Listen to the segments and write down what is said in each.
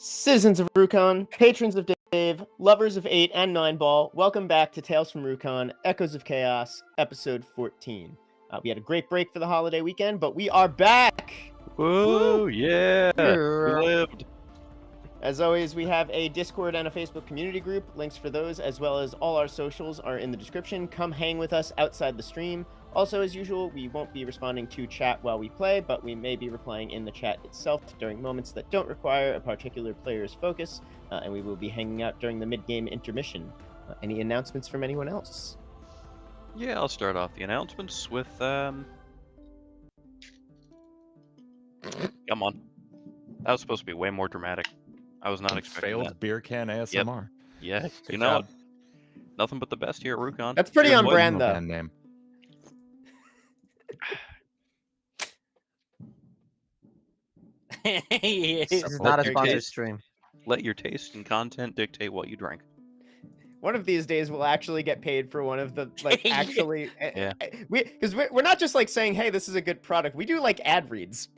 Citizens of Rukon, patrons of Dave, lovers of 8 and 9 ball, welcome back to Tales from Rukon, Echoes of Chaos, episode 14. We had a great break for the holiday weekend, but we are back! Whoa, yeah! We lived! As always, we have a Discord and a Facebook community group. Links for those, as well as all our socials, are in the description. Come hang with us outside the stream. Also, as usual, we won't be responding to chat while we play, but we may be replying in the chat itself during moments that don't require a particular player's focus, and we will be hanging out during the mid-game intermission. Any announcements from anyone else? Yeah, I'll start off the announcements with, Come on. That was supposed to be way more dramatic. I was not expecting failed that. beer can ASMR. Yeah, Good you know, job. nothing but the best here at Rukon. That's pretty Here's on what- brand, No though. band name. This is Support not a your sponsored taste. stream. Let your taste and content dictate what you drink. One of these days, we'll actually get paid for one of the, Yeah. actually... Yeah. Because we're not just, saying, hey, this is a good product. We do, ad reads.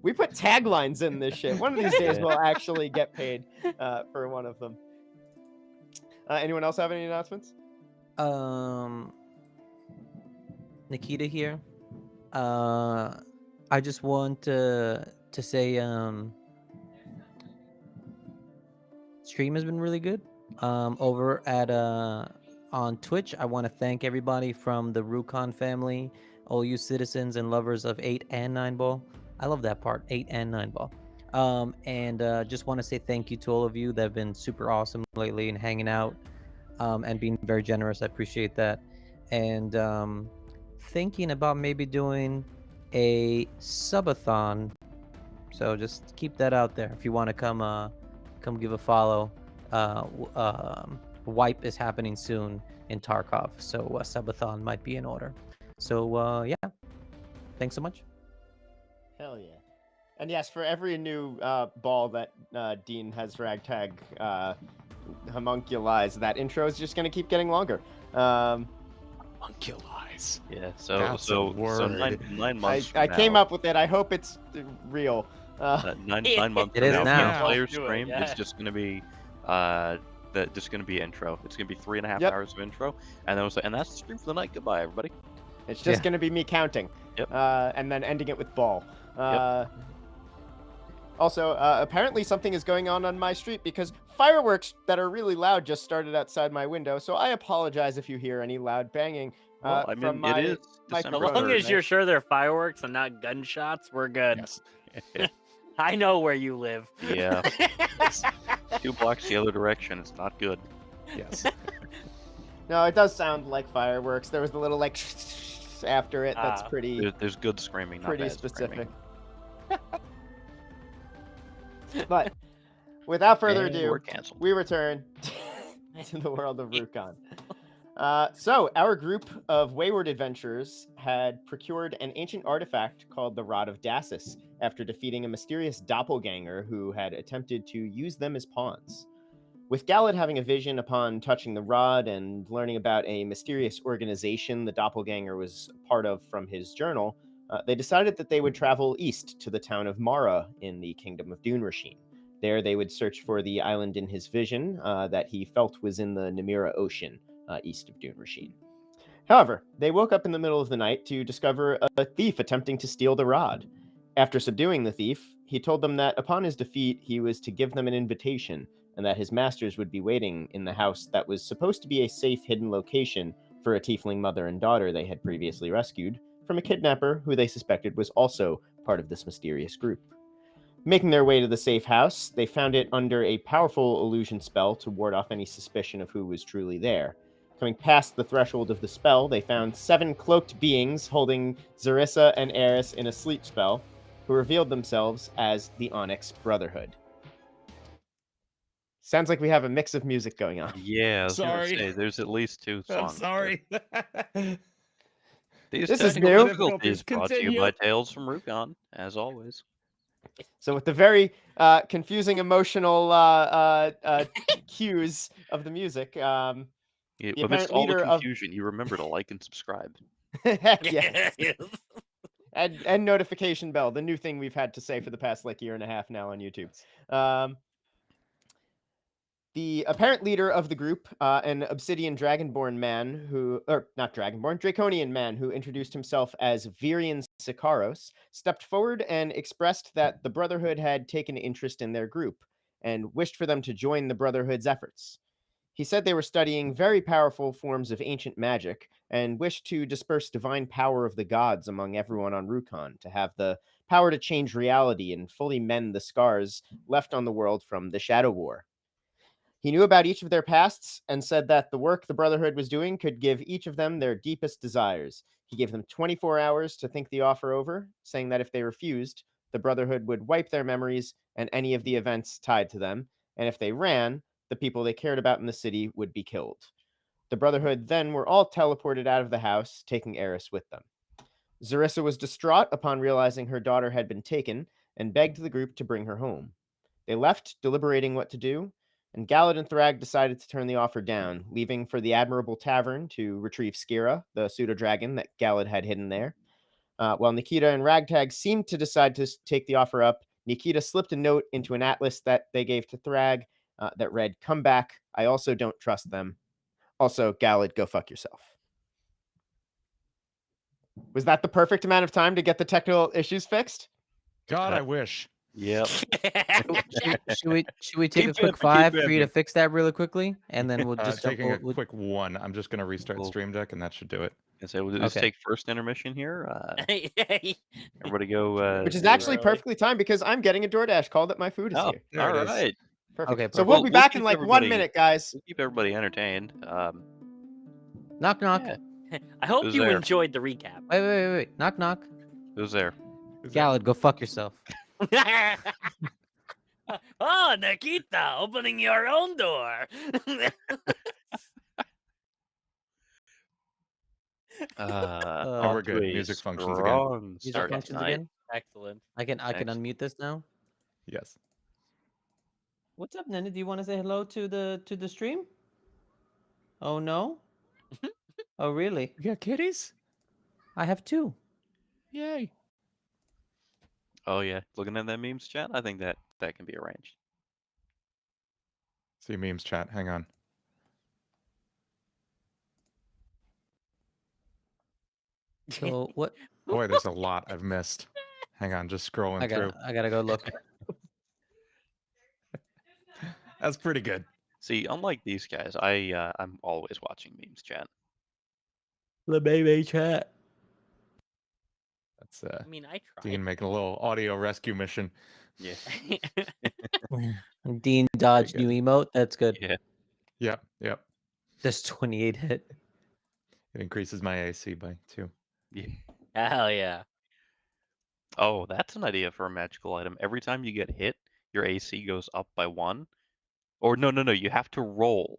We put taglines in this shit. One of these days, Yeah. we'll actually get paid for one of them. Anyone else have any announcements? Nikita here. I just want to say stream has been really good. Over at on Twitch, I want to thank everybody from the Rukon family, all you citizens and lovers of 8 and 9 ball. I love that part, 8 and 9 ball. And just want to say thank you to all of you that have been super awesome lately and hanging out and being very generous. I appreciate that. And thinking about maybe doing a subathon, so just keep that out there if you want to come give a follow. Wipe is happening soon in Tarkov, so a subathon might be in order. So yeah, thanks so much. Hell yeah. And yes, for every new ball that Dean has Ragtag homunculized, that intro is just going to keep getting longer. Homunculize. Yeah, so That's a so word. nine months I from came now, up with it. I hope it's real. nine months It from is now, now. the player Do it, stream yeah. is just gonna be just gonna be intro. It's gonna be 3.5 Yep. hours of intro, and then and that's the stream for the night. Goodbye, everybody. It's just Yeah. going to be me counting. Yep. And then ending it with ball. Also, apparently something is going on my street because fireworks that are really loud just started outside my window. So I apologize if you hear any loud banging. Well, I from mean, my it is my As December phone. long 3rd. as you're sure they're fireworks and not gunshots, we're good. Yes. I know where you live. Yeah, 2 blocks the other direction. It's not good. Yes. No, it does sound like fireworks. There was the little after it. That's Ah. pretty There's good screaming, not pretty bad specific. screaming. But without further And ado, we're canceled. we return to the world of Rukon. So, our group of wayward adventurers had procured an ancient artifact called the Rod of Dasis after defeating a mysterious doppelganger who had attempted to use them as pawns. With Galadh having a vision upon touching the rod and learning about a mysterious organization the doppelganger was part of from his journal, they decided that they would travel east to the town of Mara in the kingdom of Dunrasheen. There they would search for the island in his vision that he felt was in the Namira Ocean, east of Dunrasheen. However, they woke up in the middle of the night to discover a thief attempting to steal the rod. After subduing the thief, he told them that upon his defeat, he was to give them an invitation, and that his masters would be waiting in the house that was supposed to be a safe hidden location for a tiefling mother and daughter they had previously rescued from a kidnapper who they suspected was also part of this mysterious group. Making their way to the safe house, they found it under a powerful illusion spell to ward off any suspicion of who was truly there. Coming past the threshold of the spell, they found 7 cloaked beings holding Zarissa and Eris in a sleep spell, who revealed themselves as the Onyx Brotherhood. Sounds like we have a mix of music going on. Yeah, I was gonna Sorry. say, there's at least 2 songs. I'm sorry. These This is technical new. difficulties brought to you Continue. by Tales from Rukon, as always. So with the very confusing, emotional cues of the music, Yeah, The amidst apparent all the leader of- confusion, you remember to like and subscribe. heck yeah. and notification bell, the new thing we've had to say for the past like year and a half now on YouTube. The apparent leader of the group, an obsidian dragonborn man not dragonborn, draconian man who introduced himself as Virian Sikaros, stepped forward and expressed that the Brotherhood had taken interest in their group and wished for them to join the Brotherhood's efforts. He said they were studying very powerful forms of ancient magic and wished to disperse divine power of the gods among everyone on Rukon to have the power to change reality and fully mend the scars left on the world from the Shadow War. He knew about each of their pasts and said that the work the Brotherhood was doing could give each of them their deepest desires. He gave them 24 hours to think the offer over, saying that if they refused, the Brotherhood would wipe their memories and any of the events tied to them, and if they ran, the people they cared about in the city would be killed. The Brotherhood then were all teleported out of the house, taking Eris with them. Zarissa was distraught upon realizing her daughter had been taken and begged the group to bring her home. They left, deliberating what to do, and Galadh and Thrag decided to turn the offer down, leaving for the Admirable Tavern to retrieve Skira, the pseudo-dragon that Galadh had hidden there. While Nikita and Ragtag seemed to decide to take the offer up, Nikita slipped a note into an atlas that they gave to Thrag that read, "Come back. I also don't trust them. Also, Galadh, go fuck yourself." Was that the perfect amount of time to get the technical issues fixed? God, I wish. Yep. Should we take Keep a quick pimping, keep 5 for you to pimping. fix that really quickly, and then we'll just jump Taking a we'll- quick 1. I'm just gonna restart Cool. Stream Deck, and that should do it. And so we'll just Okay. take first intermission here. Everybody go. Which is do- actually Really? perfectly timed because I'm getting a DoorDash call that my food is Oh, here. There all it is. right. Perfect. Okay, So perfect. we'll be We'll back keep in like 1 everybody- minute, guys. We'll keep everybody entertained. knock knock. Yeah. I hope Who's you there? enjoyed the recap. Wait. Knock knock. Who's there? Is that- Galadh, go fuck yourself. Oh, Nikita, opening your own door. Oh, we're good. To a Music functions again. strong Music start functions tonight. again. Excellent. I can Excellent. unmute this now. Yes. What's up, Nana? Do you want to say hello to the stream? Oh no. Oh really? You got kitties? I have 2. Yay. Oh yeah, looking at that memes chat, I think that can be arranged. See memes chat. Hang on. So what? Boy, there's a lot I've missed. Hang on, just scrolling through. I gotta go look. That's pretty good. See, unlike these guys, I'm always watching memes chat. The baby chat. That's I mean, I tried. Dean making a little audio rescue mission. Yeah. Dean dodge good. new emote. That's good. Yeah. Yep. This 28 hit. It increases my AC by 2. Yeah. Hell yeah. Oh, that's an idea for a magical item. Every time you get hit, your AC goes up by 1. Or no, you have to roll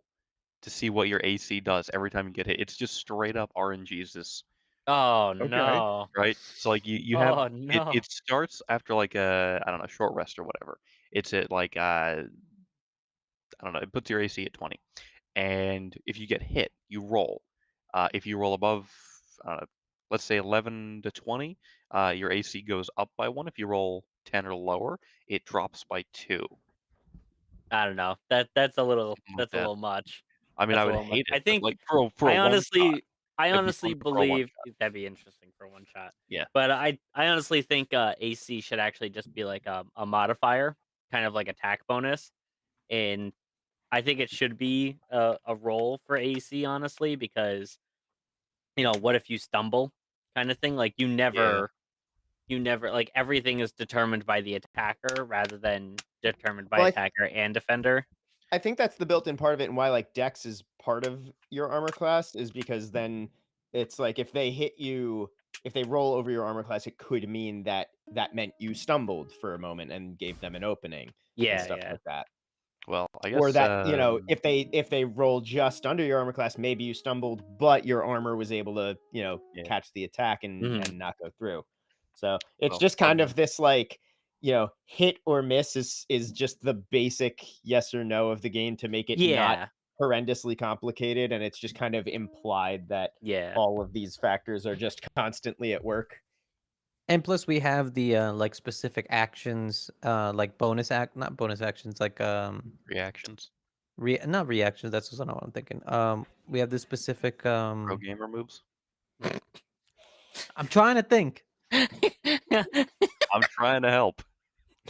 to see what your AC does every time you get hit. It's just straight up RNGesus, Oh Okay. no. right? So like you have Oh no. it starts after like a I don't know, short rest or whatever. It's at like I don't know, it puts your AC at 20. And if you get hit, you roll. If you roll above let's say 11 to 20, your AC goes up by 1. If you roll 10 or lower, it drops by 2. I don't know. That's a little Something like that's a that. little much. I mean, That's I a would little much. hate it. I but, think like for a I one honestly shot, I that'd be honestly fun for a one believe shot. that'd be interesting for one shot. Yeah. But I honestly think AC should actually just be like a modifier, kind of like attack bonus. And I think it should be a roll for AC, honestly, because what if you stumble kind of thing? Like you never like everything is determined by the attacker rather than determined by Well, attacker and defender. I think that's the built-in part of it, and why like Dex is part of your armor class is because then it's like if they hit you, if they roll over your armor class, it could mean that meant you stumbled for a moment and gave them an opening and Yeah, stuff yeah. like that. Well, I guess Or that if they roll just under your armor class, maybe you stumbled, but your armor was able to Yeah. catch the attack and Mhm. and not go through. So it's Well, just kind of this like hit or miss is just the basic yes or no of the game to make it not Yeah. horrendously complicated, and it's just kind of implied that Yeah. all of these factors are just constantly at work. And plus, we have the like specific actions, like not bonus actions, like Reactions. not reactions. That's not what I'm thinking. We have the specific Pro gamer moves. I'm trying to think. I'm trying to help.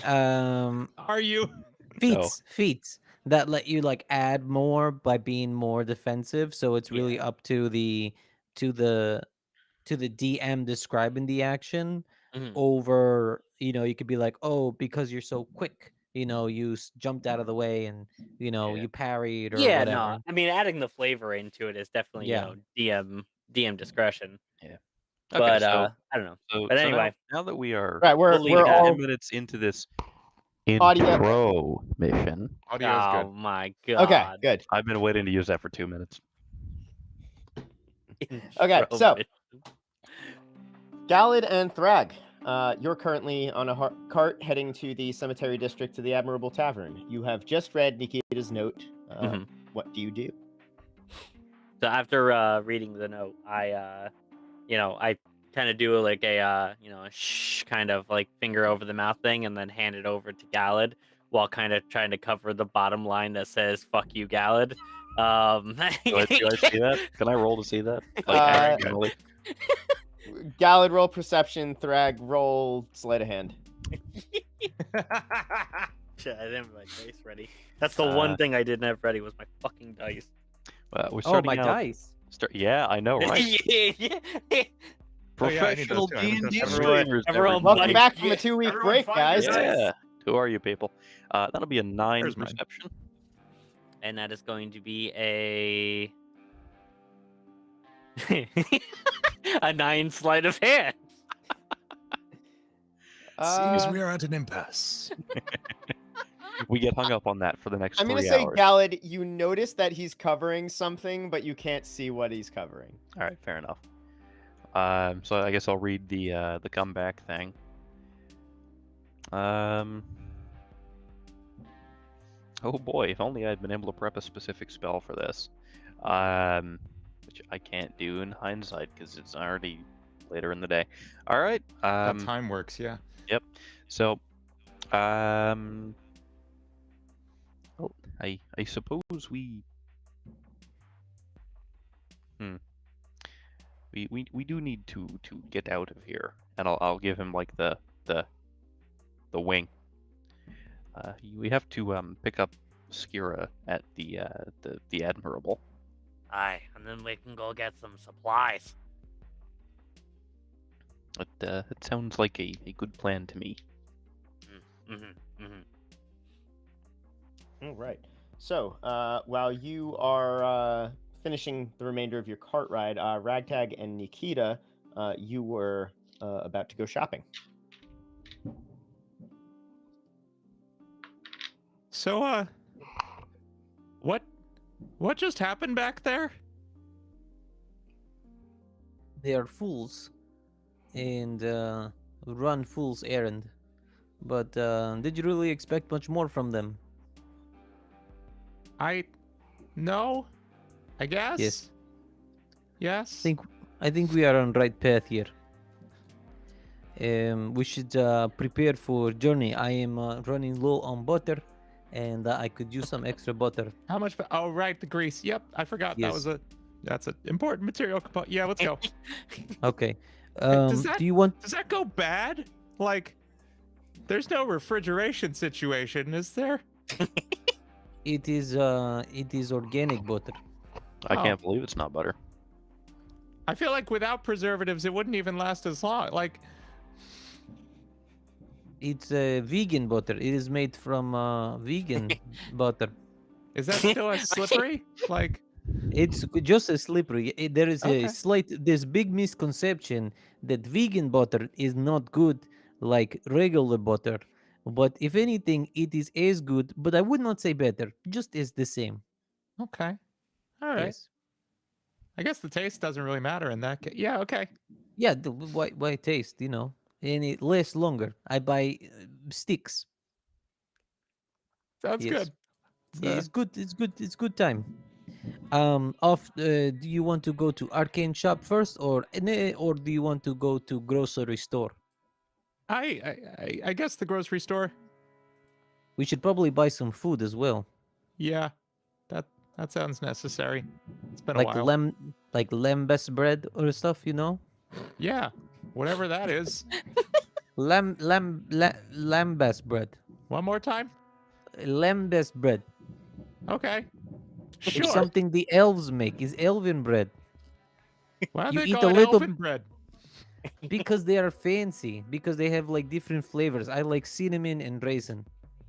Are you? Feats that let you like add more by being more defensive. So it's really Yeah. up to the to the to the DM describing the action. Mhm. Over, you could be like, oh, because you're so quick, you jumped out of the way and Yeah. you parried or Yeah, whatever. no. I mean, adding the flavor into it is definitely Yeah. DM discretion. Okay, But so I don't know. so, But so anyway, now that we are Right, We'll leave it we're at 10 all minutes into this Audio- intro mission, Audio's oh good. my okay. god. Good. I've been waiting to use that for 2 minutes. Okay, so- Intro. Galadh and Thrag, you're currently on a cart heading to the cemetery district to the Admirable Tavern. You have just read Nikita's note. Mhm. What do you do? So after reading the note, I kind of do like a shh kind of like finger over the mouth thing, and then hand it over to Galadh while kind of trying to cover the bottom line that says "fuck you, Galadh." Do I see that? Can I roll to see that? Like, accidentally? Galadh, roll perception. Thrag, roll sleight of hand. Shit, I didn't have my dice ready. That's the one thing I didn't have ready was my fucking dice. We're Oh, starting my out, dice. Yeah, I know, right? yeah. Oh, yeah, I need Professional those too. I haven't D&D touched them yet. streamers. Everyone Welcome Mike, back from a yeah, 2-week everyone break, find guys. your dice. Yeah. Who are you people? That'll be a 9 Where's mine? perception. And that is going to be a a 9 sleight of hand. Seems we are at an impasse. We get hung up on that for the next I'm 3 gonna say, hours. Galadh, you notice that he's covering something, but you can't see what he's covering. All right, fair enough. So I guess I'll read the comeback thing. Oh boy, if only I'd been able to prep a specific spell for this. Which I can't do in hindsight because it's already later in the day. All right. How time works, yeah. Yep. So, well, I suppose we do need to get out of here, and I'll give him like the wing. We have to pick up Skira at the Admirable. Aye, and then we can go get some supplies. It sounds like a good plan to me. All right. So, while you are finishing the remainder of your cart ride, Ragtag and Nikita, you were about to go shopping. So, what just happened back there? They are fools and run fool's errand. But did you really expect much more from them? No, I guess. Yes. Yes. I think we are on right path here. We should prepare for journey. I am running low on butter, and I could use some extra butter. How much? Oh, right, the grease. Yep, I forgot Yes. that's an important material component. Yeah, let's go. Okay. Does that- Do you want? Does that go bad? Like, there's no refrigeration situation, is there? It is organic butter. I Oh. can't believe it's not butter. I feel like without preservatives, it wouldn't even last as long. Like, It's vegan butter. It is made from vegan butter. is that still as slippery? Like, It's just as slippery. There is Okay. this big misconception that vegan butter is not good like regular butter. But if anything, it is as good, but I would not say better, just as the same. okay, all right. Yes. I guess the taste doesn't really matter in that case. Yeah, okay. Yeah, why taste, and it lasts longer. I buy sticks. Sounds Yes. good. Yeah, it's good. It's good time. Do you want to go to Arcane shop first, or do you want to go to grocery store? I guess the grocery store. We should probably buy some food as well. Yeah, that sounds necessary. It's been a Like while. lembas bread or stuff, you know? Yeah, whatever that is. Lambas bread. One more time. Lambas bread. Okay. It's Sure. something the elves make. Is elven bread. Why do You they eat call a it little- elfin bread? Because they are fancy. Because they have like different flavors. I like cinnamon and raisin.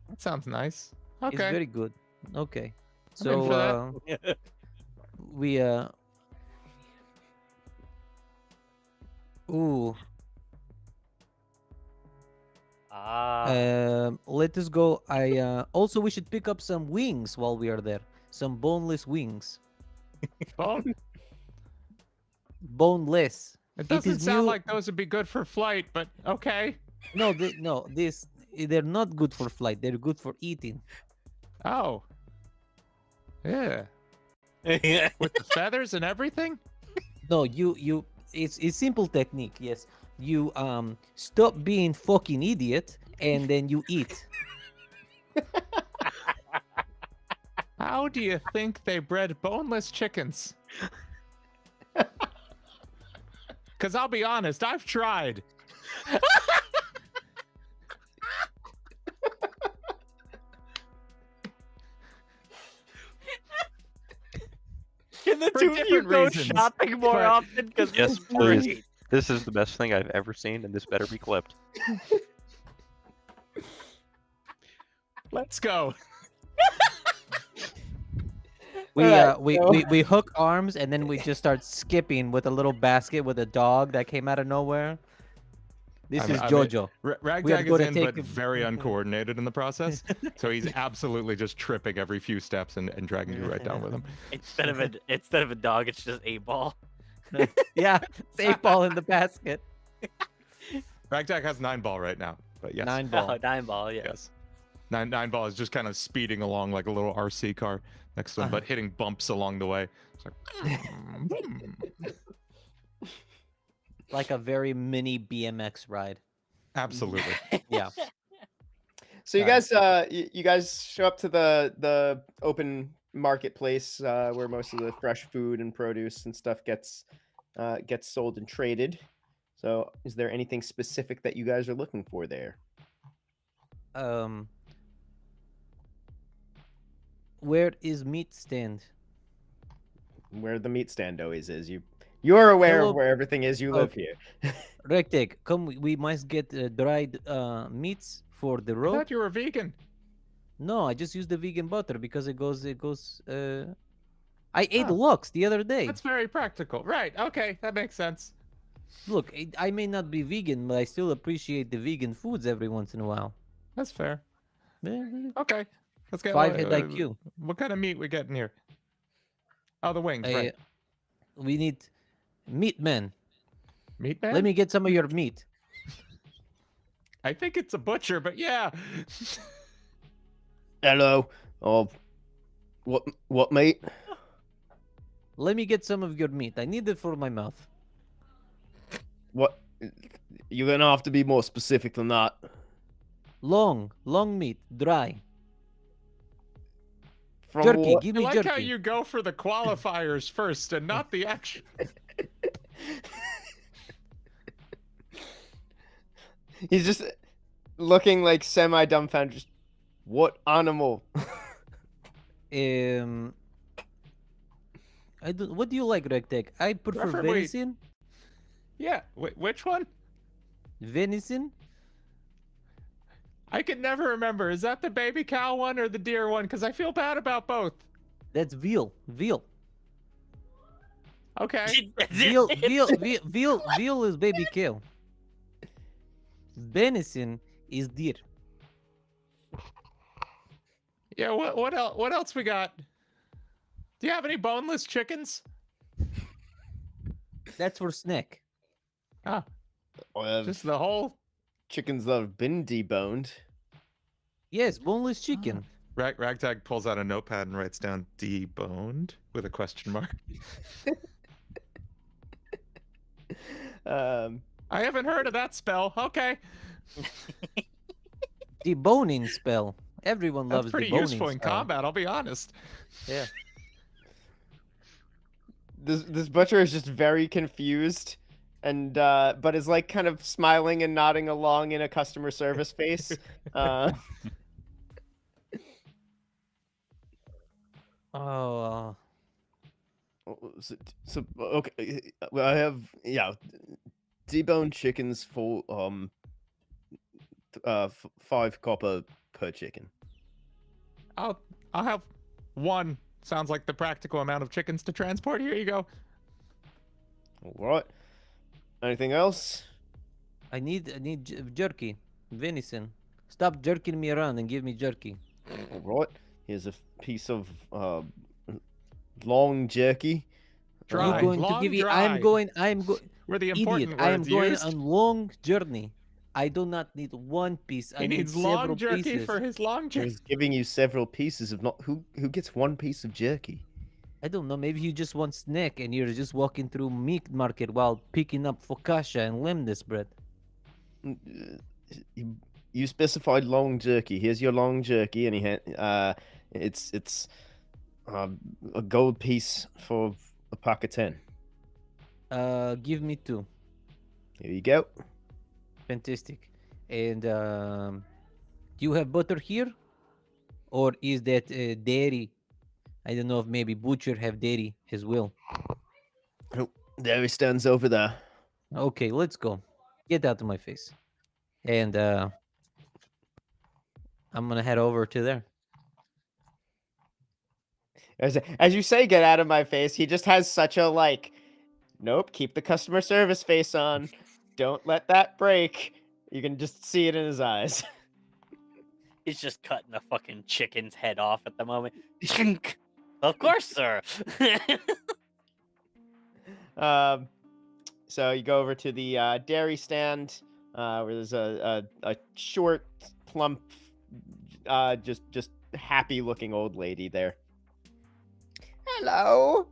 That sounds nice. It's Okay. very good. Okay. I'm in So for that. we ooh. Let us go. Also we should pick up some wings while we are there. Some boneless wings. Bone? Boneless. It doesn't is sound new- like those would be good for flight, but okay. No, they're not good for flight. They're good for eating. Oh. Yeah. With the feathers and everything? No, it's simple technique. Yes, you stop being fucking idiot and then you eat. How do you think they bred boneless chickens? Because I'll be honest, I've tried. Can the For two of you different go reasons, shopping more but- often? Because Yes, please. This is the best thing I've ever seen, and this better be clipped. Let's go. Alright, We hook arms and then we just start skipping with a little basket with a dog that came out of nowhere. This is I mean, Jojo. Ragtag go is to in, take but a- very uncoordinated in the process. So he's absolutely just tripping every few steps and dragging you right down with him. instead of a dog, it's just a ball. Yeah, it's 8-ball in the basket. Ragtag has 9-ball right now, but yes. 9-ball. Oh, 9-ball, yeah. Yes. 9-ball is just kind of speeding along like a little RC car next to him, but hitting bumps along the way. It's like, Like a very mini BMX ride. absolutely. Yeah. So you Alright. guys, you guys show up to the open marketplace where most of the fresh food and produce and stuff gets sold and traded. So, is there anything specific that you guys are looking for there? Where is meat stand? Where the meat stand always is. You're aware Hello. of where everything is. You live here. Ragtag, come. We must get dried meats for the I road. thought you were vegan. No, I just use the vegan butter because it goes. I ate Oh. lox the other day. That's very practical. Right. Okay. That makes sense. Look, I may not be vegan, but I still appreciate the vegan foods every once in a while. That's fair. Yeah, Okay. Let's get 5 hit IQ. What kind of meat we getting here? Oh, the wings, Uh, right? We need meat, man. Meat man? Let me get some of your meat. I think it's a butcher, but yeah. Hello. Oh, what mate? Let me get some of your meat. I need it for my mouth. What? You're gonna have to be more specific than that. Long meat, dry. From Jerky, what- give I me like jerky. how you go for the qualifiers first and not the action. He's just looking like semi dumbfounded. Just, what animal? What do you like, Ragtag? I prefer Preferably- venison. Yeah. Which one? Venison? I can never remember. Is that the baby cow one or the deer one? Because I feel bad about both. That's veal. Veal. Okay. Veal is baby cow. Venison is deer. Yeah. What else? What else we got? Do you have any boneless chickens? That's for snack. Ah, Well, just the whole. chickens that have been deboned. Yes, boneless chicken. Ragtag pulls out a notepad and writes down deboned with a question mark. Um, I haven't heard of that spell. Okay. Deboning spell. Everyone That's loves pretty deboning useful in spell. combat, I'll be honest. Yeah. This butcher is just very confused, and but is like kind of smiling and nodding along in a customer service face. Oh. So okay, well, I have deboned chickens for 5 copper per chicken. I'll have 1. Sounds like the practical amount of chickens to transport. Here you go. All right. Anything else? I need jerky. Venison. Stop jerking me around and give me jerky. All right. Here's a piece of long jerky. Dry. I'm going to long give you. dry. I'm going. Were the Idiot! important I am words going used? on long journey. I do not need one piece. I He need needs several long jerky pieces. for his long I jerky. was giving you several pieces of not who gets 1 piece of jerky. I don't know. Maybe you just want snack and you're just walking through meat market while picking up focaccia and lemnis bread. You specified long jerky. Here's your long jerky, and it's a gold piece for a pack of 10. Give me 2. Here you go. Fantastic. And do you have butter here, or is that dairy? I don't know if maybe butcher have dairy as well. Oh, there he stands over there. Okay, let's go. Get out of my face. And I'm gonna head over to there. As you say, get out of my face. He just has such a like, nope. Keep the customer service face on. Don't let that break. You can just see it in his eyes. He's just cutting a fucking chicken's head off at the moment. Of course, sir. So you go over to the dairy stand, where there's a short, plump, just happy-looking old lady there. Hello.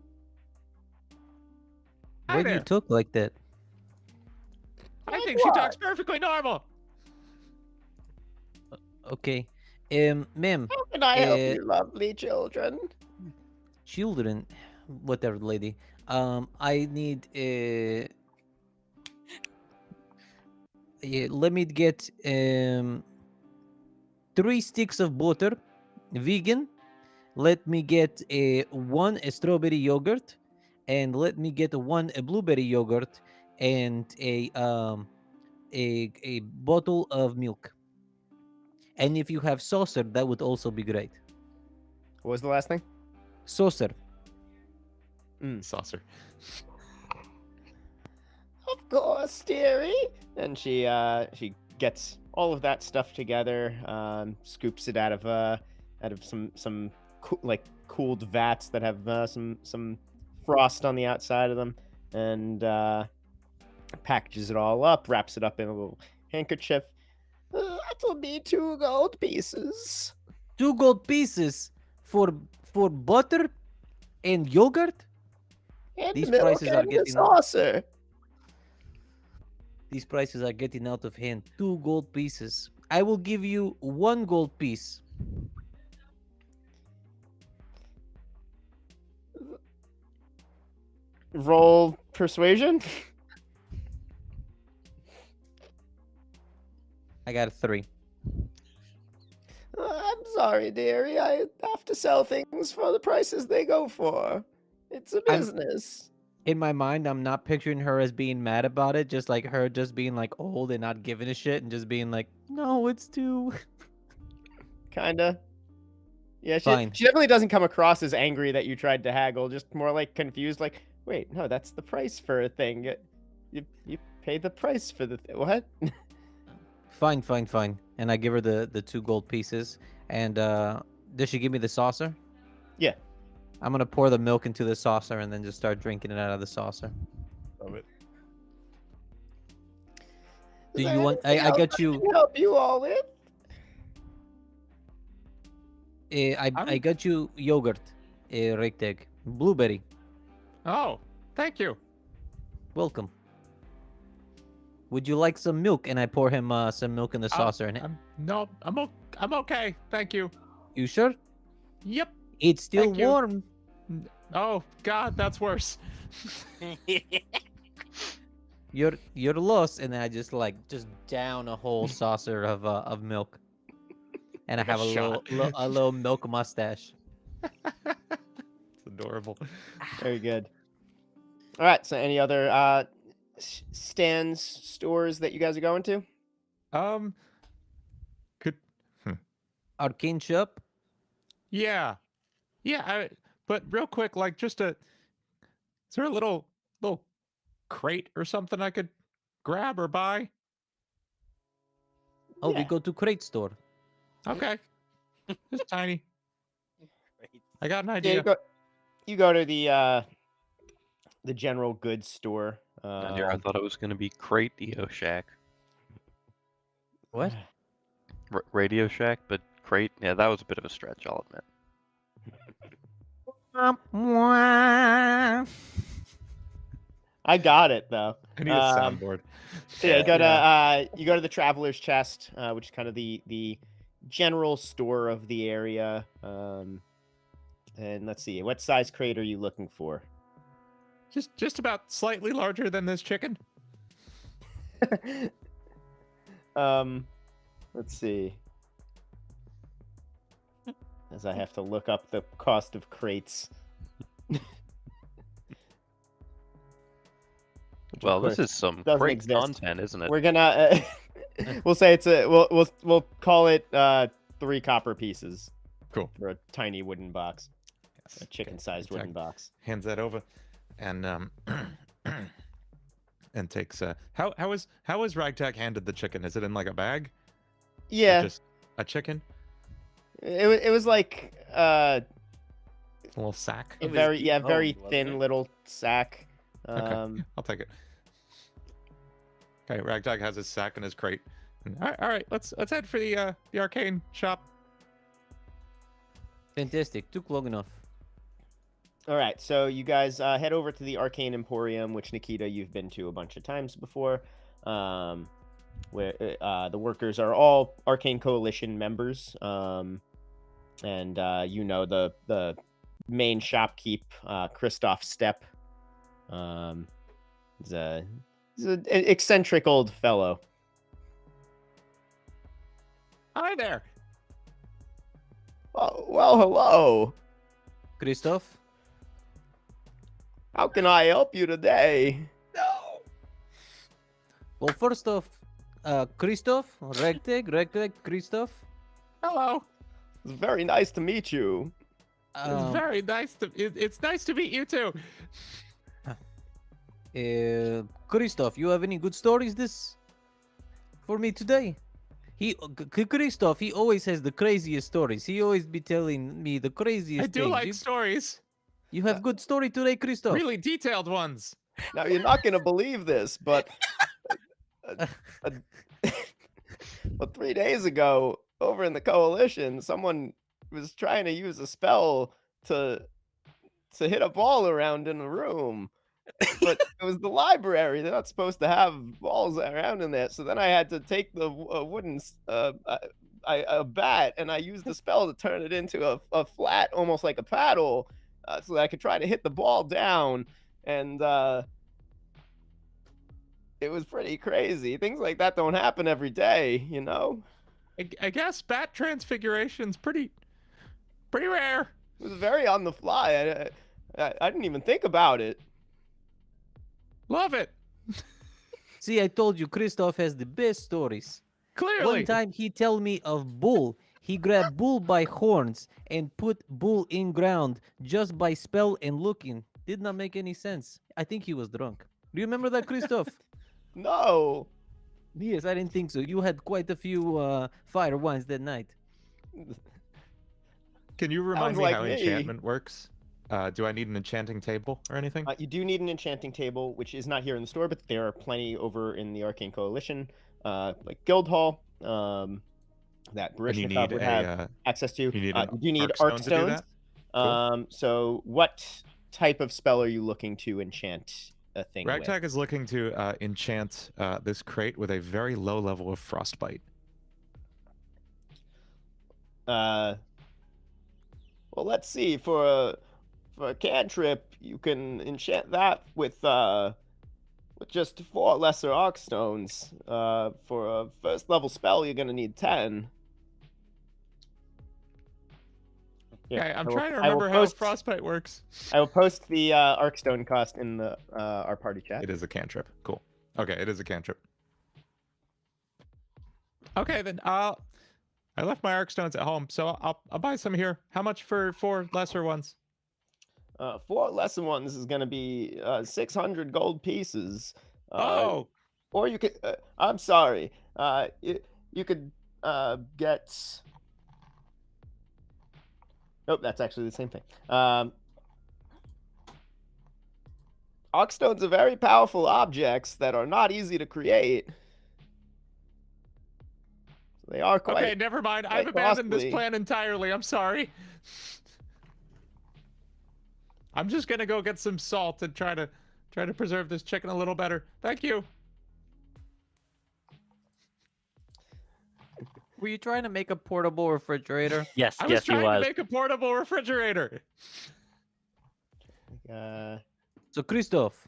Hi Why do you there. talk like that? I think she talks perfectly normal. Okay. Ma'am, How can I help Uh, you, lovely children? children, whatever, lady. I need let me get 3 sticks of butter, vegan. Let me get 1 strawberry yogurt, and let me get 1 blueberry yogurt, and a bottle of milk. And if you have saucer, that would also be great. What was the last thing? Saucer. Saucer. Of course, dearie. And she gets all of that stuff together, scoops it out of some cooled vats that have some frost on the outside of them, and packages it all up, wraps it up in a little handkerchief. That'll be 2 gold pieces. 2 gold pieces for butter and yogurt. And These milk prices are and the getting- saucer. These prices are getting out of hand. 2 gold pieces. I will give you 1 gold piece. Roll persuasion. I got a 3. I'm sorry, dearie. I have to sell things for the prices they go for. It's a I'm- business. In my mind, I'm not picturing her as being mad about it, just like her just being like old and not giving a shit and just being like, no, it's 2. Kinda. Yeah, Fine. she definitely doesn't come across as angry that you tried to haggle, just more like confused, like, wait, no, that's the price for a thing. You pay the price for the what? Fine. And I give her the 2 gold pieces. And does she give me the saucer? Yeah. I'm gonna pour the milk into the saucer and then just start drinking it out of the saucer. Love it. Do you want? I got you. Help you all with? I got you yogurt, Ragtag, blueberry. Oh, thank you. Welcome. Would you like some milk? And I pour him some milk in the saucer. And No, I'm okay. Thank you. you sure? Yep. It's still Thank you. warm. Oh God, that's worse. You're lost. And then I just down a whole saucer of milk. And I have a little milk mustache. It's adorable. Very good. All right. So, any other stands, stores that you guys are going to? Could Arcane shop. yeah. But real quick, like is there a little crate or something I could grab or buy? Oh, we Yeah. go to crate store. Okay. Just tiny. I got an Yeah, idea. you go to the general goods store. Down here, I thought it was going to be Radio Shack. What? Radio Shack, but Crate? Yeah, that was a bit of a stretch, I'll admit. I got it though. I need a soundboard. So yeah, you go to the Traveler's Chest, which is kind of the general store of the area. And let's see, what size crate are you looking for? Just about slightly larger than this chicken. Let's see. As I have to look up the cost of crates. Well, this is some doesn't great exist. content, isn't it? We're gonna we'll say we'll call it 3 copper pieces. Cool. For a tiny wooden box. Yes. A chicken-sized Okay. wooden box. Hands that over, and and takes how is Ragtag handed the chicken? Is it in like a bag? Or Yeah, just a chicken, it was like a little sack. a It was very dethroned, very wasn't thin it? little sack. Okay. I'll take it. Okay, Ragtag has his sack and his crate. All right, let's head for the arcane shop. Fantastic. Took long enough. All right, so you guys head over to the Arcane Emporium, which Nikita you've been to a bunch of times before, where the workers are all Arcane Coalition members, and you know the main shopkeep, Christoph Stepp. He's an eccentric old fellow. Hi there. Well, hello. Christoph? How can I help you today? Well, first off, Christoph, Ragtag, Christoph. Hello. It's very nice to meet you. It's very nice to. It's nice to meet you too. Christoph, you have any good stories for me today? Christoph, he always has the craziest stories. He always be telling me the craziest I do things. like stories. You have good story today, Christoph. Really detailed ones. Now, you're not going to believe this, but well, 3 days ago, over in the Coalition, someone was trying to use a spell to hit a ball around in a room. But it was the library. They're not supposed to have balls around in there. So then I had to take the wooden a bat, and I used the spell to turn it into a flat, almost like a paddle, so that I could try to hit the ball down. And it was pretty crazy. Things like that don't happen every day, you know? I guess bat transfiguration's pretty rare. It was very on the fly. I didn't even think about it. Love it. See, I told you, Christoph has the best stories. Clearly. One time he tell me of bull. He grabbed bull by horns and put bull in ground just by spell and looking. Did not make any sense. I think he was drunk. Do you remember that, Christoph? No. Yes, I didn't think so. You had quite a few fire wines that night. Can you remind Sounds me like how me. enchantment works? Do I need an enchanting table or anything? You do need an enchanting table, which is not here in the store, but there are plenty over in the Arcane Coalition, like Guildhall, that And you Barishnikov need would have a access to. you need an You do need arc arc stone to do stones. that? Cool. So what type of spell are you looking to enchant a thing Ragtag is looking to enchant this crate with a very low level of frostbite. with. Well, let's see. For a cantrip, you can enchant that with just 4 lesser Arcstones. For a first level spell, you're gonna need 10. Here, Okay, I'm I will- trying to I will remember how post- frostbite works. I will post the Arcstone cost in the our party chat. It is a cantrip. Cool. Okay, it is a cantrip. Okay, then I left my Arcstones at home, so I'll buy some here. How much for 4 lesser ones? 4 lesser ones is gonna be 600 gold pieces. Oh, Or you could. I'm sorry. You could get. Nope, that's actually the same thing. Arcstones are very powerful objects that are not easy to create. They are quite. okay, never mind. I've quite abandoned this costly. plan entirely. I'm sorry. I'm just gonna go get some salt and try to preserve this chicken a little better. Thank you. Were you trying to make a portable refrigerator? Yes, I was yes, he trying to was. make a portable refrigerator. So, Christoph,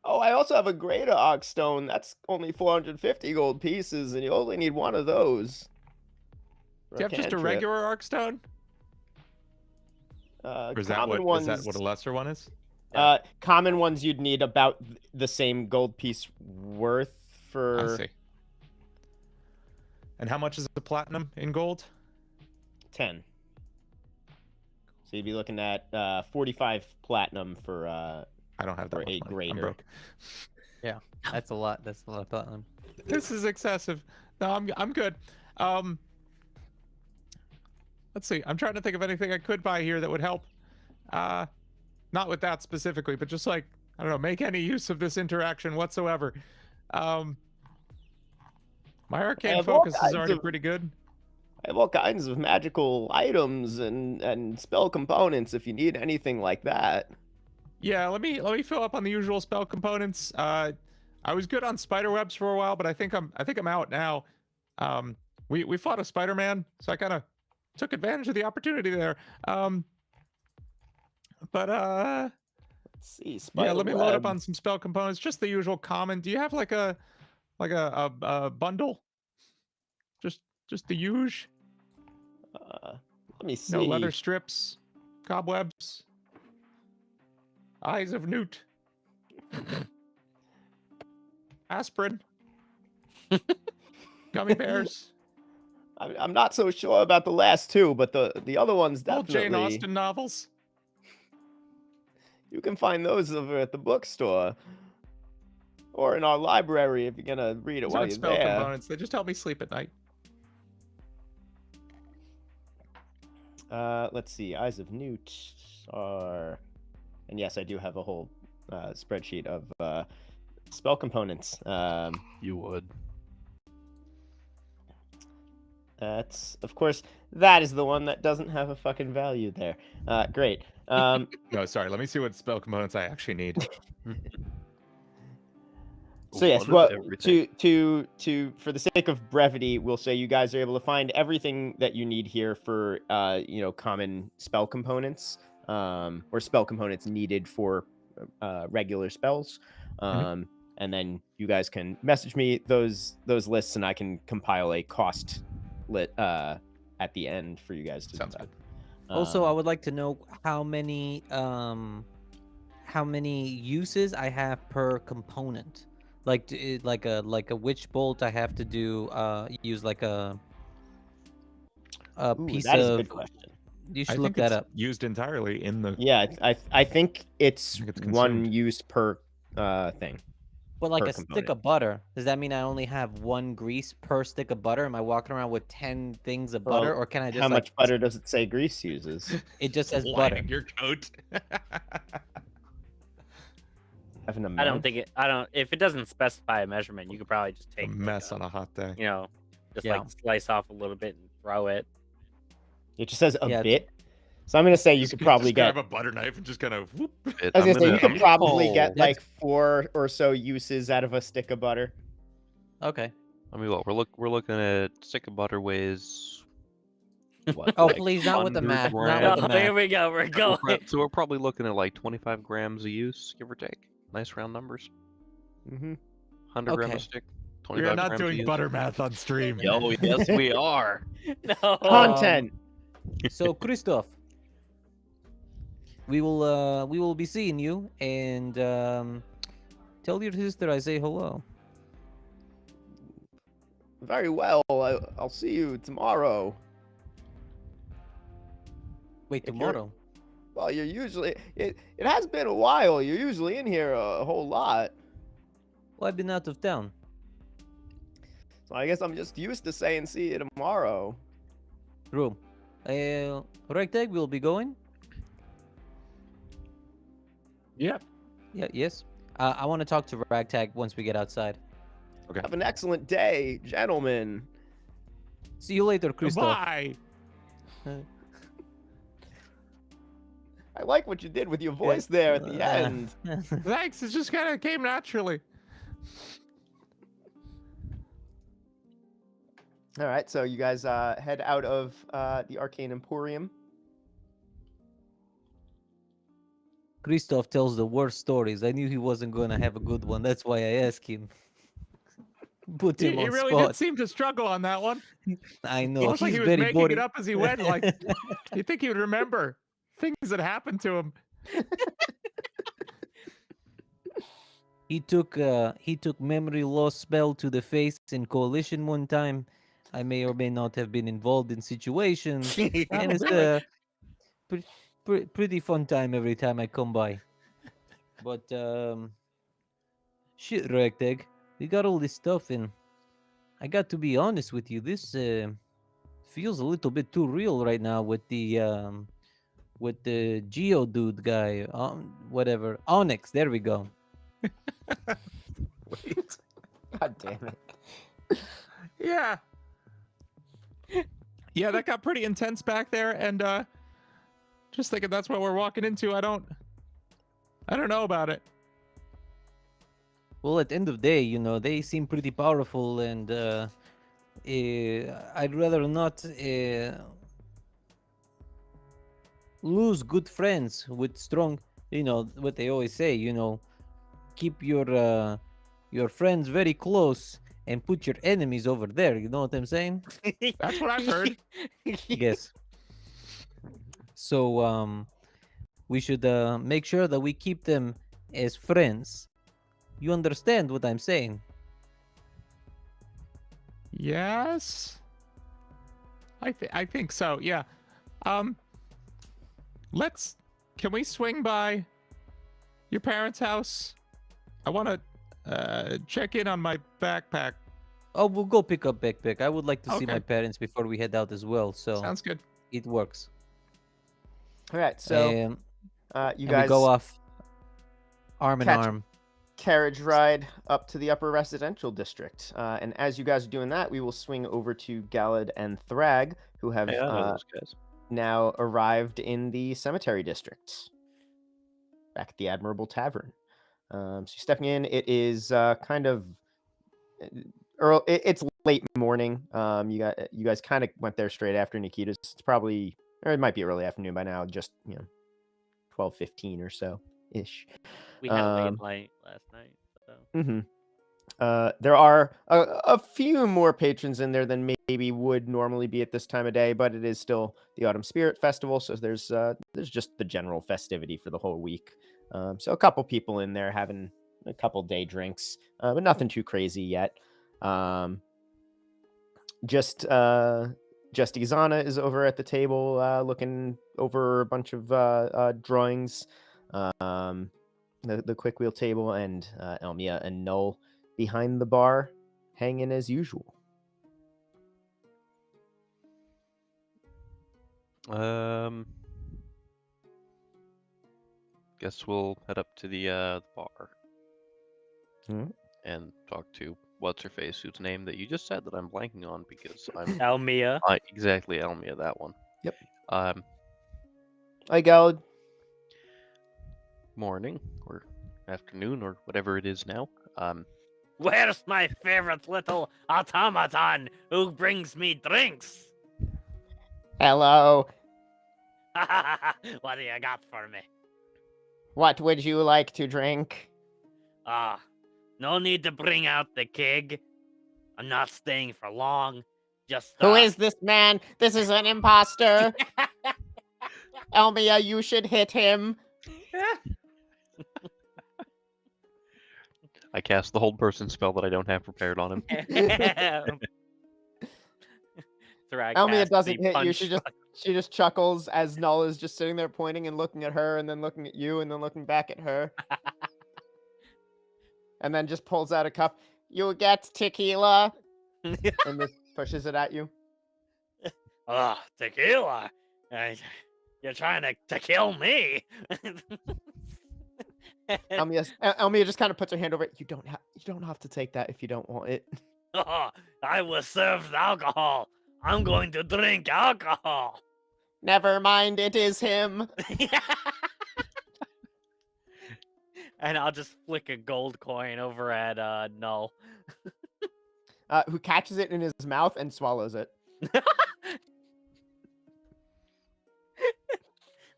Oh, I also have a greater Arcstone. That's only 450 gold pieces, and you only need 1 of those. Do you have just a regular Arcstone? Or is that Common what ones, a lesser one is? common ones you'd need about the same gold piece worth for I see. And how much is the platinum in gold? 10. So you'd be looking at 45 platinum for I don't have that for much a money. I'm greater. broke. that's a lot. That's a lot of platinum. This is excessive. No, I'm good. Let's see. I'm trying to think of anything I could buy here that would help. Not with that specifically, but just like, I don't know, make any use of this interaction whatsoever. My arcane have all focus is kinds already of- pretty good. I have all kinds of magical items and spell components if you need anything like that. Yeah, let me fill up on the usual spell components. I was good on spider webs for a while, but I think I'm out now. We fought a Spider-Man, so I kind of took advantage of the opportunity there. Let's see. Yeah, Spider let me load up web. on some spell components. Just the usual common. Do you have like a bundle? Just the usual. Let me see. No leather strips, cobwebs, eyes of newt, aspirin, gummy bears. I'm not so sure about the last 2, but the other ones Old definitely. Jane Austen novels. You can find those over at the bookstore or in our library if you're gonna read it These while aren't you're spell there. components. They just help me sleep at night. Let's see. Eyes of Newt are, and yes, I do have a whole spreadsheet of spell components. You would. That's, of course, that is the one that doesn't have a fucking value there. Great. No, sorry. Let me see what spell components I actually need. So yes, What is well, everything? to for the sake of brevity, we'll say you guys are able to find everything that you need here for common spell components, or spell components needed for regular spells. And then you guys can message me those lists, and I can compile a cost lit at the end for you guys to. Sounds good. Also, I would like to know how many uses I have per component. Like a witch bolt, I have to do use like a Ooh, piece that is a of. good question. You I should look think that it's up. used entirely in the. Yeah, I think it's think it's one consumed. use per thing. But like per a stick component. of butter, does that mean I only have 1 grease per stick of butter? Am I walking around with 10 things of butter, Well, or can I just How like much butter does it say Grease uses? it just says butter? lining your coat. Have an I amount? don't think it. I don't. If it doesn't specify a measurement, you could probably just A take like, mess on a hot day. you know, just Yeah. like slice off a little bit and throw it. It just says a Yeah. bit. So I'm gonna say you could probably just get. grab a butter knife and just kind of whoop. I was gonna say you could probably get pull- like 4 or so uses out of a stick of butter. Okay. I mean, look, we're looking at stick of butter weighs. What, Oh, like please, not with the 100 math. Not grams? with the Oh, math. here we go. We're going. So we're probably looking at like 25 grams a use, give or take. Nice round numbers. Mm-hmm. 100 grams Okay. a stick. We 25 are not grams a doing use. butter math on stream. Yo, yes, we are. No. Content. So, Christoph, we will be seeing you, and tell your sister I say hello. Very well. I'll see you tomorrow. Wait, If you're- tomorrow. Well, you're usually it has been a while. You're usually in here a whole lot. Well, I've been out of town. So I guess I'm just used to saying see you tomorrow. True. Ragtag will be going. Yep. Yeah. Yes. I want to talk to Ragtag once we get outside. Have an excellent day, gentlemen. See you later, Christoph. Goodbye. I like what you did with your voice there at the end. Thanks. It just kind of came naturally. All right, so you guys head out of the Arcane Emporium. Christoph tells the worst stories. I knew he wasn't going to have a good one. That's why I asked him. Put He him on really spot. did seem to struggle on that one. I know. Almost like he's he was very making boring. it up as he went. Like, you think he would remember things that happened to him? He took memory loss spell to the face in Coalition one time. I may or may not have been involved in situations. And it's a pretty fun time every time I come by. But shit, Ragtag, we got all this stuff, and I got to be honest with you. This feels a little bit too real right now with the Geodude guy. Whatever, Onyx. There we go. Wait. God damn it. Yeah. Yeah, that got pretty intense back there, and just thinking that's what we're walking into. I don't know about it. Well, at the end of the day, you know, they seem pretty powerful, and I'd rather not lose good friends with strong, you know, what they always say, you know, keep your friends very close and put your enemies over there. You know what I'm saying? That's what I've heard. Yes. So we should make sure that we keep them as friends. You understand what I'm saying? Yes. I think so. Yeah. Can we swing by your parents' house? I want to check in on my backpack. Oh, we'll go pick up backpack. I would like to see my Okay. parents before we head out as well. So Sounds good. it works. All right, so you and we guys go off arm in catch- arm. carriage ride up to the upper residential district. And as you guys are doing that, we will swing over to Galadh and Thrag, who have Hey, I know those guys. now arrived in the cemetery district, back at the Admirable Tavern. So you're stepping in. It is kind of early. It's late morning. You guys kind of went there straight after Nikita's. It's probably, or it might be early afternoon by now. Just 12:15 or so ish. We had a late night last night. So. Mm-hmm. There are a few more patrons in there than maybe would normally be at this time of day, but it is still the Autumn Spirit Festival, so there's just the general festivity for the whole week. So a couple people in there having a couple day drinks, but nothing too crazy yet. Just Izana is over at the table looking over a bunch of drawings. The quick wheel table, and Elmia and Null behind the bar, hanging as usual. Guess we'll head up to the bar Mhm. and talk to what's her face, whose name that you just said that I'm blanking on because I'm Almia. exactly Elmia, that one. Yep. Hi, Galadh. Morning or afternoon or whatever it is now. Where's my favorite little automaton who brings me drinks? Hello. What do you got for me? What would you like to drink? Ah, no need to bring out the keg. I'm not staying for long. Just Who is this man? This is an imposter. Elmia, you should hit him. I cast the hold person spell that I don't have prepared on him. Elmia doesn't hit you. She just chuckles as Null is just sitting there pointing and looking at her, and then looking at you, and then looking back at her, and then just pulls out a cup. You get tequila, and just pushes it at you. Oh, tequila! You're trying to kill me. Elmia just kind of puts her hand over it. You don't have to take that if you don't want it. Oh, I was served alcohol. I'm going to drink alcohol. Never mind, it is him. And I'll just flick a gold coin over at Null. Who catches it in his mouth and swallows it.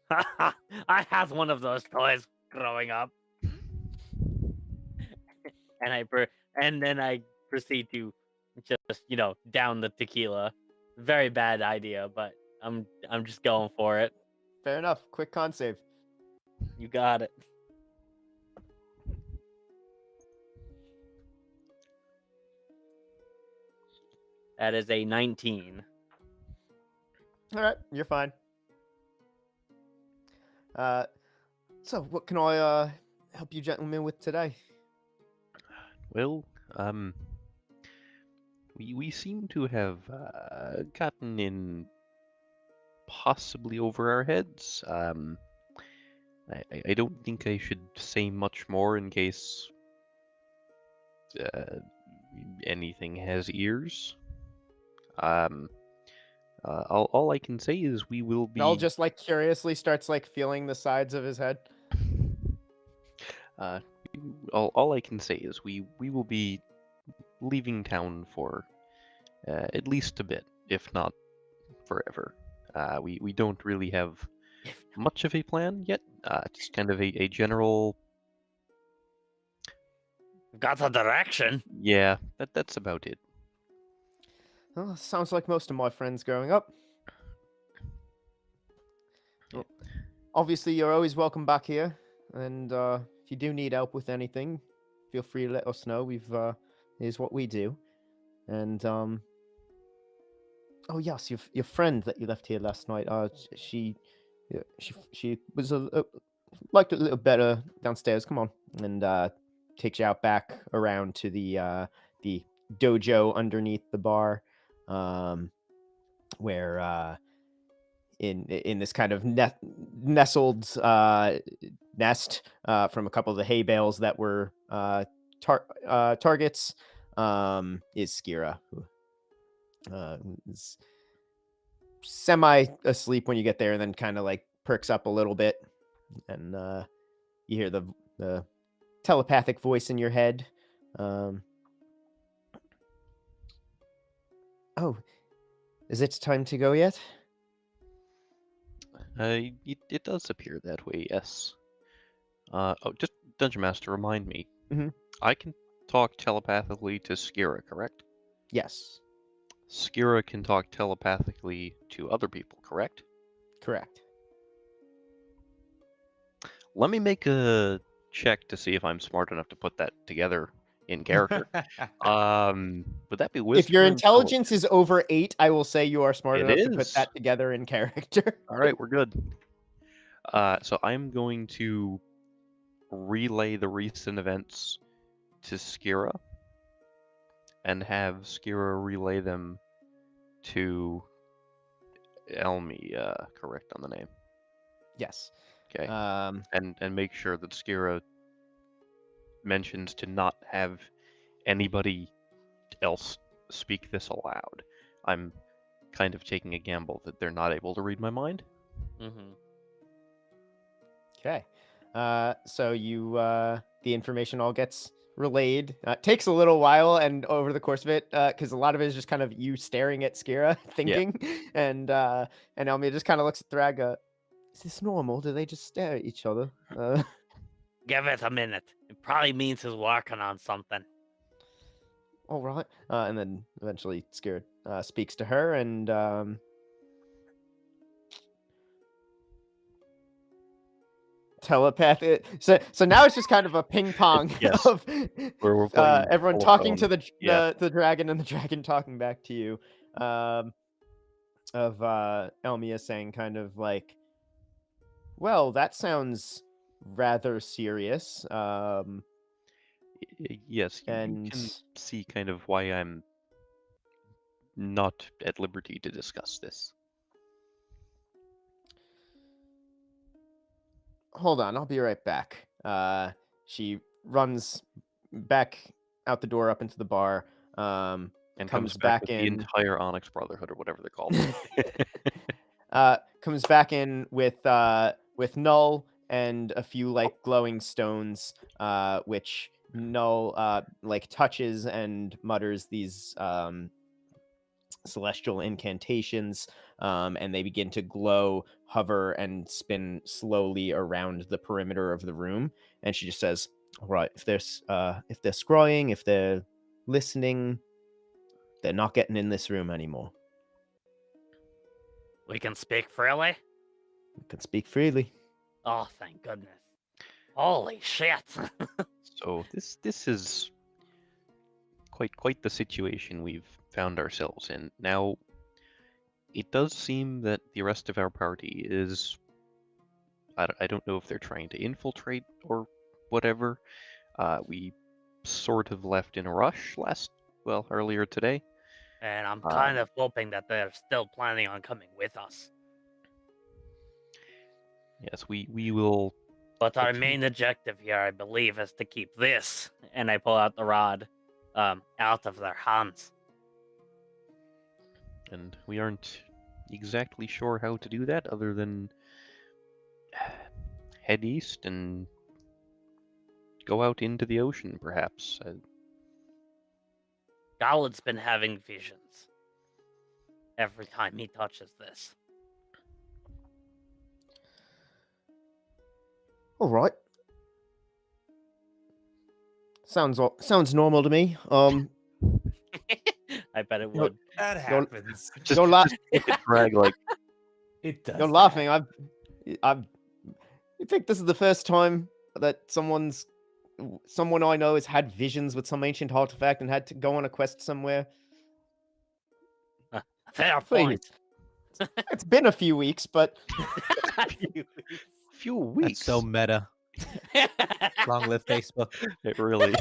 I had one of those toys growing up. And then I proceed to just, down the tequila. Very bad idea, but I'm just going for it. Fair enough. Quick con save. You got it. That is a 19. All right, you're fine. So what can I help you gentlemen with today? Well, we seem to have gotten in possibly over our heads. I don't think I should say much more in case anything has ears. All I can say is we will be. Null just curiously starts feeling the sides of his head. All I can say is we will be leaving town for at least a bit, if not forever. We don't really have much of a plan yet. Just kind of a general. Got a direction. Yeah, that's about it. Well, sounds like most of my friends growing up. Well, obviously, you're always welcome back here, and if you do need help with anything, feel free to let us know. Here's what we do, and oh yes, your friend that you left here last night. She was liked it a little better downstairs. Come on, and takes you out back around to the dojo underneath the bar. Where in this kind of nestled nest from a couple of the hay bales that were targets is Skira, who is semi asleep when you get there, and then kind of perks up a little bit, and you hear the telepathic voice in your head. Oh, is it time to go yet? It does appear that way, yes. Just Dungeon Master, remind me. Mhm. I can talk telepathically to Skira, correct? Yes, Skira can talk telepathically to other people, correct? correct. Let me make a check to see if I'm smart enough to put that together in character. Would that be wisdom? If your or intelligence is over 8, I will say you are smart It enough to put is. that together in character. All right, we're good. So I'm going to relay the recent events to Skira and have Skira relay them to Elmi, correct on the name. Yes. Okay. And make sure that Skira mentions to not have anybody else speak this aloud. I'm kind of taking a gamble that they're not able to read my mind. Mm-hmm. Okay. So you the information all gets relayed. Takes a little while, and over the course of it, because a lot of it is just kind of you staring at Skira, thinking, and Elmia just kind of looks at Thrag. Is this normal? Do they just stare at each other? Give it a minute. It probably means he's working on something. All right. And then eventually Skira speaks to her, and telepath it. So now it's just kind of a ping pong Yes. of We're playing everyone talking to telephone. the dragon and the dragon talking back to you. Of Elmia saying kind of like, well, that sounds rather serious. Yes, you and can see kind of why I'm not at liberty to discuss this. hold on, I'll be right back. She runs back out the door up into the bar. And Comes back back with the in. entire Onyx Brotherhood, or whatever they're called. Comes back in with Null and a few like glowing stones, which Null like touches and mutters these celestial incantations, and they begin to glow, hover, and spin slowly around the perimeter of the room. And she just says, "All right, if they're scrying, if they're listening, they're not getting in this room anymore. We can speak freely? We can speak freely." Oh, thank goodness. Holy shit. So this is quite the situation we've found ourselves in. Now, it does seem that the rest of our party is... I don't know if they're trying to infiltrate or whatever. We sort of left in a rush earlier today. And I'm kind of hoping that they're still planning on coming with us. Yes, we will... But our main objective here, I believe, is to keep this, and I pull out the rod, out of their hands. And we aren't exactly sure how to do that, other than head east and go out into the ocean, perhaps. Galad's been having visions every time he touches this. All right. Sounds normal to me. I bet it would. That happens. Just Don't laugh. look at Greg like, It does. You're laughing. You think this is the first time that someone I know has had visions with some ancient artifact and had to go on a quest somewhere? Fair Please. point. It's been a few weeks, but few weeks. That's so meta. Long live Facebook. It really...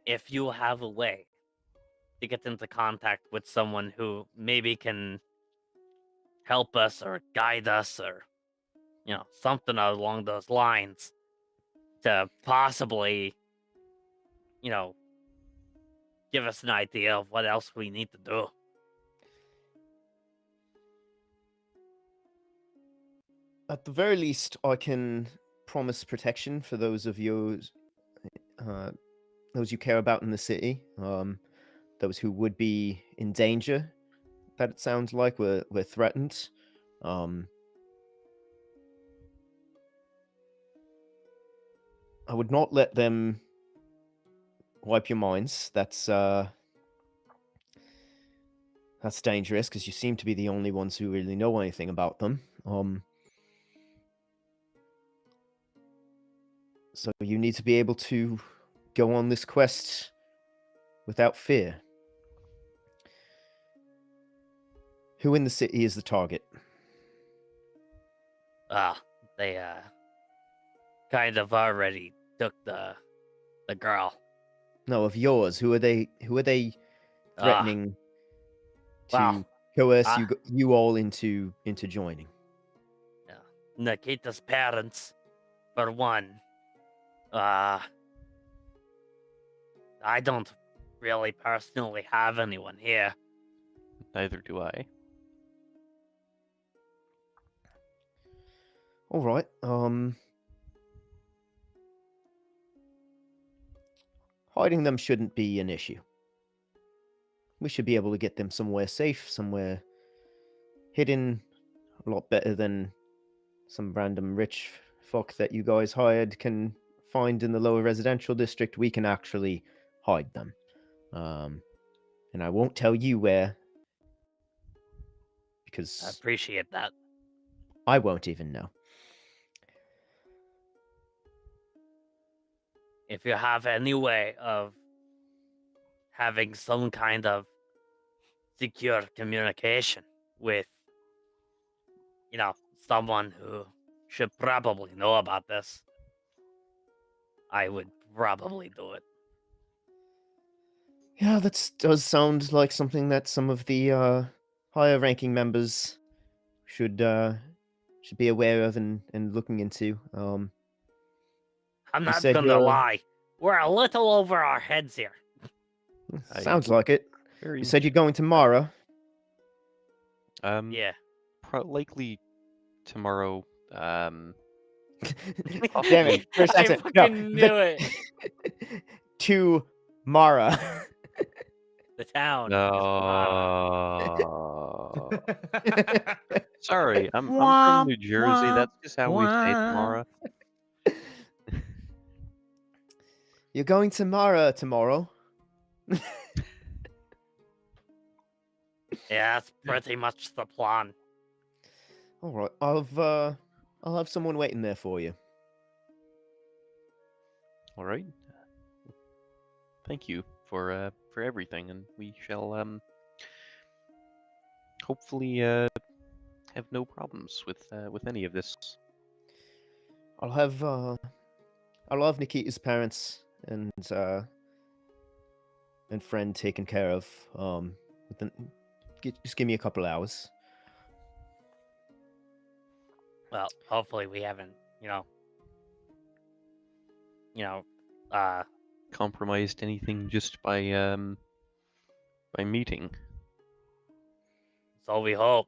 If you have a way to get into contact with someone who maybe can help us or guide us or, something along those lines to possibly, give us an idea of what else we need to do. at the very least, I can promise protection for those of you, those you care about in the city. Those who would be in danger. That it sounds like we're threatened. I would not let them wipe your minds. That's dangerous because you seem to be the only ones who really know anything about them. So you need to be able to go on this quest without fear. Who in the city is the target? They kind of already took the girl. No, of yours. Who are they threatening to well, coerce you all into joining? Nikita's parents, for one. I don't really personally have anyone here. Neither do I. All right. Hiding them shouldn't be an issue. We should be able to get them somewhere safe, somewhere hidden, a lot better than some random rich fuck that you guys hired can find in the lower residential district. We can actually hide them. And I won't tell you where, I because appreciate that. I won't even know. If you have any way of having some kind of secure communication with, someone who should probably know about this, I would probably do it. Yeah, that does sound like something that some of the higher ranking members should be aware of and looking into. I'm You not said gonna you're- lie. We're a little over our heads here. Sounds like it. Very You said you're going to Mara. Yeah. Likely tomorrow. Damn Possibly- it! First I accent. fucking knew it. To Mara. The town. is Mara. No. Sorry, I'm from New Jersey. That's just how we say tomorrow. You're going to Mara tomorrow. Yeah, that's pretty much the plan. All right, I'll have someone waiting there for you. All right. Thank you for everything, and we shall hopefully have no problems with any of this. I'll have Nikita's parents and friend taken care of. Just give me a couple hours. Well, hopefully we haven't, Compromised anything just by meeting. so we hope.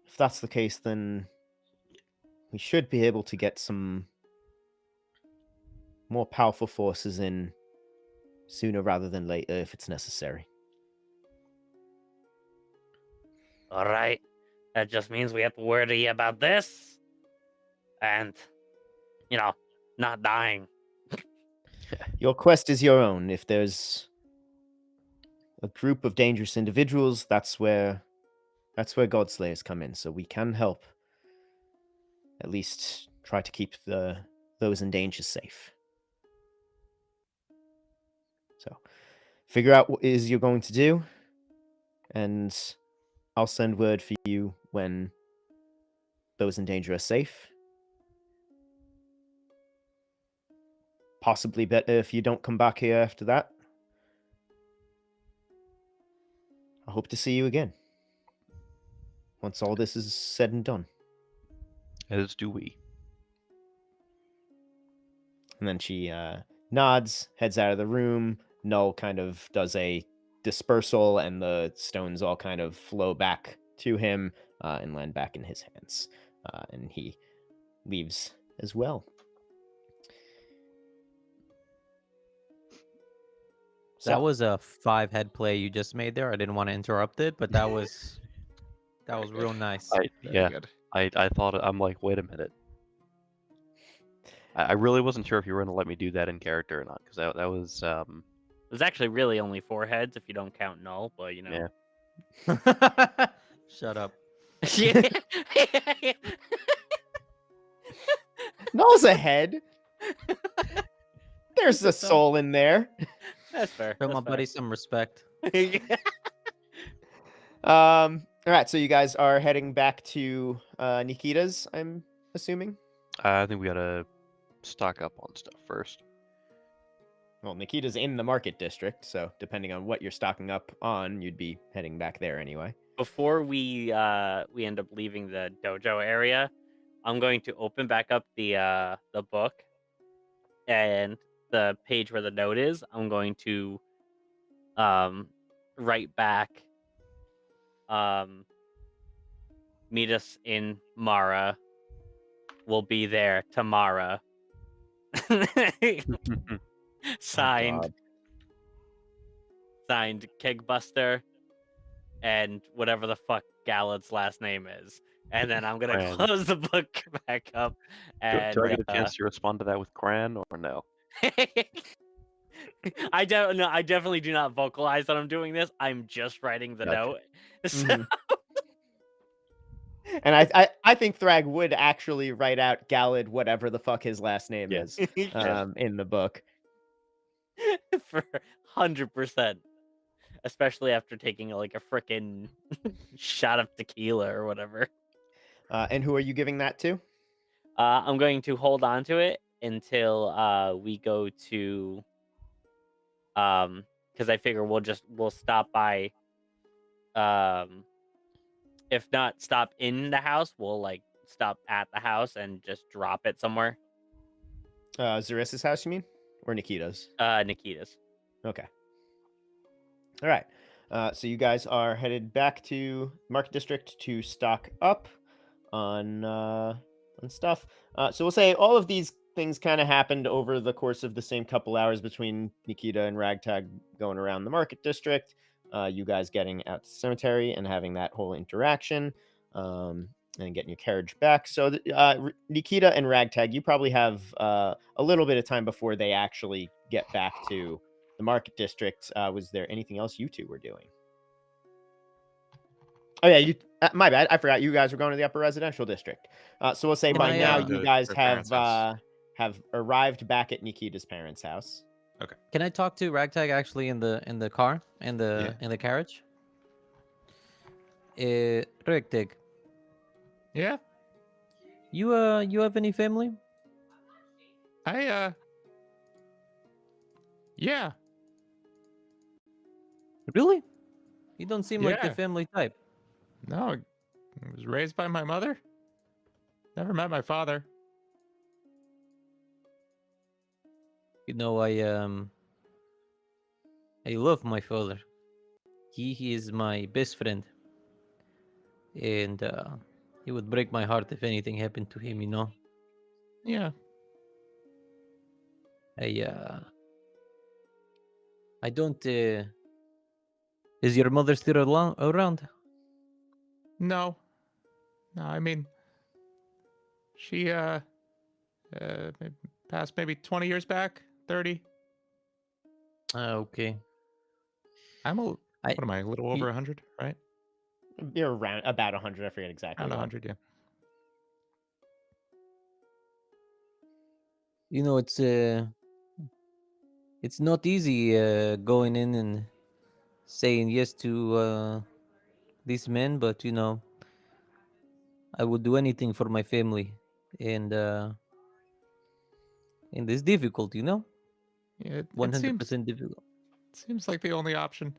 If that's the case, then we should be able to get some more powerful forces in sooner rather than later if it's necessary. All right. That just means we have to worry about this. And, not dying. Your quest is your own. If there's a group of dangerous individuals, that's where Godslayers come in. So we can help. At least try to keep those in danger safe. So figure out what it is you're going to do, and I'll send word for you when those in danger are safe. Possibly better if you don't come back here after that. I hope to see you again once all this is said and done. As do we. And then she nods, heads out of the room. Null kind of does a dispersal, and the stones all kind of flow back to him and land back in his hands. And he leaves as well. That was a 5-head play you just made there. I didn't want to interrupt it, but that was real nice. Yeah, Good. I thought I'm like, wait a minute. I really wasn't sure if you were going to let me do that in character or not, because that was There's actually really only 4 heads if you don't count Null, but Yeah. Shut up. Null's a head. There's a soul in there. That's fair. Show that's my fair. buddy some respect. All right, so you guys are heading back to Nikita's, I'm assuming. I think we gotta stock up on stuff first. Well, Nikita's in the market district, so depending on what you're stocking up on, you'd be heading back there anyway. Before we end up leaving the dojo area, I'm going to open back up the book, and the page where the note is, I'm going to write back meet us in Mara will be there tomorrow. Signed, God. signed Kegbuster, and whatever the fuck Galad's last name is. And then I'm gonna Crann. close the book back up. And Do I get a chance to respond to that with Crann or no? I don't know. I definitely do not vocalize that I'm doing this. I'm just writing the Gotcha. note. So, Mhm. And I think Thrag would actually write out Galadh, whatever the fuck his last name Yeah. is, in the book. for 100%, especially after taking like a freaking shot of tequila or whatever. And who are you giving that to? I'm going to hold on to it until we go to because I figure we'll stop by if not stop in the house, we'll like stop at the house and just drop it somewhere. Zarissa's house, you mean? Or Nikita's? Nikita's. Okay. All right. So you guys are headed back to Market District to stock up on stuff. So we'll say all of these things kind of happened over the course of the same couple hours between Nikita and Ragtag going around the Market District. You guys getting out to the cemetery and having that whole interaction, and getting your carriage back. So Nikita and Ragtag, you probably have a little bit of time before they actually get back to the Market District. Was there anything else you two were doing? Oh yeah, you. My bad. I forgot you guys were going to the Upper Residential District. So we'll say Can by I, now uh, you to guys her have parents' house. have arrived back at Nikita's parents' house. Can I talk to Ragtag actually in the car in the carriage? Ragtag, Yeah, you have any family? yeah. Really? You don't seem like the Yeah. family type. No, I was raised by my mother. Never met my father. You know, I love my father. He is my best friend, and he would break my heart if anything happened to him. You know, Yeah. I don't. Is your mother still around? No. No, I mean, she passed maybe 20 years back, 30. Okay. What am I, a little over 100, right? You're around about 100. I forget exactly. Around what. 100, yeah. You know, it's not easy going in and saying yes to these men, but you know, I would do anything for my family, and it's difficult, you know, Yeah, it 100% difficult. seems like the only option.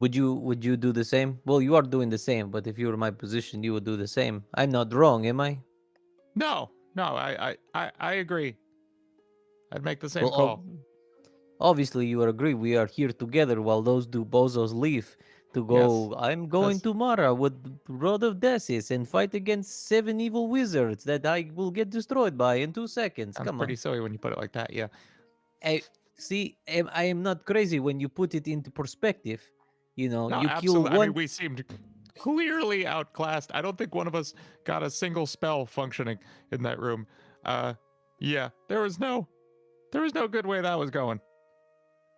Would you do the same? Well, you are doing the same, but if you were in my position, you would do the same. I'm not wrong, am I? No, I agree. I'd make the same Well, call. obviously you agree. We are here together while those two bozos leave to go. Yes, I'm going that's- to Mara with Rod of Dasis and fight against 7 evil wizards that I will get destroyed by in 2 seconds. Sounds Come pretty on. silly when you put it like that, yeah. I am not crazy when you put it into perspective. You know, No, you kill absolutely. I one. mean, we seemed clearly outclassed. I don't think one of us got a single spell functioning in that room. Yeah, there was no good way that was going.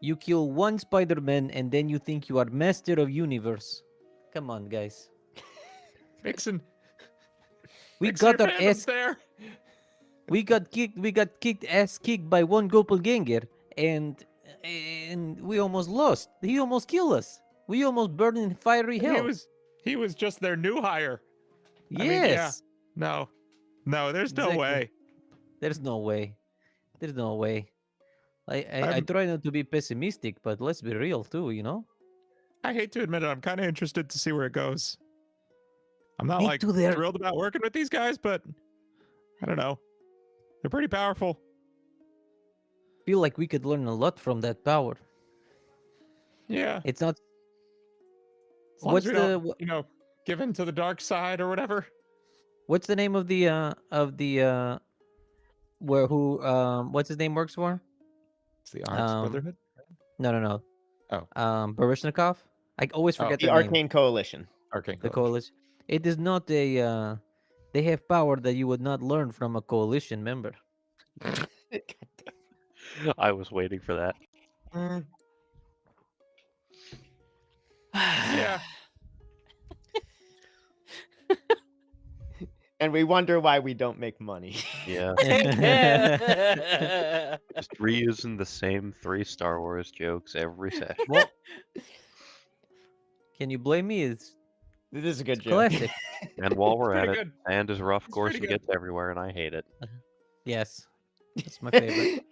You kill one Spider-Man and then you think you are master of universe. Come on, guys. Mixing. We mixing got your our fandoms ass. there. We got kicked by one doppelganger, and we almost lost. He almost killed us. We almost burned in fiery hell. He was just their new hire. Yes. I mean, yeah. No, there's no Exactly. way. There's no way. There's no way. I I'm- try not to be pessimistic, but let's be real too, you know? I hate to admit it, I'm kind of interested to see where it goes. I'm not Me like too, they're- thrilled about working with these guys, but I don't know. They're pretty powerful. Feel like we could learn a lot from that power. Yeah. It's not. As long What's as we the don't, give in to the dark side or whatever. What's the name of the where who what's his name works for? It's the Onyx Brotherhood. No. Oh. Barishnikov. I always Oh. forget The their name. Arcane Coalition. Arcane The Coalition. coalition. It is not a. They have power that you would not learn from a coalition member. I was waiting for that. Yeah. And we wonder why we don't make money. Yeah, just reusing the same 3 Star Wars jokes every session. Well, can you blame me? It's This is a good It's joke. classic. And while we're at pretty it, good. sand is a rough It's course pretty and good. gets everywhere, and I hate it. yes, that's my favorite.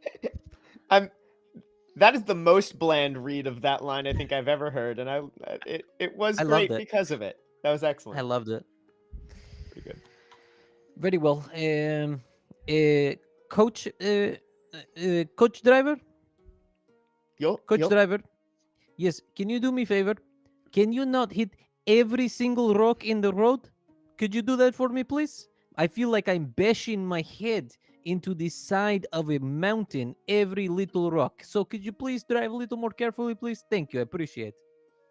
That is the most bland read of that line I think I've ever heard, and it was I loved great it. because of it. That was excellent. I loved it. Pretty good. Very well. Coach, coach driver, coach Yo. driver. Yes, can you do me a favor? Can you not hit every single rock in the road? Could you do that for me, please? I feel like I'm bashing my head into the side of a mountain every little rock. So could you please drive a little more carefully, please? Thank you. I appreciate it.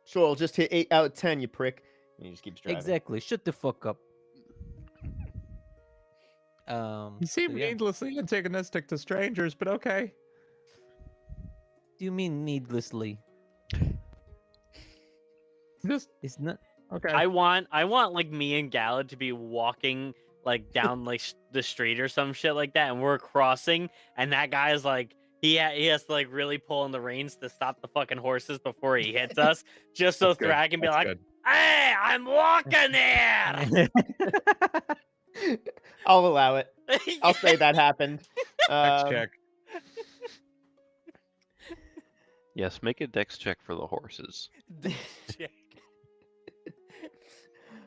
Sure, I'll just hit 8 out of 10, you prick. And he just keeps driving. Exactly. Shut the fuck up. You seem so yeah. needlessly antagonistic to strangers, but okay. Do you mean needlessly? Just It's not. okay. I want like me and Galadh to be walking like down like the street or some shit like that, and we're crossing, and that guy is like he has to like really pull in the reins to stop the fucking horses before he hits us, just so That's good. Thrag can be That's like, good. "Hey, I'm walking there." I'll allow it. I'll say that happened. Next check. Yes, make a dex check for the horses.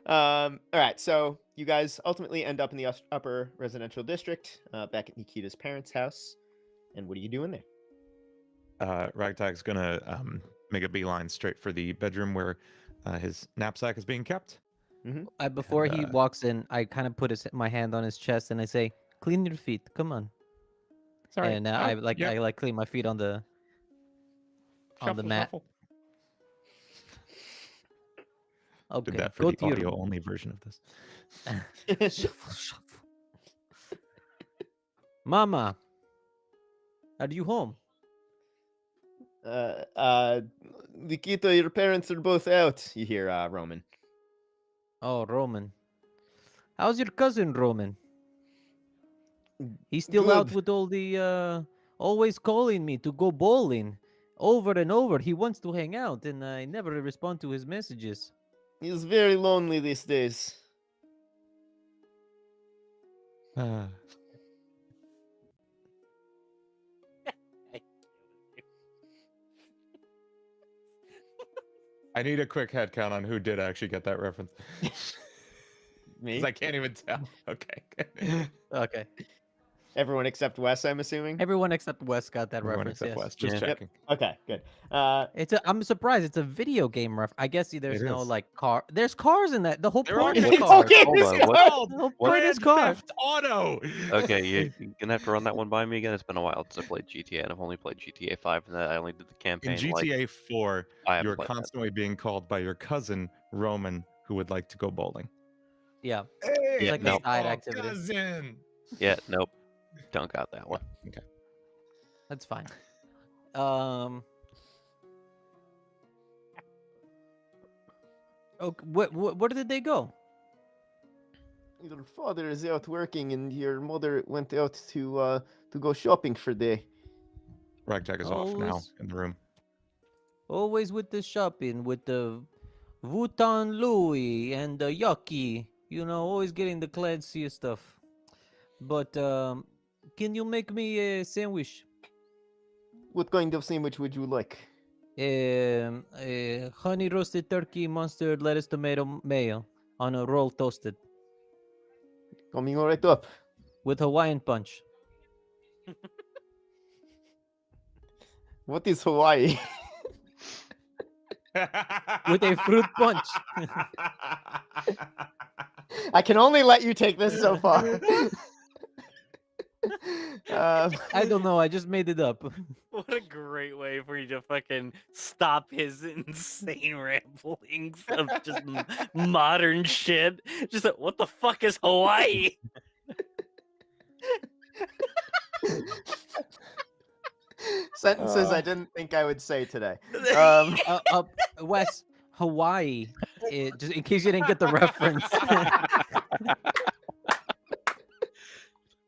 All right, so you guys ultimately end up in the upper residential district, back at Nikita's parents' house. And what are you doing there? Ragtag's gonna make a beeline straight for the bedroom where his knapsack is being kept. Before he And, walks in, I kind of put my hand on his chest and I say, "Clean your feet. Come on." Sorry. And Oh, I yeah. clean my feet on the Shuffle, mat. shuffle. Okay. Did that for go the to your audio only version of this. shuffle. Mama, are you home? Nikita, your parents are both out. You hear Roman. Oh, Roman. How's your cousin, Roman? He's still out Good. with all the always calling me to go bowling over and over. He wants to hang out, and I never respond to his messages. He's very lonely these days. I need a quick head count on who did actually get that reference. Me? 'Cause I can't even tell. Okay. Okay. Everyone except Wes, I'm assuming. Everyone except Wes got that Everyone reference. except Yes. Wes. Just Yeah. Yep. checking. Okay, good. I'm surprised. It's a video game ref. I guess there's It no is. like car. There's cars in that. The whole There point are is cars. cars. Okay, Hold this on, is what- called- The whole point is Grand cars. Theft Auto. Okay, you're gonna have to run that one by me again. It's been a while since I played GTA, and I've only played GTA 5, and I only did the campaign. In GTA 4, I haven't you're played that. constantly being called by your cousin Roman, who would like to go bowling. Yeah. Hey, Yeah, like a no. side activity. Cousin. Yeah, nope, don't got that one. Okay. That's fine. Okay. Where did they go? Your father is out working, and your mother went out to go shopping for the day. Ragtag is off now Always- in the room. Always with the shopping, with the Vuitton Louis and the Yucky. You know, always getting the classiest stuff. But can you make me a sandwich? What kind of sandwich would you like? Honey roasted turkey, mustard, lettuce, tomato, mayo on a roll toasted Coming right up. with Hawaiian punch. What is Hawaii? With a fruit punch. I can only let you take this so far. I don't know. I just made it up. What a great way for you to fucking stop his insane ramblings of just modern shit. Just like, what the fuck is Hawaii? Sentences I didn't think I would say today. Wes, Hawaii. Just in case you didn't get the reference.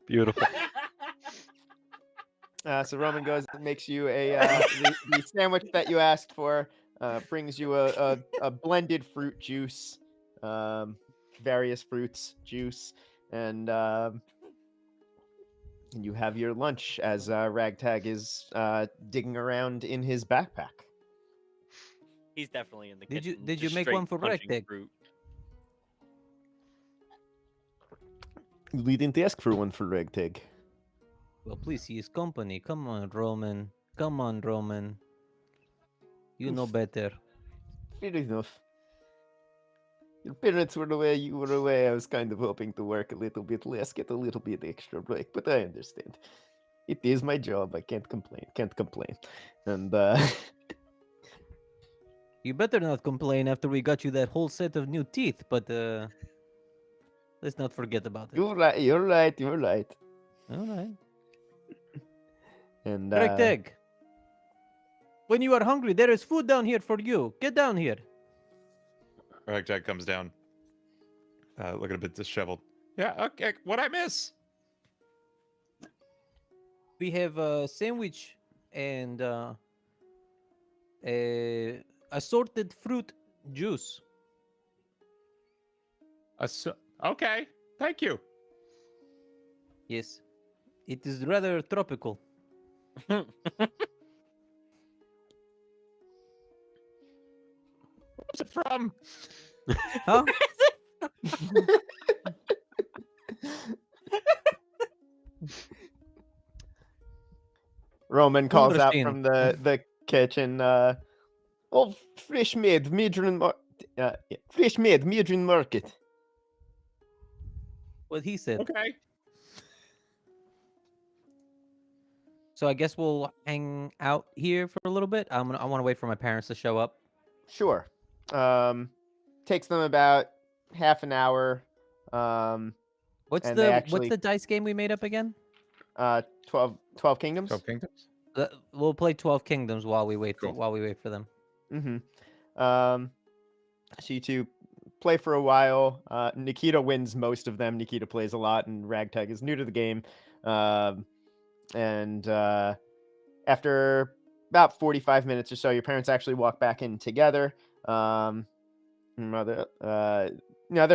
Beautiful. So Roman goes and makes you the sandwich that you asked for. Brings you a blended fruit juice, various fruits juice, and you have your lunch as Ragtag is digging around in his backpack. He's definitely in the Did you- kitchen. did you just make straight one for punching Ragtag? fruit. We didn't ask for one for Ragtag. Well, please, he is company. Come on, Roman. Come on, Roman. You know better. Fair enough. Your parents were away, you were away. I was kind of hoping to work a little bit less, get a little bit extra break, but I understand. It is my job. I can't complain. And You better not complain after we got you that whole set of new teeth, but let's not forget about it. you're right. All right. And Ragtag. When you are hungry, there is food down here for you. Get down here. Ragtag comes down, looking a bit disheveled. Yeah, okay. What'd I miss? We have a sandwich and assorted fruit juice. Okay, thank you. Yes. It is rather tropical. Where's it from? Huh? Roman calls out Understand. from the kitchen. Fresh made, Midran Market. What he said. Okay. So I guess we'll hang out here for a little bit. I want to wait for my parents to show up. Sure. Takes them about half an hour. What's And they what's the dice game we made up again? 12 Kingdoms. 12 Kingdoms? We'll play 12 Kingdoms while we wait Cool. for them. Mm-hmm. So you two play for a while. Nikita wins most of them. Nikita plays a lot, and Ragtag is new to the game. And after about 45 minutes or so, your parents actually walk back in together. They're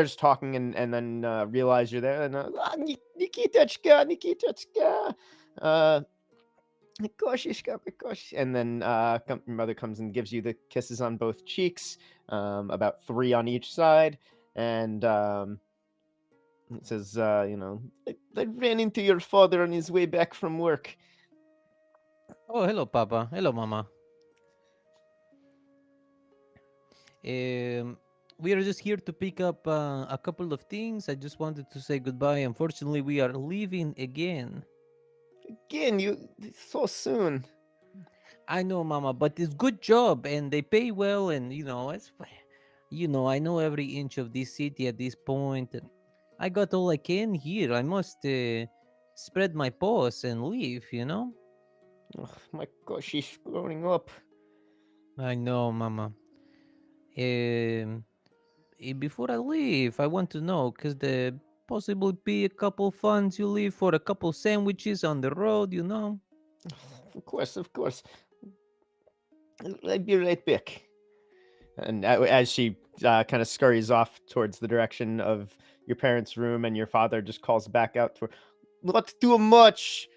just talking and then realize you're there. And Nikitachka. Gosh. And then your mother comes and gives you the kisses on both cheeks, about 3 on each side. And it says, I ran into your father on his way back from work. Oh, hello, Papa. Hello, Mama. We are just here to pick up a couple of things. I just wanted to say goodbye. Unfortunately, we are leaving again. Again, so soon. I know, Mama, but it's good job, and they pay well, and I know every inch of this city at this point, and I got all I can here. I must spread my paws and leave. Oh, my gosh, she's growing up. I know, Mama. Before I leave, I want to know, because there possibly be a couple funds you leave for a couple sandwiches on the road, Of course. I'll be right back. And as she kind of scurries off towards the direction of your parents' room, and your father just calls back out to her, "Not too much.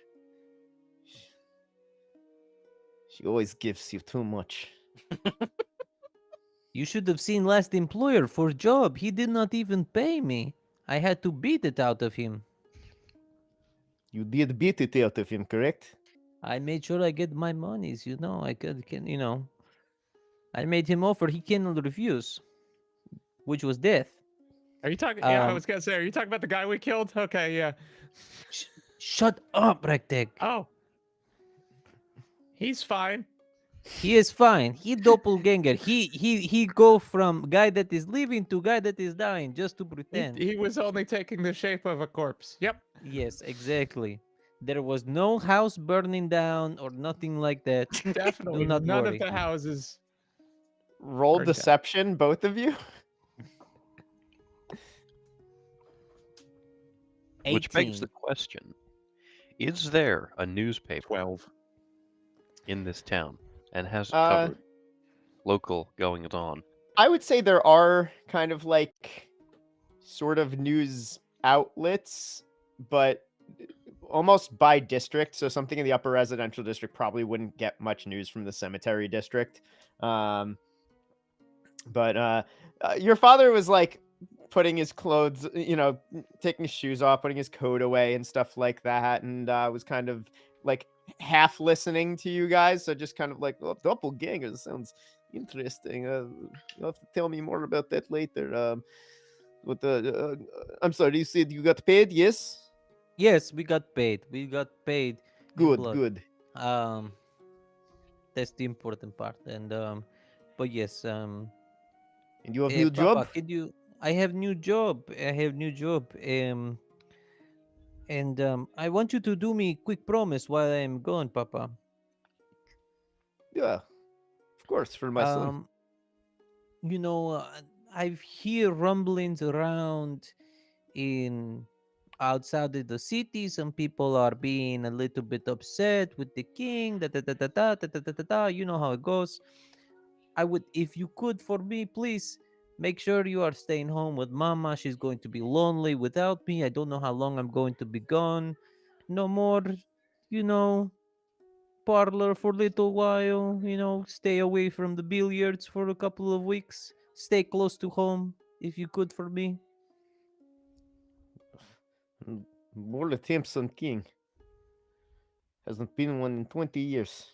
She always gives you too much." You should have seen last employer for job. He did not even pay me. I had to beat it out of him. You did beat it out of him, correct? I made sure I get my monies, I made him offer he cannot refuse, which was death. Are you talking? Yeah, I Um, was gonna say, are you talking about the guy we killed? Okay, yeah. Shut up, Ragtag. Oh, he's fine. He is fine. He doppelganger. He go from guy that is living to guy that is dying just to pretend. He was only taking the shape of a corpse. Yep. Yes, exactly. There was no house burning down or nothing like that. Definitely not none worry. of the houses. Roll Burned down. deception, both of you. Which begs 18. the question: is there a newspaper 12. in this town, and has it Uh, covered local goings on? I would say there are kind of like sort of news outlets, but almost by district. So something in the upper residential district probably wouldn't get much news from the cemetery district. But your father was like putting his clothes, taking his shoes off, putting his coat away and stuff like that. And was kind of like half listening to you guys. So just kind of like, well, doppelganger sounds interesting. You'll have to tell me more about that later. I'm sorry, you said you got paid? Yes? Yes, we got paid. We got paid. in Good, blood. good. That's the important part. And but yes, And you have new job? Papa, could you? I have new job. I have new job. And I want you to do me quick promise while I am gone, Papa. Yeah, of course, for my son. You know, I hear rumblings around in outside of the city. Some people are being a little bit upset with the king. Da da da da da da da da da. Da. You know how it goes. I would, if you could, for me, please make sure you are staying home with Mama. She's going to be lonely without me. I don't know how long I'm going to be gone. No more, you know, parlor for a little while. Stay away from the billiards for a couple of weeks. Stay close to home if you could for me. More attempts on king. Hasn't been one in 20 years.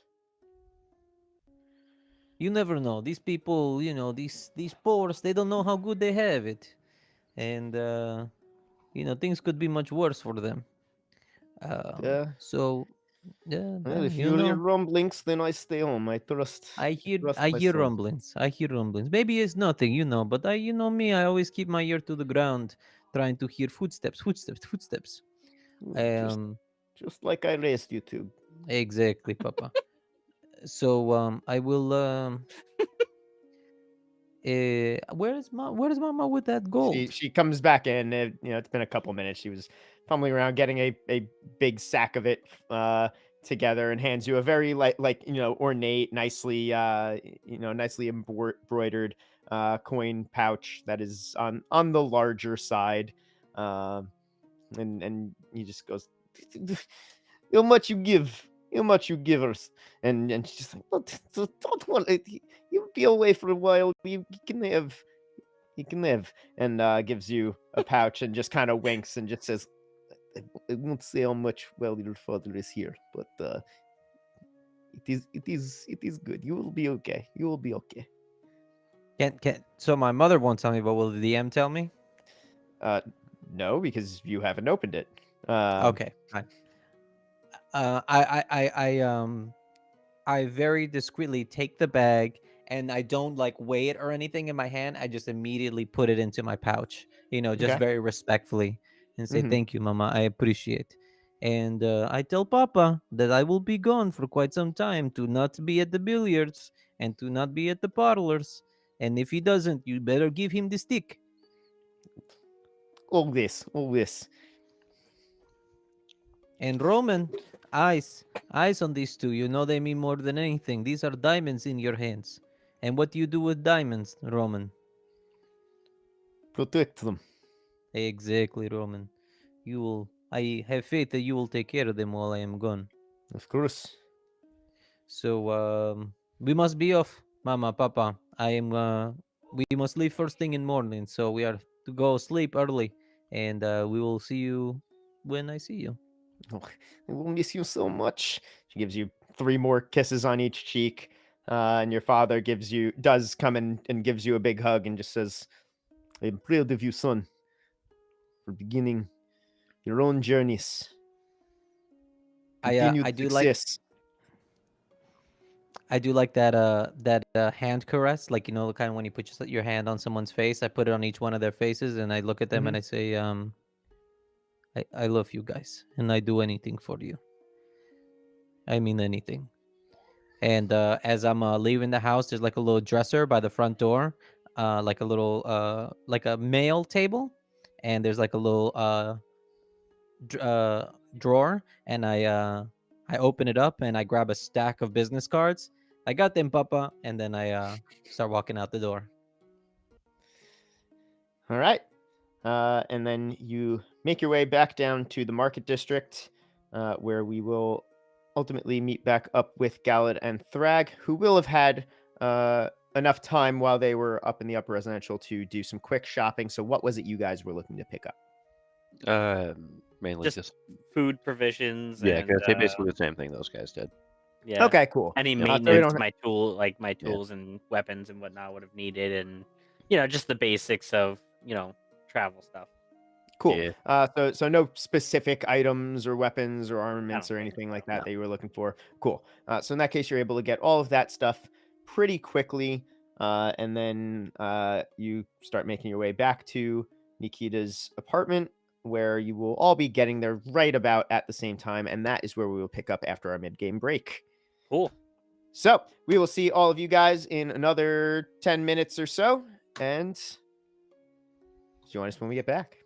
You never know. These people, these poors, they don't know how good they have it, and things could be much worse for them. Yeah. So, yeah, Well, if you you hear know, rumblings, then I stay home. I trust. I hear, trust I my hear son. rumblings. I hear rumblings. Maybe it's nothing, but you know me. I always keep my ear to the ground, trying to hear footsteps, footsteps, footsteps. Just, just like I raised you to. Exactly, Papa. So, I will. Where's Mama with that gold? She comes back in. It's been a couple minutes. She was fumbling around getting a big sack of it together and hands you a very ornate, nicely nicely embroidered coin pouch that is on the larger side. And he just goes, how much you give? How much you give us? And she's just like, well, don't want it. You'll be away for a while. You can have. You can live. And gives you a pouch and just kind of winks and just says, I won't say how much while your father is here, but it is good. You will be okay. You will be okay. So my mother won't tell me, but will the DM tell me? No, because you haven't opened it. Okay, fine. I very discreetly take the bag and I don't like weigh it or anything in my hand. I just immediately put it into my pouch, just Okay. very respectfully and say, Mhm. thank you, Mama. I appreciate. And I tell Papa that I will be gone for quite some time to not be at the billiards and to not be at the parlors. And if he doesn't, you better give him the stick. All this. And Roman, eyes on these two. You know they mean more than anything. These are diamonds in your hands. And what do you do with diamonds, Roman? Protect them. Exactly, Roman. I have faith that you will take care of them while I am gone. Of course. So, we must be off, Mama, Papa. We must leave first thing in morning, so we are to go sleep early. And we will see you when I see you. Oh, I will miss you so much. She gives you 3 more kisses on each cheek. And your father does come in and gives you a big hug and just says, I'm proud of you, son. for beginning your own journeys. I Continued do like success. that hand caress, like the kind of when you put your hand on someone's face. I put it on each one of their faces, and I look at them and I say, I love you guys, and I do anything for you. I mean anything. And as I'm leaving the house, there's like a little dresser by the front door, like a little like a mail table, and there's like a little drawer, and I open it up and I grab a stack of business cards. I got them, Papa, and then I start walking out the door. All right. And then you make your way back down to the market district, where we will ultimately meet back up with Galadh and Thrag, who will have had enough time while they were up in the upper residential to do some quick shopping. So what was it you guys were looking to pick up? Mainly Just just food, provisions, yeah, and because they basically the same thing those guys did. yeah. Okay, cool. Any So we maintenance, don't- my tools and weapons and whatnot would have needed, and just the basics of travel stuff. Cool. Yeah. So no specific items or weapons or armaments or think anything like so. that No. that you were looking for. Cool. So in that case, you're able to get all of that stuff pretty quickly, and then you start making your way back to Nikita's apartment, where you will all be getting there right about at the same time, and that is where we will pick up after our mid-game break. Cool. So we will see all of you guys in another 10 minutes or so, and join us when we get back.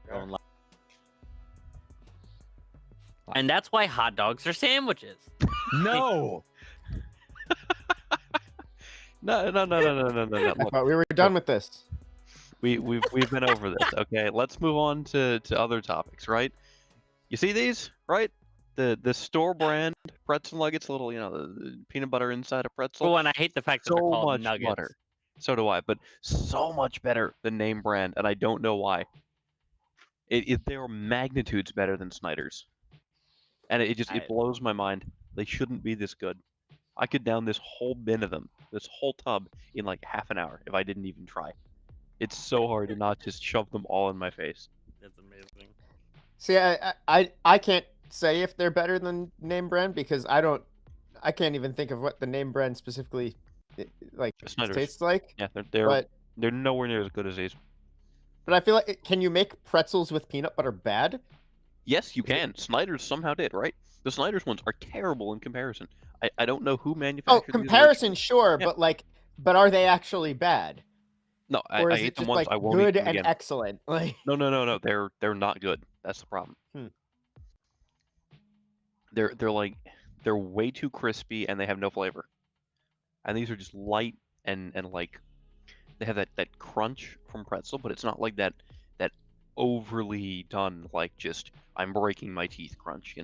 Going live. And that's why hot dogs are sandwiches. No. No. I Look, thought we were done with this. we've been over this. Okay, let's move on to other topics. Right? You see these? Right? The store brand pretzel nuggets, little the peanut butter inside a pretzel. Oh, and I hate the fact that they're So called much nuggets. butter. So do I, but so much better than name brand, and I don't know why. They are magnitudes better than Snyder's, and it blows my mind. They shouldn't be this good. I could down this whole bin of them, this whole tub, in like half an hour if I didn't even try. It's so hard to not just shove them all in my face. That's amazing. See, I can't say if they're better than name brand because I can't even think of what the name brand specifically Snyder's. tastes like. Yeah, But they're nowhere near as good as these. but I feel like can you make pretzels with peanut butter bad? Yes, you can. Snyder's somehow did, right? The Snyder's ones are terrible in comparison. I don't know who manufactured Oh, these comparison, originally. sure, Yeah. but are they actually bad? No, Or I is ate it them just once. like I won't eat good them and again. excellent? Like No. They're not good. That's the problem. They're way too crispy and they have no flavor. And these are just light and like they have that crunch from pretzel, but it's not like that overly done like just I'm breaking my teeth crunch,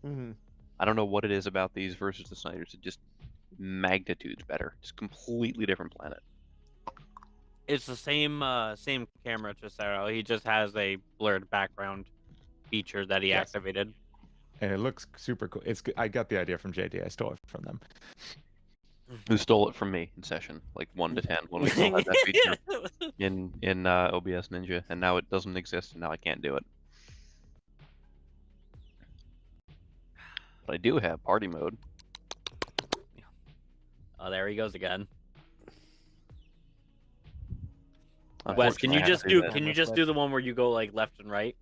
Mhm. I don't know what it is about these versus the Snyder's. It just magnitudes better. Just completely different planet. It's the same camera Cicero. He just has a blurred background feature that he Yes. activated. And it looks super cool. It's I got the idea from Jaydee. I stole it from them. Who stole it from me in session, like 1 to 10, when we still had that feature in OBS Ninja, and now it doesn't exist, and now I can't do it. But I do have party mode. Oh, there he goes again. Wes, Unfortunately, can I you have to just do do that. the one where you go like left and right?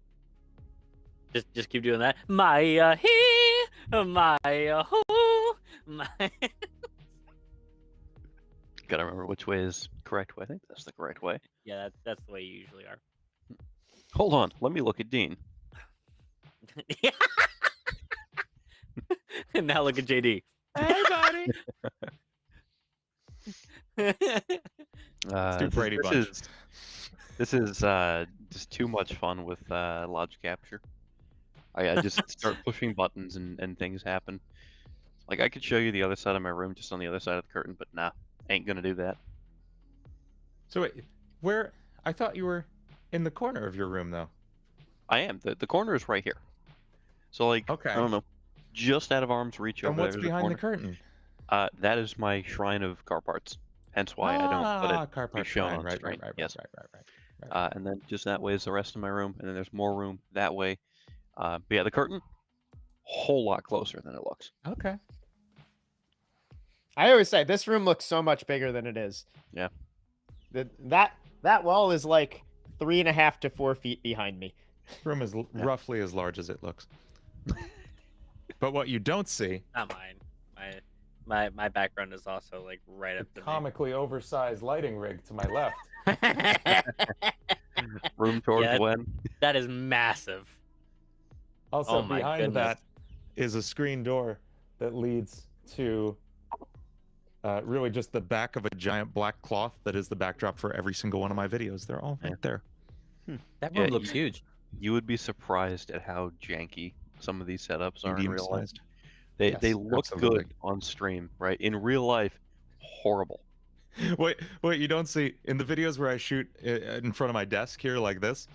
Just keep doing that. My he, my who, my. Gotta remember which way is the correct way. I think that's the correct way. Yeah, that's the way you usually are. Hold on, let me look at Dean. And now look at JD. Hey, buddy. This Stu is- Brady this bunch. is this is just too much fun with Lodge Capture. I just start pushing buttons and things happen. Like I could show you the other side of my room, just on the other side of the curtain, but nah, ain't gonna do that. So wait, where? I thought you were in the corner of your room, though. I am. The corner is right here. So like, Okay. I don't know, just out of arm's reach And over what's there. behind the corner. curtain? That is my shrine of car parts. Hence why I don't let it car be part shown shrine. on Right, screen. right. Yes. Right. And then just that way is the rest of my room, and then there's more room that way. But yeah, the curtain, whole lot closer than it looks. Okay. I always say this room looks so much bigger than it is. Yeah. That wall is like 3.5 to 4 feet behind me. Room is roughly as large as it looks. But what you don't see, Not mine. My background is also like right the up to comically oversized lighting rig to my left. me. Room towards Yeah. Gwen. That is massive. Also, Oh my behind goodness. that is a screen door that leads to really just the back of a giant black cloth that is the backdrop for every single one of my videos. They're all right there. That Yeah, room looks huge. You would be surprised at how janky some of these setups are in Medium real life. sized. They Yes, look absolutely. good on stream, right? In real life, horrible. What you don't see in the videos where I shoot in front of my desk here like this,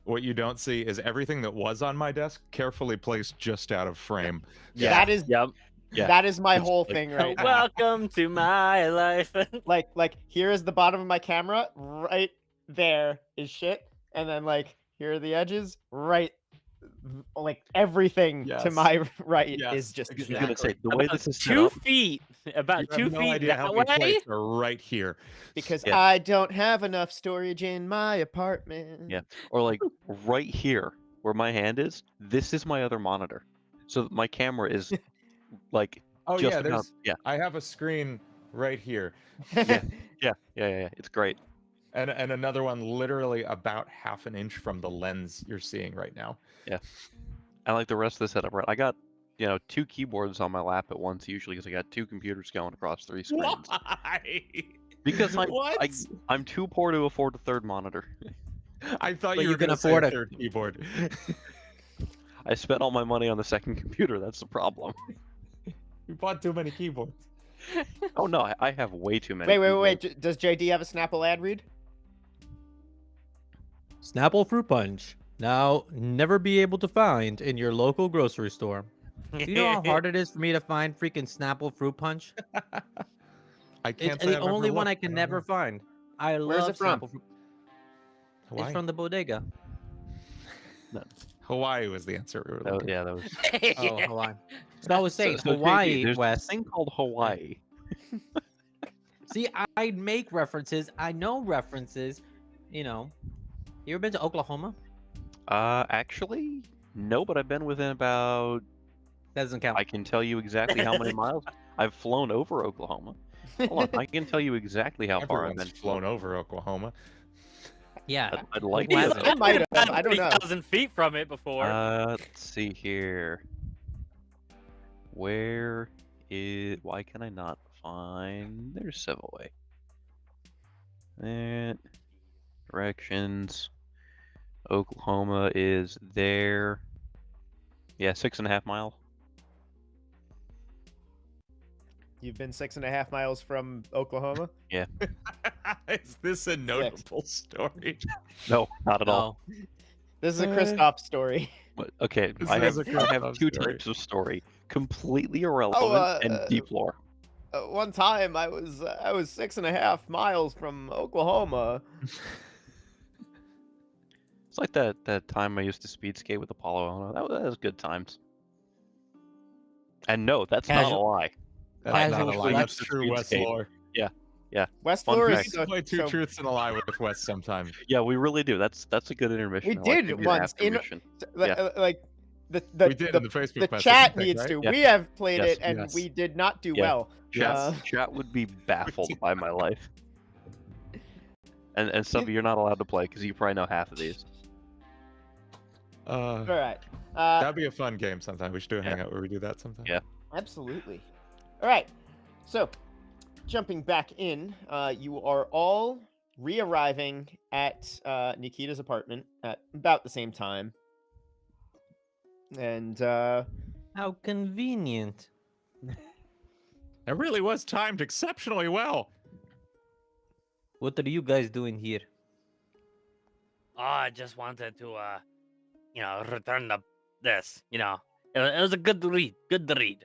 what you don't see is everything that was on my desk carefully placed just out of frame. Yeah. That is Yep. Yeah. that is my It's whole like- thing right now. Welcome to my life. Like here is the bottom of my camera, right there is shit, and then like here are the edges, right, like everything to Yes. my right Yes, is just I was gonna say the About way this is set 2 up. feet. About You 2 have no feet idea how that many way. plates are right here. because Yeah. I don't have enough storage in my apartment. Yeah. Or like right here where my hand is, this is my other monitor. So my camera is like Oh just yeah, about I have a screen right here. yeah. It's great. And another one literally about half an inch from the lens you're seeing right now. I like the rest of the setup. Right, I got 2 keyboards on my lap at once usually because I got 2 computers going across 3 screens. Why? Because What? I'm too poor to afford a third monitor. I thought But you you were can going to say afford a a- third keyboard. I spent all my money on the second computer. That's the problem. You bought too many keyboards. Oh no, I have way too many. Wait. keyboards. Does Jaydee have a Snapple ad read? Snapple Fruit Punch. Now, never be able to find in your local grocery store. Do you know how hard it is for me to find freaking Snapple Fruit Punch? I can't It's say the I've ever only one looked. I can don't never know. find. I Where's love it from? Snapple Fruit. Hawaii. It's from the bodega. Hawaii was the answer we were Oh, looking yeah, that was. Oh, Hawaii. So I was saying So, JD, Hawaii, there's Wes. this thing called Hawaii. See, I make references. I know references. You know. You ever been to Oklahoma? Actually, no, but I've been within about. That doesn't count. I can tell you exactly how many miles. I've flown over Oklahoma. Hold on, I can tell you exactly how far I've Everyone's been. flown over Oklahoma. Yeah. I'd like Who to. hasn't? I might have. I don't know. 3,000 feet from it before. Let's see here. Where is? Why can I not find? There's Sevaway. And directions. Oklahoma is there. Yeah, 6.5 miles. You've been 6.5 miles from Oklahoma. Is this a notable story? No, not at all. No. This is a Kristoff story. But, okay, This I is have, a I have Kristoff two story. types of story: completely irrelevant and deep lore. One time, I was 6.5 miles from Oklahoma. It's like that time I used to speed skate with Apollo. Oh, that was good times. And no, that's not a Casual- lie. That's not a Casual lie. That's flex true West escape. lore. West Fun Florida We fact. is need to play two so- truths and a lie with West sometime. Yeah, we really do. That's a good intermission. We I like did to do once, after in- mission. like the We did in the Facebook the message, chat I think, needs right? to. Yeah. We have played Yes. it and Yes. we did not do Yeah. well. Yes. Chat would be baffled by my life. And Subby, you're not allowed to play because you probably know half of these. All right. That'd be a fun game sometime. We should do a Yeah. hangout where we do that sometime. Yeah. Absolutely. All right. So, jumping back in, you are all re-arriving at Nikita's apartment at about the same time. And How convenient. It really was timed exceptionally well. What are you guys doing here? Oh, I just wanted to, return this. It was a good read. Good read.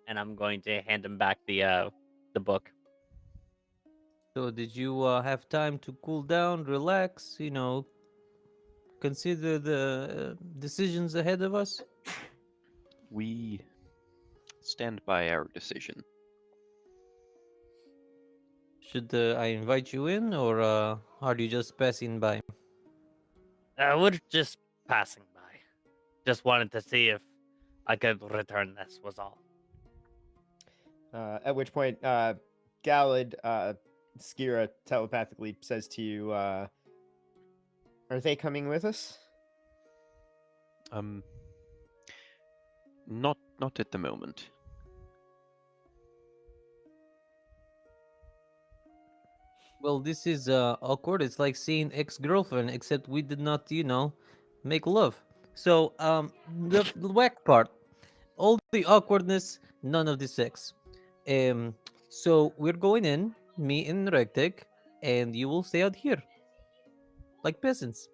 And I'm going to hand him back the book. So did you have time to cool down, relax, consider the decisions ahead of us? We stand by our decision. Should I invite you in, or are you just passing by? We're just passing by. Just wanted to see if I could return this, was all. at which point, Galadh, Skira telepathically says to you, "Are they coming with us?" Not at the moment. Well, this is awkward. It's like seeing ex-girlfriend, except we did not, make love. So, the whack part, all the awkwardness, none of the sex. So we're going in, me and Ragtag, and you will stay out here, like peasants.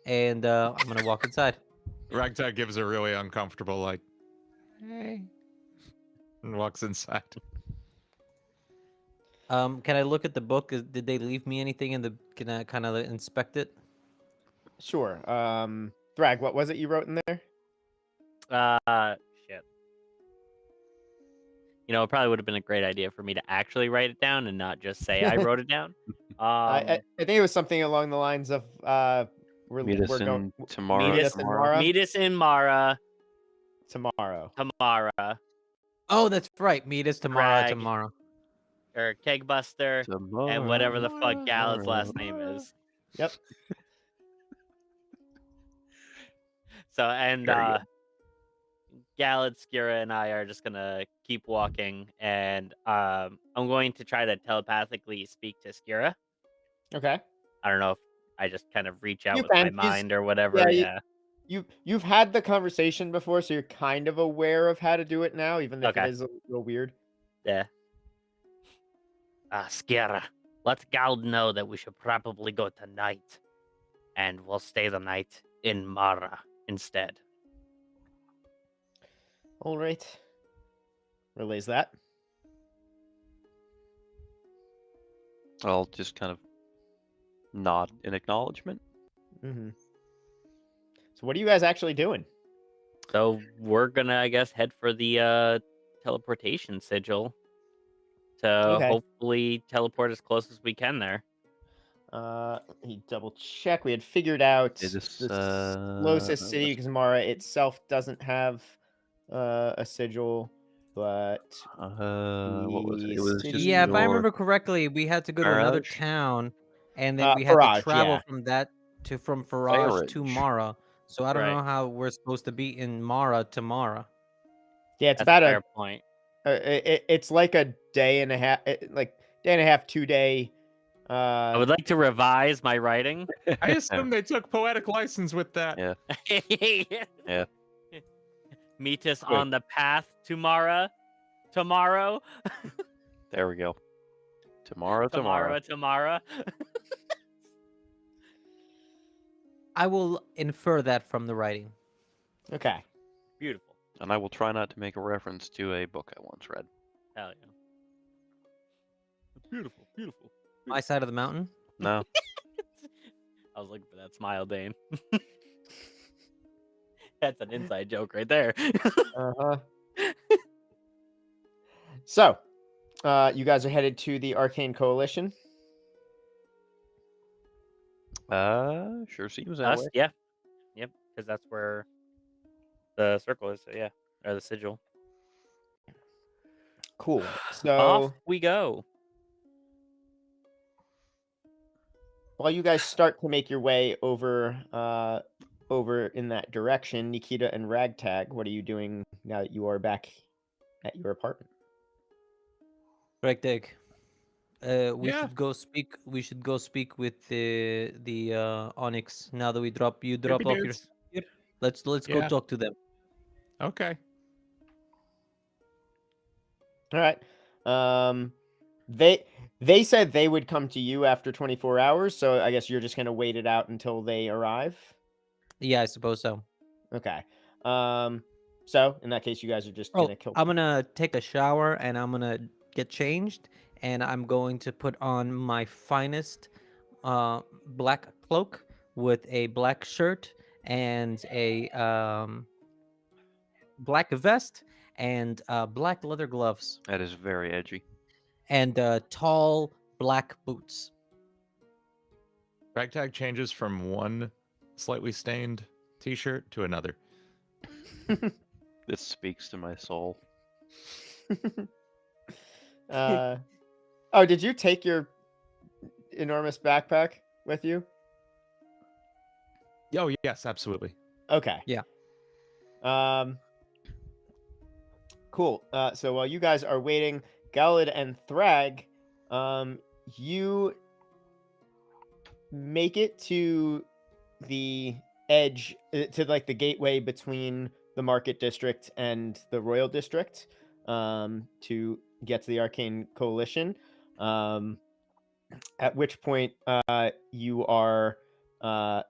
And I'm gonna walk inside. Ragtag gives a really uncomfortable, like, hey, and walks inside. Can I look at the book? Did they leave me anything in the? Can I kind of inspect it? Sure. Thrag, what was it you wrote in there? Shit. It probably would have been a great idea for me to actually write it down and not just say I wrote it down. I think it was something along the lines of Meet us we're going tomorrow. meet us in Mara Meet us in Mara tomorrow. tomorrow. Oh, that's right. Meet us tomorrow. Rag. Tomorrow. or Kegbuster and whatever the fuck Galad's last name is. Yep. So and Very good. Galadh, Skira, and I are just gonna keep walking, and I'm going to try to telepathically speak to Skira. Okay. I don't know if I just kind of reach out You with my can. mind or whatever. yeah, You've had the conversation before, so you're kind of aware of how to do it now, even if it Okay. is a little weird. Yeah. Skira, let Galadh know that we should probably go tonight, and we'll stay the night in Mara instead. All right. Relays that. I'll just kind of nod in acknowledgement. Mm-hmm. So what are you guys actually doing? So we're gonna, I guess, head for the teleportation sigil to Okay. hopefully teleport as close as we can there. Let me double check. We had figured out Is this, the closest city, because Mara itself doesn't have a sigil, but What was it? It the was just Yeah, if I your remember correctly, we had to go to another Farage? town, and then we had Farage, to travel yeah. from Farage to Farage. Mara. So I don't Right. know how we're supposed to be in Mara to Mara. Yeah, it's That's about a fair point. it's like a day and a half, 2 day. I would like to revise my writing. I assume they took poetic license with that. Yeah. Yeah. Meet us Wait. on the path to Mara tomorrow. There we go. Tomorrow. Tomorrow. I will infer that from the writing. Okay. Beautiful. And I will try not to make a reference to a book I once read. Hell yeah. Beautiful. My side of the mountain. No. I was looking for that smile, Dane. That's an inside joke right there. Uh-huh. So, you guys are headed to the Arcane Coalition. Sure seems that Us? way. Yeah. Yep. Because that's where the circle is. So yeah. Or the sigil. Cool. So, Off we go. while you guys start to make your way over in that direction, Nikita and Ragtag, what are you doing now that you are back at your apartment? Ragtag. We Yeah. should go speak. We should go speak with the Onyx. Now that you drop Creepy off your. dudes. Yep. Let's go Yeah. talk to them. Okay. All right. They said they would come to you after 24 hours, so I guess you're just gonna wait it out until they arrive. Yeah, I suppose so. Okay. So in that case, you guys are just Oh, gonna kill. I'm gonna take a shower and I'm gonna get changed, and I'm going to put on my finest black cloak with a black shirt and a black vest and black leather gloves That is very edgy. and tall black boots. Ragtag changes from one slightly stained T-shirt to another. This speaks to my soul. Oh, did you take your enormous backpack with you? Oh yes, absolutely. Okay. Yeah. Cool. So while you guys are waiting, Galadh and Thrag, you make it to the edge, to like the gateway between the Market District and the Royal District, to get to the Arcane Coalition. At which point, you are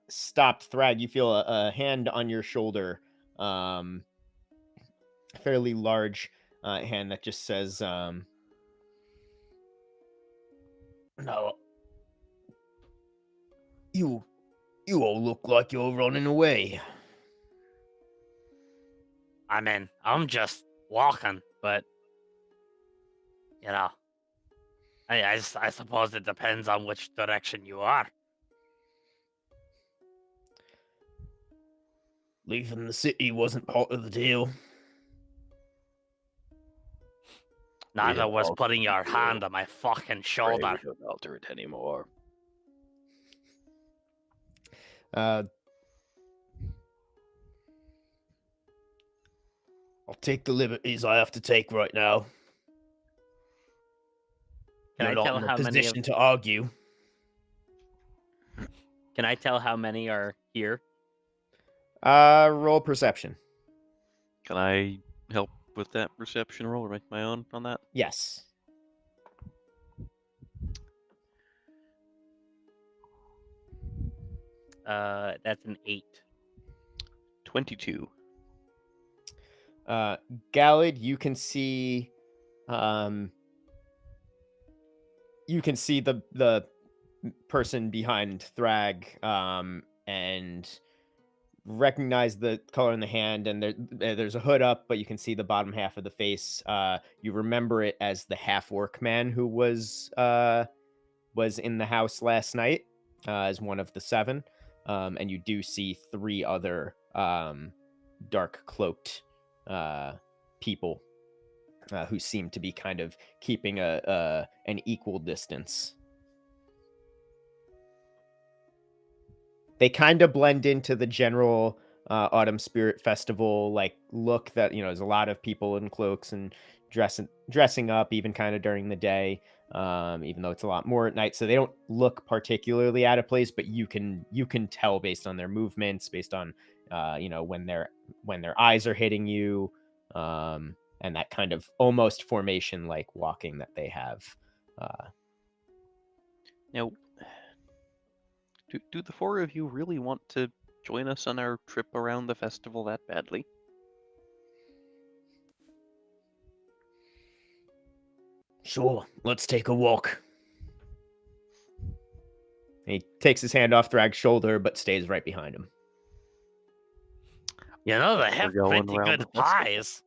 stopped. Thrag, you feel a hand on your shoulder, fairly large hand that just says, "No, you all look like you're running away." I mean, I'm just walking, but I suppose it depends on which direction you are. Leaving the city wasn't part of the deal. Neither don't was alter putting your it hand on my fucking Pray shoulder. we don't alter it anymore. I'll take the liberties I have to take right now. Can You're I not tell in a how many? position to argue. Can I tell how many are here? Roll perception. Can I help with that perception roll or make my own on that? Yes. That's an 8. 22. Galadh, you can see the person behind Thrag and recognize the color in the hand, and there's a hood up, but you can see the bottom half of the face. You remember it as the half-orc man who was in the house last night as one of the 7. And you do see 3 other dark cloaked people who seem to be kind of keeping an equal distance. They kind of blend into the general Autumn Spirit Festival like look that, there's a lot of people in cloaks and dressing up even kind of during the day, even though it's a lot more at night. So they don't look particularly out of place, but you can tell based on their movements, based on when their eyes are hitting you, and that kind of almost formation like walking that they have. Now, do the 4 of you really want to join us on our trip around the festival that badly? Sure, let's take a walk. He takes his hand off Thrag's shoulder, but stays right behind him. They have going pretty around good the festival. pies.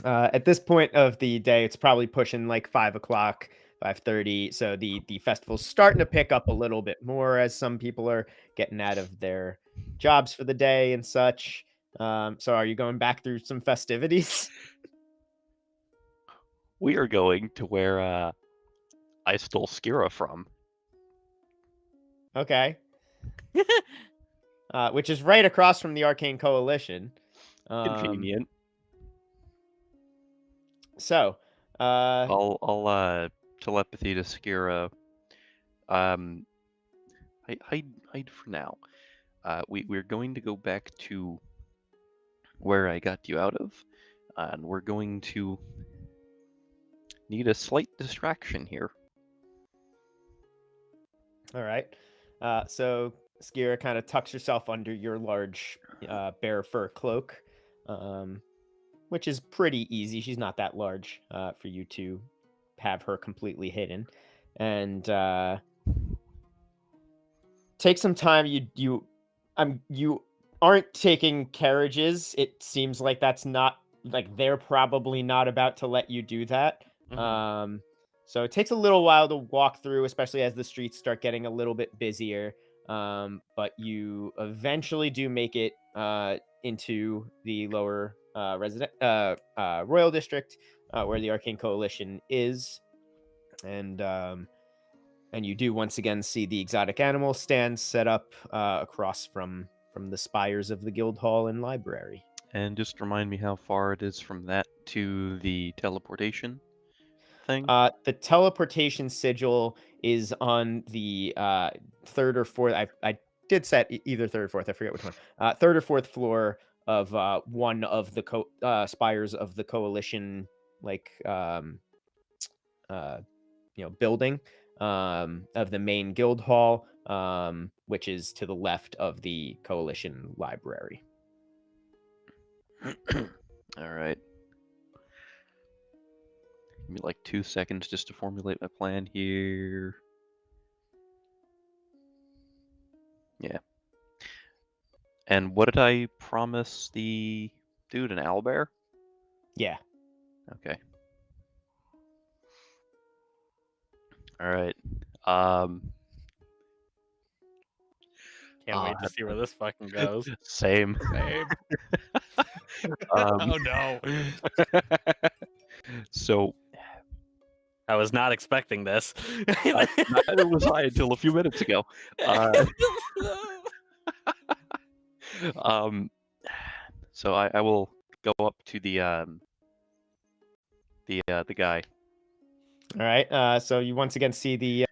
At this point of the day, it's probably pushing like 5 o'clock, 5:30. So the festival's starting to pick up a little bit more as some people are getting out of their jobs for the day and such. So are you going back through some festivities? We are going to where I stole Skira from. Okay. Which is right across from the Arcane Coalition. Convenient. So, I'll telepathy to Skira. Hide for now. We're going to go back to where I got you out of, and we're going to need a slight distraction here. all right. So Skira kind of tucks herself under your large bear fur cloak, which is pretty easy. She's not that large for you to have her completely hidden. And take some time. You aren't taking carriages. It seems like that's not like they're probably not about to let you do that. Mhm. So it takes a little while to walk through, especially as the streets start getting a little bit busier. But you eventually do make it into the lower royal district where the Arcane Coalition is, and you do once again see the exotic animal stands set up across from the spires of the guild hall and library. And just remind me how far it is from that to the teleportation thing. The teleportation sigil is on the 3rd or 4th. I did set either 3rd or 4th. I forget which one. 3rd or 4th floor of one of the spires of the coalition, like building of the main guild hall, which is to the left of the coalition library. All right. Give me like 2 seconds just to formulate my plan here. Yeah. And what did I promise the dude? An owlbear? Yeah. Okay. All right. Can't wait to see where this fucking goes. Same. Babe. Um, Oh no. So I was not expecting this. neither was I until a few minutes ago. Um, so I will go up to the guy. All right. So you once again see the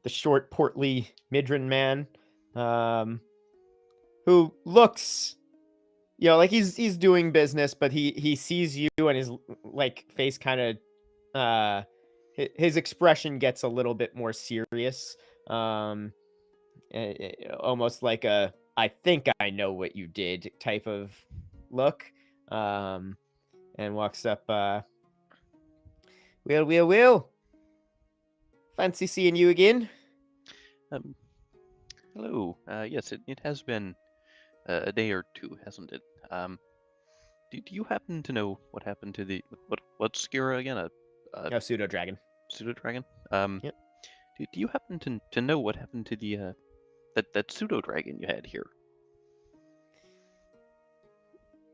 short, portly Midran man, who looks, like he's doing business, but he sees you and his like face kind of his expression gets a little bit more serious, almost like a "I think I know what you did" type of look, and walks up. Will. Fancy seeing you again. Hello. Yes, it has been a day or two, hasn't it? Do you happen to know what happened to the what's Skira again? No, pseudo dragon. Pseudo dragon. Yep. Do you happen to know what happened to the that pseudo dragon you had here?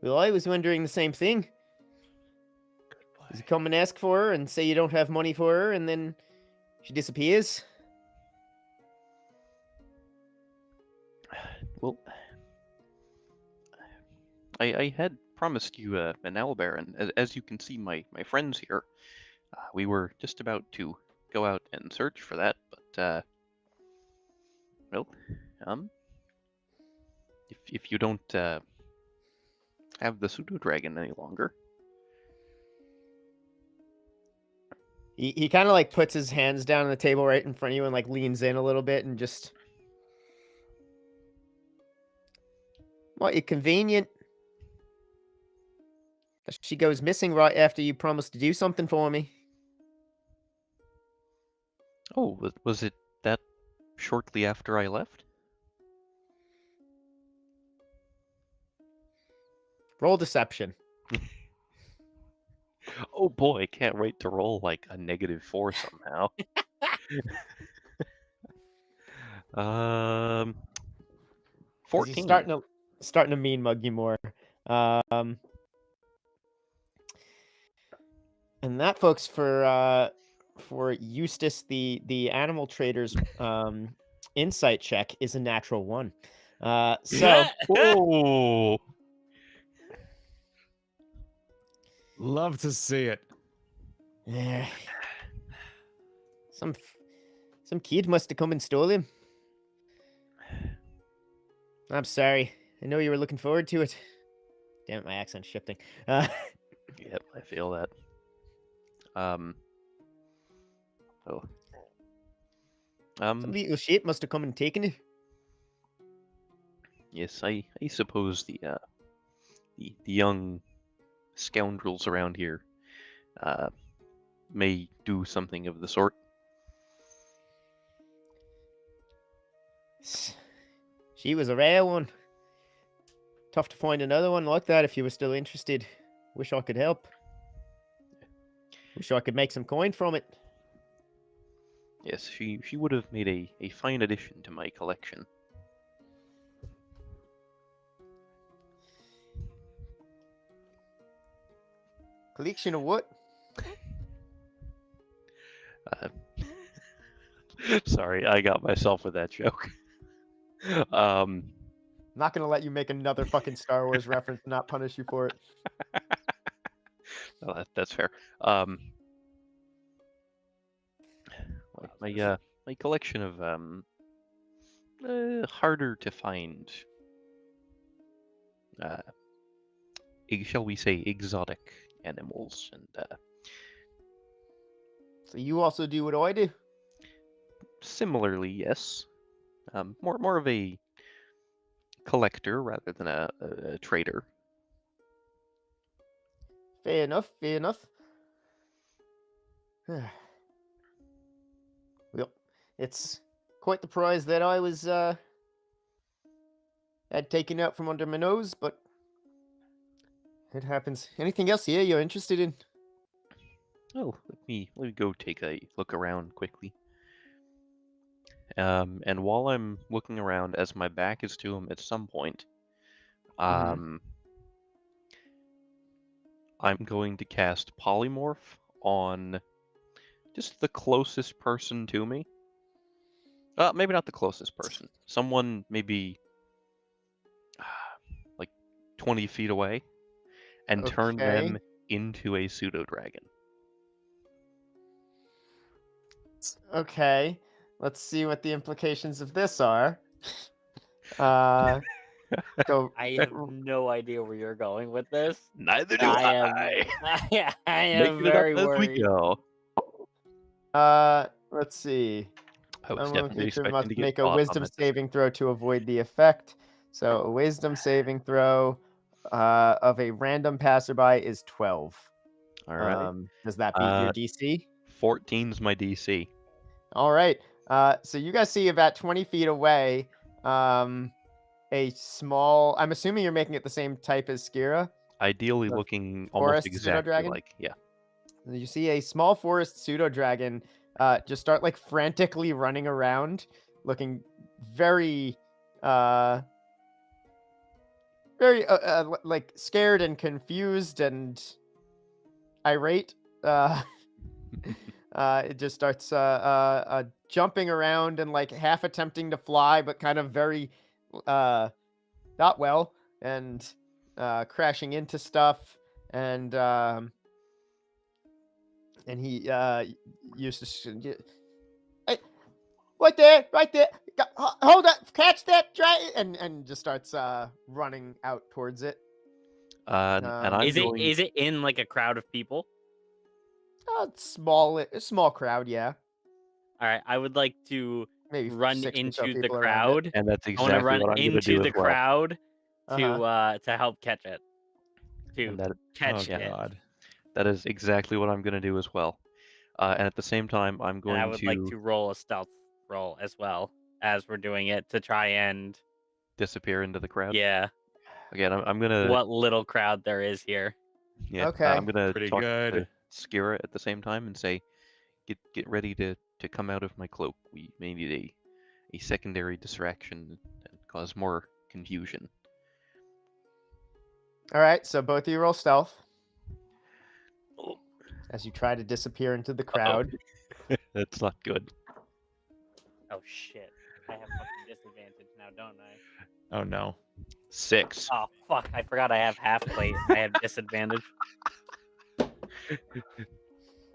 Well, I was wondering the same thing. Does he come and ask for her and say you don't have money for her, and then she disappears? Well, I had promised you an owlbear, and as you can see, my friends here, we were just about to go out and search for that, but well, if you don't have the pseudo dragon any longer. He kind of like puts his hands down on the table right in front of you and like leans in a little bit and just. What, you convenient? She goes missing right after you promised to do something for me. Oh, was it that shortly after I left? Roll deception. Oh boy, can't wait to roll like a -4 somehow. 14. He's starting to mean mug you more. And that, folks, for Eustace, the animal trader's insight check is a natural 1. So Oh, Love to see it. yeah, some kid must have come and stole him. I'm sorry. I know you were looking forward to it. Damn it, my accent's shifting. yep, I feel that. Oh. Some little shit must have come and taken it. Yes, I suppose the young scoundrels around here may do something of the sort. She was a rare one. Tough to find another one like that if you were still interested. Wish I could help. Wish I could make some coin from it. Yes, she would have made a fine addition to my collection. Collection of what? Sorry, I got myself with that joke. I'm not gonna let you make another fucking Star Wars reference and not punish you for it. Well, that's fair. My collection of harder to find, shall we say, exotic animals, and So you also do what I do? similarly, yes, more of a collector rather than a trader. Fair enough, fair enough. Well, it's quite the prize that I was had taken out from under my nose, but it happens. Anything else here you're interested in? Oh, let me go take a look around quickly. And while I'm looking around, as my back is to him at some point, I'm going to cast Polymorph on just the closest person to me. Maybe not the closest person. Someone maybe like 20 feet away, and turn them Okay. into a pseudo dragon. Okay. Let's see what the implications of this are. So I have no idea where you're going with this. Neither do I am. I. I am Making it up very as we worried. go. let's see. I was Someone definitely creature expecting must to get make a caught on wisdom that. saving throw to avoid the effect. So a wisdom saving throw of a random passerby is 12. All right. Does that beat your DC? 14's my DC. All right. So you guys see about 20 feet away, a small. I'm assuming you're making it the same type as Skira. Ideally The looking forest almost exactly pseudo-dragon? like, yeah. You see a small forest pseudo dragon just start like frantically running around, looking very, like scared and confused and irate. It just starts jumping around and like half attempting to fly, but kind of very not well, and crashing into stuff, and he used to hey, right there, hold up, catch that dragon, and just starts running out towards it. And I'm Is going... it in like a crowd of people? Small crowd, yeah. All right, I would like to Maybe run 60 or so into the people around it. crowd. And that's I want to exactly run what I'm going to do into the as well. crowd Uh-huh. to help catch it. To And that, catch Oh it. God. that is exactly what I'm going to do as well. And at the same time, I'm And going I would like to roll a stealth roll as well as we're doing it to try and disappear into the crowd. yeah, Again, I'm going to... what little crowd there is here. Yeah, Okay. I'm going to Pretty talk good. to Skira at the same time and say, get ready to come out of my cloak. We may need a secondary distraction and cause more confusion. All right, so both of you roll stealth Oh. as you try to disappear into the crowd. That's not good. Oh shit! I have fucking disadvantage now, don't I? Oh no. 6. Oh fuck! I forgot I have half plate. I have disadvantage.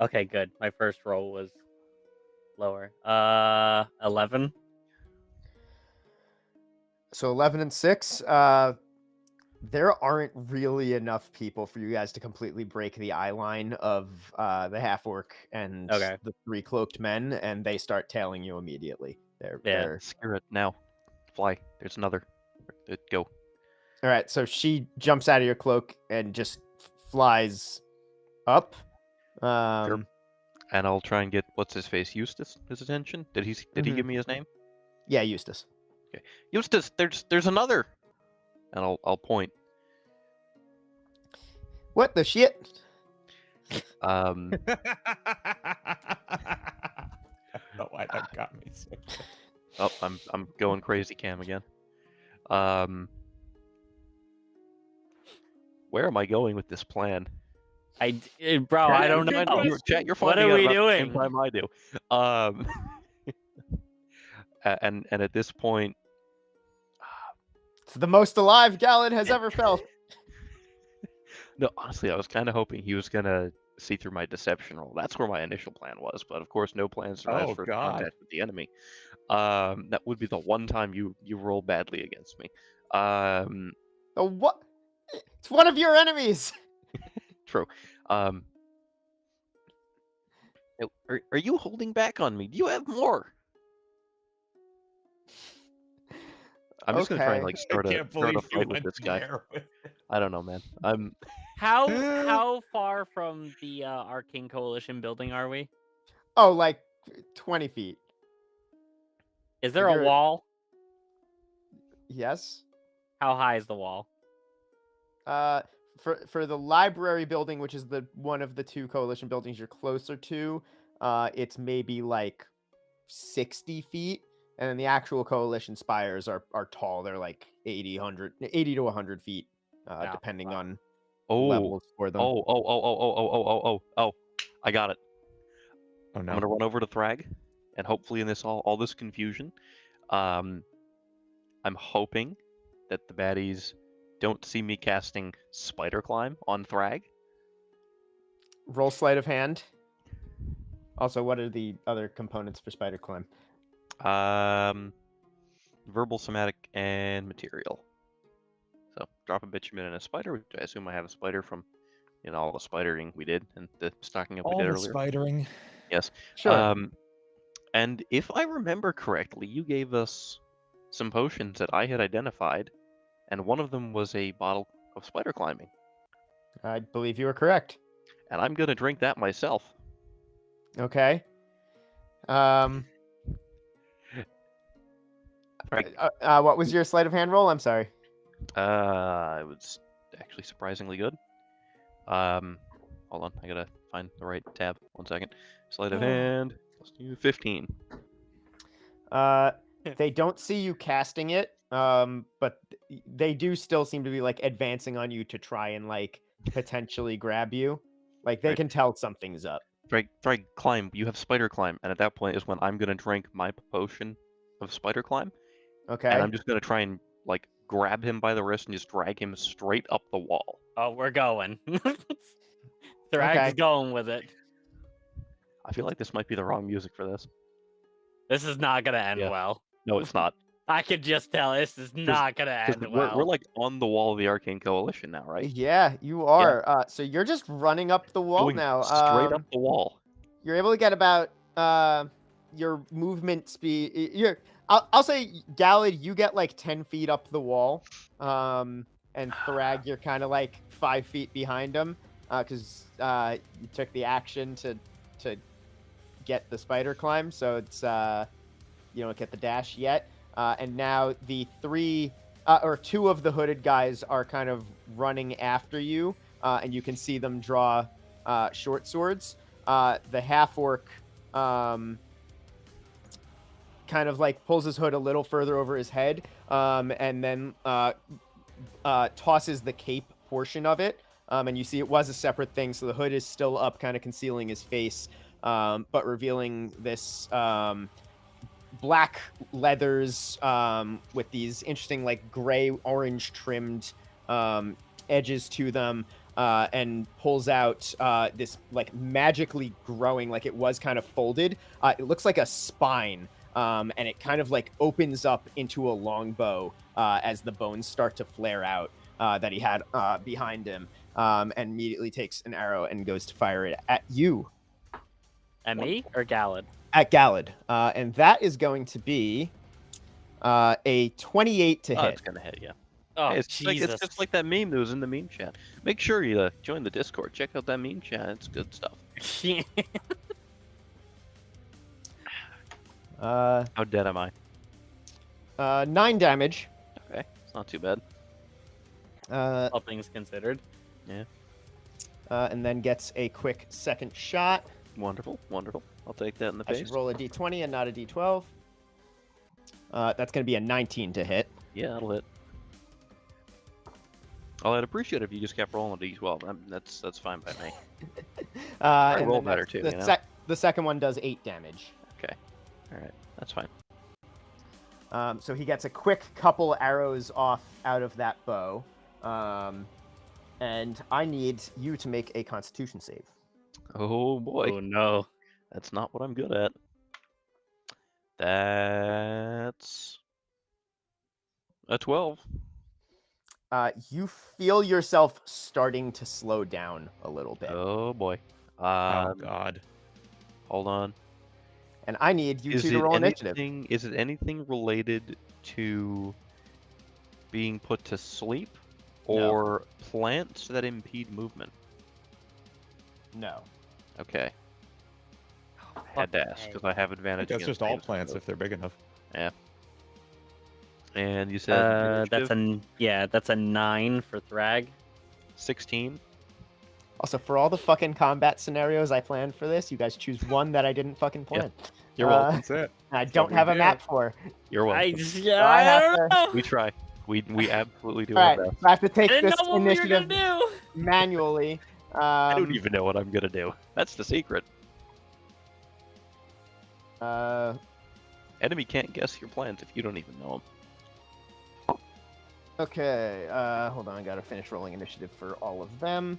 Okay, good. My first roll was lower. 11. So 11 and 6. There aren't really enough people for you guys to completely break the eye line of the half orc and Okay. the 3 cloaked men, and they start tailing you immediately. They're Skira, now. Fly. There's another. Go. All right, so she jumps out of your cloak and just flies up. And I'll try and get what's his face, Eustace, his attention. Did he give me his name? Yeah, Eustace. Okay, Eustace. There's another. And I'll point. What the shit? I don't know why that got me so good. Oh, I'm going crazy, Cam again. Where am I going with this plan? Bro, I don't good know. question. Chat, you're What finding are out we about the same doing? time I do. And at this point, It's the most alive Galadh has ever felt. no, honestly, I was kind of hoping he was gonna see through my deception roll. That's where my initial plan was, but of course, no plan survives Oh, first God. contact with the enemy. That would be the one time you roll badly against me. Oh, what? It's one of your enemies. True. Are you holding back on me? Do you have more? I'm just gonna try and Okay. like start a fight with this guy. I don't know, man. How far from the Arcane Coalition building are we? Oh, like 20 feet. Is there a You're- wall? Yes. How high is the wall? For the library building, which is the one of the 2 coalition buildings you're closer to, it's maybe like 60 feet. And then the actual coalition spires are tall. They're like 80 to 100 feet, depending on Oh, levels for them. oh, I got it. Oh I'm no. gonna run over to Thrag, and hopefully in this all this confusion, I'm hoping that the baddies don't see me casting Spider Climb on Thrag. Roll sleight of hand. Also, what are the other components for spider climb? Verbal, somatic, and material. So drop a bitumen and a spider, which I assume I have a spider from, all the spidering we did and the stocking up we did earlier. spidering. Yes. Sure. And if I remember correctly, you gave us some potions that I had identified, and one of them was a bottle of spider climbing. I believe you are correct. And I'm gonna drink that myself. Okay. Right. What was your sleight of hand roll? I'm sorry. It was actually surprisingly good. Hold on, I gotta find the right tab. 1 second. Sleight of hand. Plus 15. They don't see you casting it, but they do still seem to be like advancing on you to try and like potentially grab you. Like they Right. can tell something's up. Thrag, climb. You have spider climb, and at that point is when I'm gonna drink my potion of spider climb, Okay. and I'm just gonna try and like grab him by the wrist and just drag him straight up the wall. Oh, we're going. Thrag's going with it. I feel like this might be the wrong music for this. This is not gonna end Yeah. well. No, it's not. I could just tell this is not gonna end well. We're like on the wall of the Arcane Coalition now, right? Yeah, you are. So you're just running up the wall Going now. straight up the wall. You're able to get about your movement speed. I'll say Galadh, you get like 10 feet up the wall. And Thrag, you're kind of like 5 feet behind him because you took the action to get the spider climb. So it's you don't get the dash yet. And now the two of the hooded guys are kind of running after you, and you can see them draw short swords. The half orc kind of like pulls his hood a little further over his head, and then tosses the cape portion of it. And you see it was a separate thing, so the hood is still up, kind of concealing his face, but revealing this black leathers with these interesting like gray orange trimmed edges to them, and pulls out this like magically growing, like it was kind of folded, it looks like a spine, and it kind of like opens up into a longbow as the bones start to flare out that he had behind him, and immediately takes an arrow and goes to fire it at you. At me or Galadh? At Galadh. And that is going to be a 28 to Oh, hit. it's gonna hit, yeah. Oh, Hey, it's Jesus. just like that meme that was in the meme chat. Make sure you join the Discord. Check out that meme chat. It's good stuff. How dead am I? 9 damage. Okay, it's not too bad. All things considered. And then gets a quick second shot. Wonderful, wonderful. I'll take that in the I face. should roll a d20 and not a d12. That's going to be a 19 to hit. Yeah, that'll hit. Oh, I'd appreciate it if you just kept rolling a d12. That's fine by me. And roll then better too, the second one does 8 damage. Okay, all right, that's fine. So he gets a quick couple arrows off out of that bow. And I need you to make a Constitution save. Oh boy, Oh no. that's not what I'm good at. That's a 12. You feel yourself starting to slow down a little bit. Oh boy. Oh God. Hold on. And I need you two to roll initiative. Is it anything related to being put to sleep No. or plants that impede movement? No. Okay. Had to ask because I have I advantage. think that's against just all things. plants if they're big enough. And you said That's a 9 for Thrag. 16. Also, for all the fucking combat scenarios I planned for this, you guys choose one that I didn't fucking plan. You're welcome. That's it. I That's don't what we have a do. map for. You're I, welcome. just, I I have don't to- know. We try. We absolutely do All our right, best. I have to I take didn't this know what we were initiative gonna do. manually. I don't even know what I'm gonna do. That's the secret. Enemy can't guess your plans if you don't even know them. Okay, hold on, I gotta finish rolling initiative for all of them.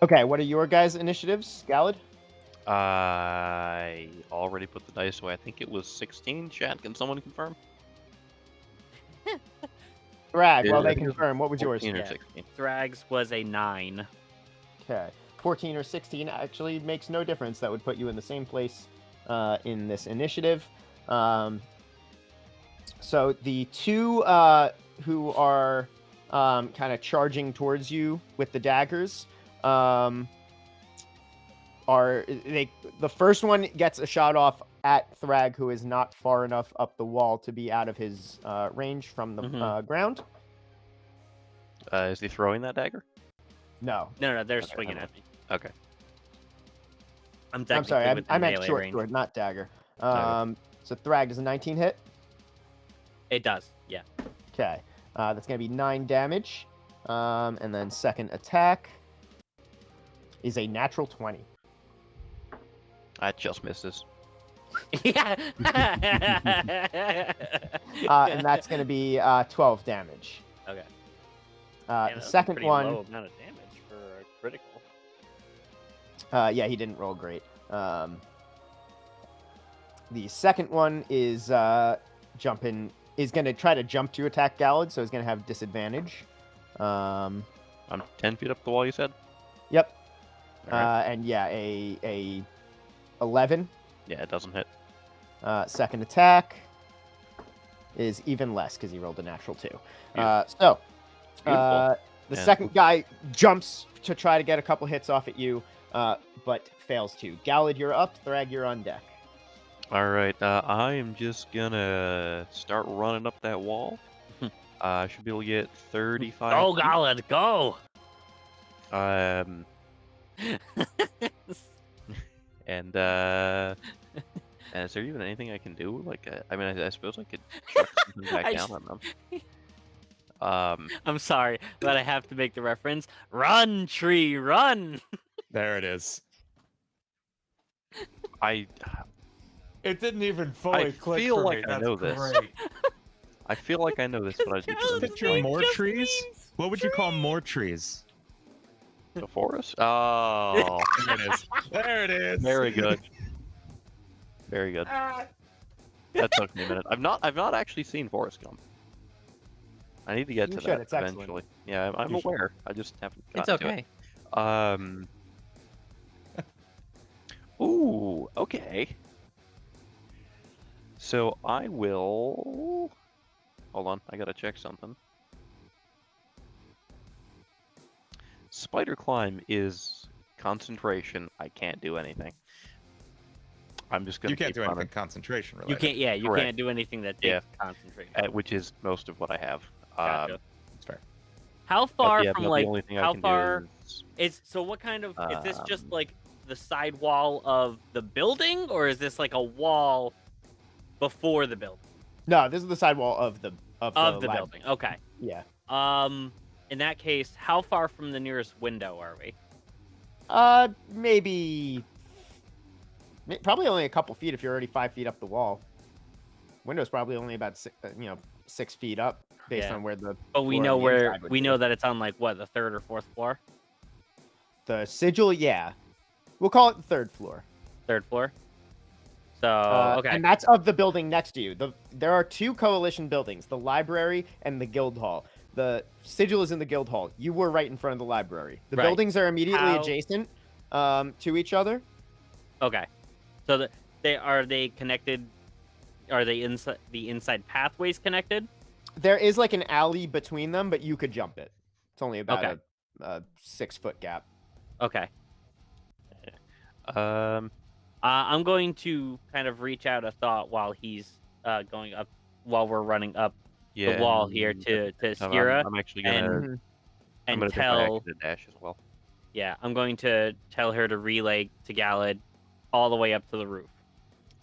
Okay, what are your guys' initiatives, Galadh? I already put the dice away. I think it was 16. Chat, can someone confirm? Thrag, Yeah, well, I they think it was confirm. What was yours? 14 or Yeah. 16. Thrags was a 9. Okay, 14 or 16 actually makes no difference. That would put you in the same place in this initiative. So the two who are kind of charging towards you with the daggers are the first one gets a shot off at Thrag, who is not far enough up the wall to be out of his range from the ground. Is he throwing that dagger? No, No, they're Okay, swinging never at me. Okay. I'm I'm sorry, technically I within meant melee short range. sword, not dagger. Okay. So Thrag does a 19 hit. It does, yeah. Okay, that's gonna be 9 damage, and then second attack is a natural 20. That just misses. Yeah. And that's gonna be 12 damage. Okay. The That's a second pretty one, low amount of damage for a critical. yeah, he didn't roll great. The second one is jumping. Is gonna try to jump to attack Galadh, so he's gonna have disadvantage. I'm 10 feet up the wall, you said? Yep. All right. And yeah, a 11. Yeah, it doesn't hit. Second attack is even less because he rolled a natural 2. Beautiful. The Yeah. second guy jumps to try to get a couple hits off at you, but fails to. Galadh, you're up. Thrag, you're on deck. All right, I am just gonna start running up that wall. I should be able to get 35. Go, feet. Galadh, go! And is there even anything I can do? Like, I mean, I suppose I could chuck something back I down just- on them. I'm sorry, but I have to make the reference. Run, tree, run! There it is. I It didn't even fully click feel for like me. I That's know this. great. I feel like I know this, but I just Galadh, Picture it more just trees? means What would you call more trees? the forest. Oh, There it is. There it is. very good. Very good. That took me a minute. I've not actually seen Forrest Gump. I need to get You to should, that it's excellent. eventually. Yeah, I'm You should. aware. I just haven't It's gotten okay. to it. Ooh, okay. So I will. Hold on, I gotta check something. Spider climb is concentration. I can't do anything. I'm just gonna You can't keep do running, anything concentration You related. can't, yeah, you Correct. can't do anything that takes Yeah. concentration. which is most of what I have. Gotcha. That's fair. How But far yeah, from but like the only thing I how can far do is is so? What kind of is this? Just Um, like the side wall of the building, or is this like a wall before the building No, this is the sidewall of the of the lab. building? Okay. Yeah. In that case, how far from the nearest window are we? Maybe probably only a couple feet if you're already 5 feet up the wall. Window's probably only about 6 feet up based Yeah. on where the. But we floor know on the where inside would we be. know that it's on like what, the third or fourth floor? The sigil, yeah. We'll call it the third floor. Third floor. So okay. And that's of the building next to you. There are 2 coalition buildings, the library and the guild hall. The sigil is in the guild hall. You were right in front of the library. The Right. buildings are immediately How- adjacent to each other. Okay. So they connected? Are they inside the inside pathways connected? There is like an alley between them, but you could jump it. It's only about Okay. a 6-foot gap. Okay. um I'm going to kind of reach out a thought while he's going up while we're running up Yeah. the wall here to Skira I'm actually gonna. Mhm. I'm and gonna take my tell. action to dash as well. Yeah, I'm going to tell her to relay to Galadh all the way up to the roof.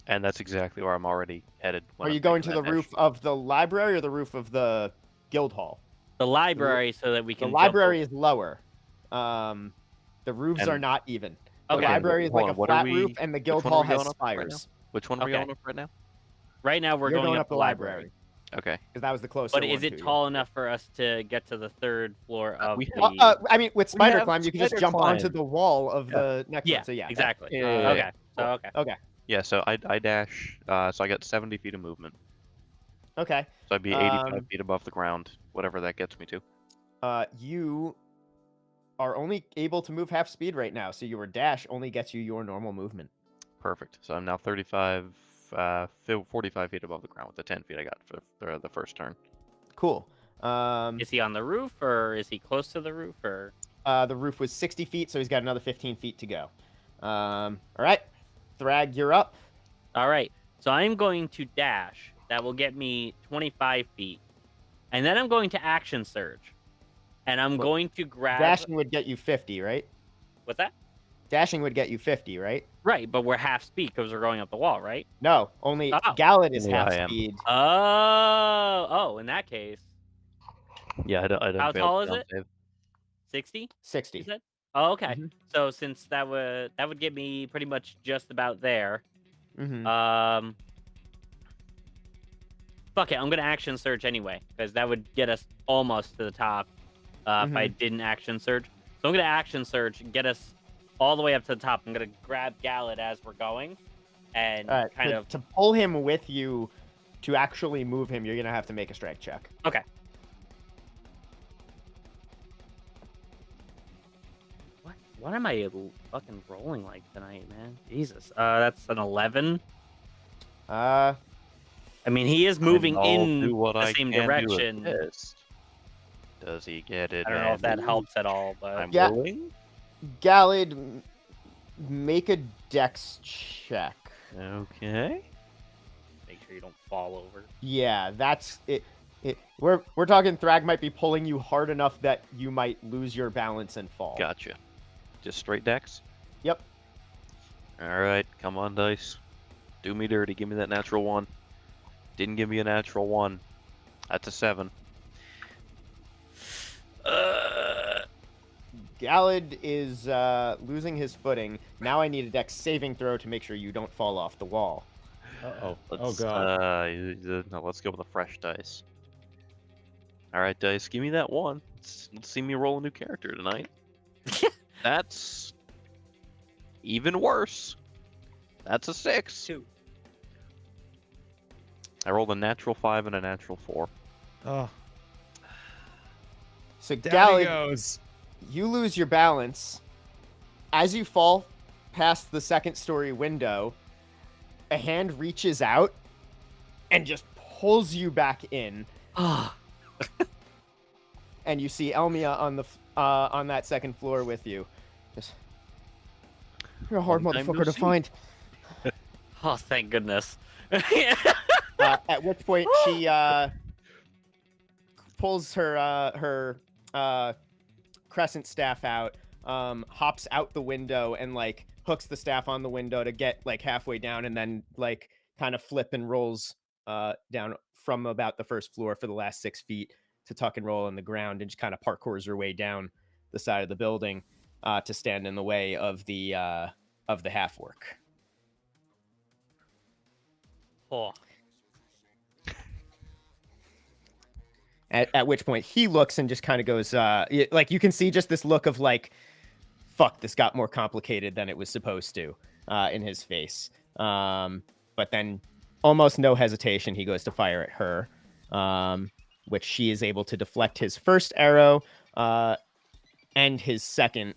And that's exactly where I'm already headed. when Are I'm you going taking to the that dash. roof of the library or the roof of the guild hall? The library, so that we The can. library is lower. The roofs are And- not even. The Okay. library is Hold like on, a what are flat we- roof, and the guild one are hall we has going up right now? spires. Which one are we Okay. going up right now? Right now, we're You're going up the library. Okay. because that was the closest. But is it tall enough for us to get to the third floor of we the? have- I mean, with spider have climb, you can just spider jump onto climb. the wall of Yeah. the next yeah, one. So yeah, exactly. Yeah. Okay. So okay. Okay. Yeah. So I dash. So I got 70 feet of movement. Okay. So I'd be 85 feet above the ground, whatever that gets me to. You are only able to move half speed right now, so your dash only gets you your normal movement. Perfect. So I'm now 45 feet above the ground with the 10 feet I got for the first turn. Cool. Is he on the roof, or is he close to the roof, or? The roof was 60 feet, so he's got another 15 feet to go. All right, Thrag, you're up. All right. So I'm going to dash. That will get me 25 feet, and then I'm going to action surge, and I'm Well, going to grab. Dashing would get you 50, right? What's that? Dashing would get you 50, right? Right, but we're half speed because we're going up the wall, right? No, only Oh. Galadh is Only half I am. speed. Oh, in that case, Yeah, I don't How fail tall the is down it? save. 60. You 60. said? Oh, okay. Mhm. So since that would get me pretty much just about there. Mm-hmm. Fuck it, I'm gonna action surge anyway because that would get us almost to the top if I didn't action surge. So I'm gonna action surge and get us all the way up to the top. I'm gonna grab Galadh as we're going, and kind of to pull him with you, to actually move him, you're gonna have to make a strength check. okay. What am I fucking rolling like tonight, man? Jesus. That's an 11. Uh, I mean, he is moving I'll in do what the I same can do at direction. this. Does he get it? I don't know if that helps at all, but I'm Yeah. willing. Galadh, make a dex check. Okay. make sure you don't fall over. Yeah, that's it. We're talking Thrag might be pulling you hard enough that you might lose your balance and fall. Gotcha. Just straight decks? Yep. Alright, come on, dice. Do me dirty. Give me that natural 1. Didn't give me a natural 1. That's a 7. Galadh is losing his footing. Now I need a dex saving throw to make sure you don't fall off the wall. Uh-oh. Oh, Let's, God. no, let's go with a fresh dice. Alright, dice, give me that 1. Let's see me roll a new character tonight. That's even worse. That's a 6. 2. I rolled a natural 5 and a natural 4. Oh, So down he Galadh, goes. you lose your balance. As you fall past the second story window, a hand reaches out and just pulls you back in. Ah. And you see Elmia on that second floor with you. Just, you're a hard Long time no motherfucker to see. find. Oh, thank goodness. At which point she pulls her crescent staff out, hops out the window, and like hooks the staff on the window to get like halfway down, and then like kind of flip and rolls down from about the first floor for the last 6 feet to tuck and roll on the ground, and just kind of parkours her way down the side of the building to stand in the way of the half work. Oh. At which point he looks and just kind of goes, like you can see just this look of like, fuck, this got more complicated than it was supposed to in his face. But then almost no hesitation, he goes to fire at her, which she is able to deflect his first arrow and his second.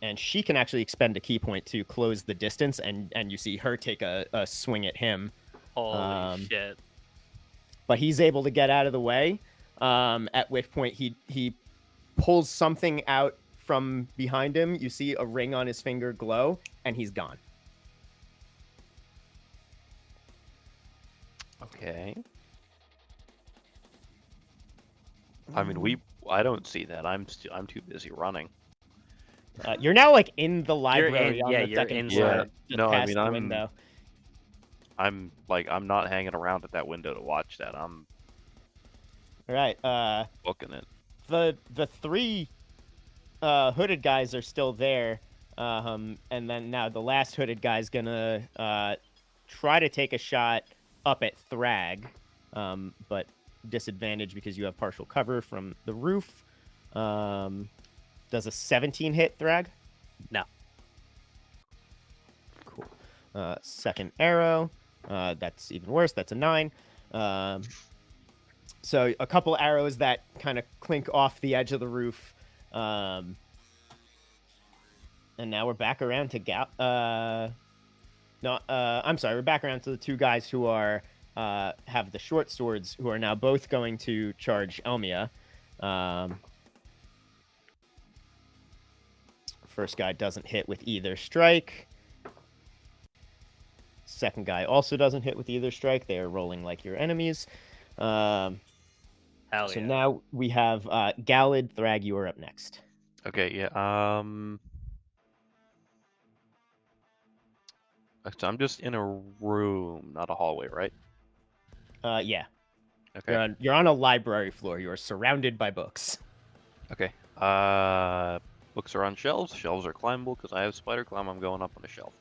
And she can actually expend a key point to close the distance, and you see her take a swing at him. Holy shit. But he's able to get out of the way, at which point he pulls something out from behind him. You see a ring on his finger glow, and he's gone. Okay. I mean, I don't see that. I'm too busy running. You're now like in the library in- on yeah, the you're second inside. floor. Yeah. Just No, I past mean, the I'm- window. I'm not hanging around at that window to watch that. I'm All right. booking it. The three hooded guys are still there, and then now the last hooded guy's gonna try to take a shot up at Thrag, but disadvantage because you have partial cover from the roof. Does a 17 hit, Thrag? No. Cool. Second arrow. That's even worse. That's a 9. So a couple arrows that kind of clink off the edge of the roof. And now we're back around to I'm sorry. We're back around to the two guys who are have the short swords, who are now both going to charge Elmia. First guy doesn't hit with either strike. Second guy also doesn't hit with either strike. They are rolling like your enemies. Hell So yeah. now we have Galadh. Thrag, you are up next. Okay, yeah. So I'm just in a room, not a hallway, right? Yeah. Okay. You're on a library floor. You are surrounded by books. Okay. Books are on shelves. Shelves are climbable because I have spider climb. I'm going up on a shelf.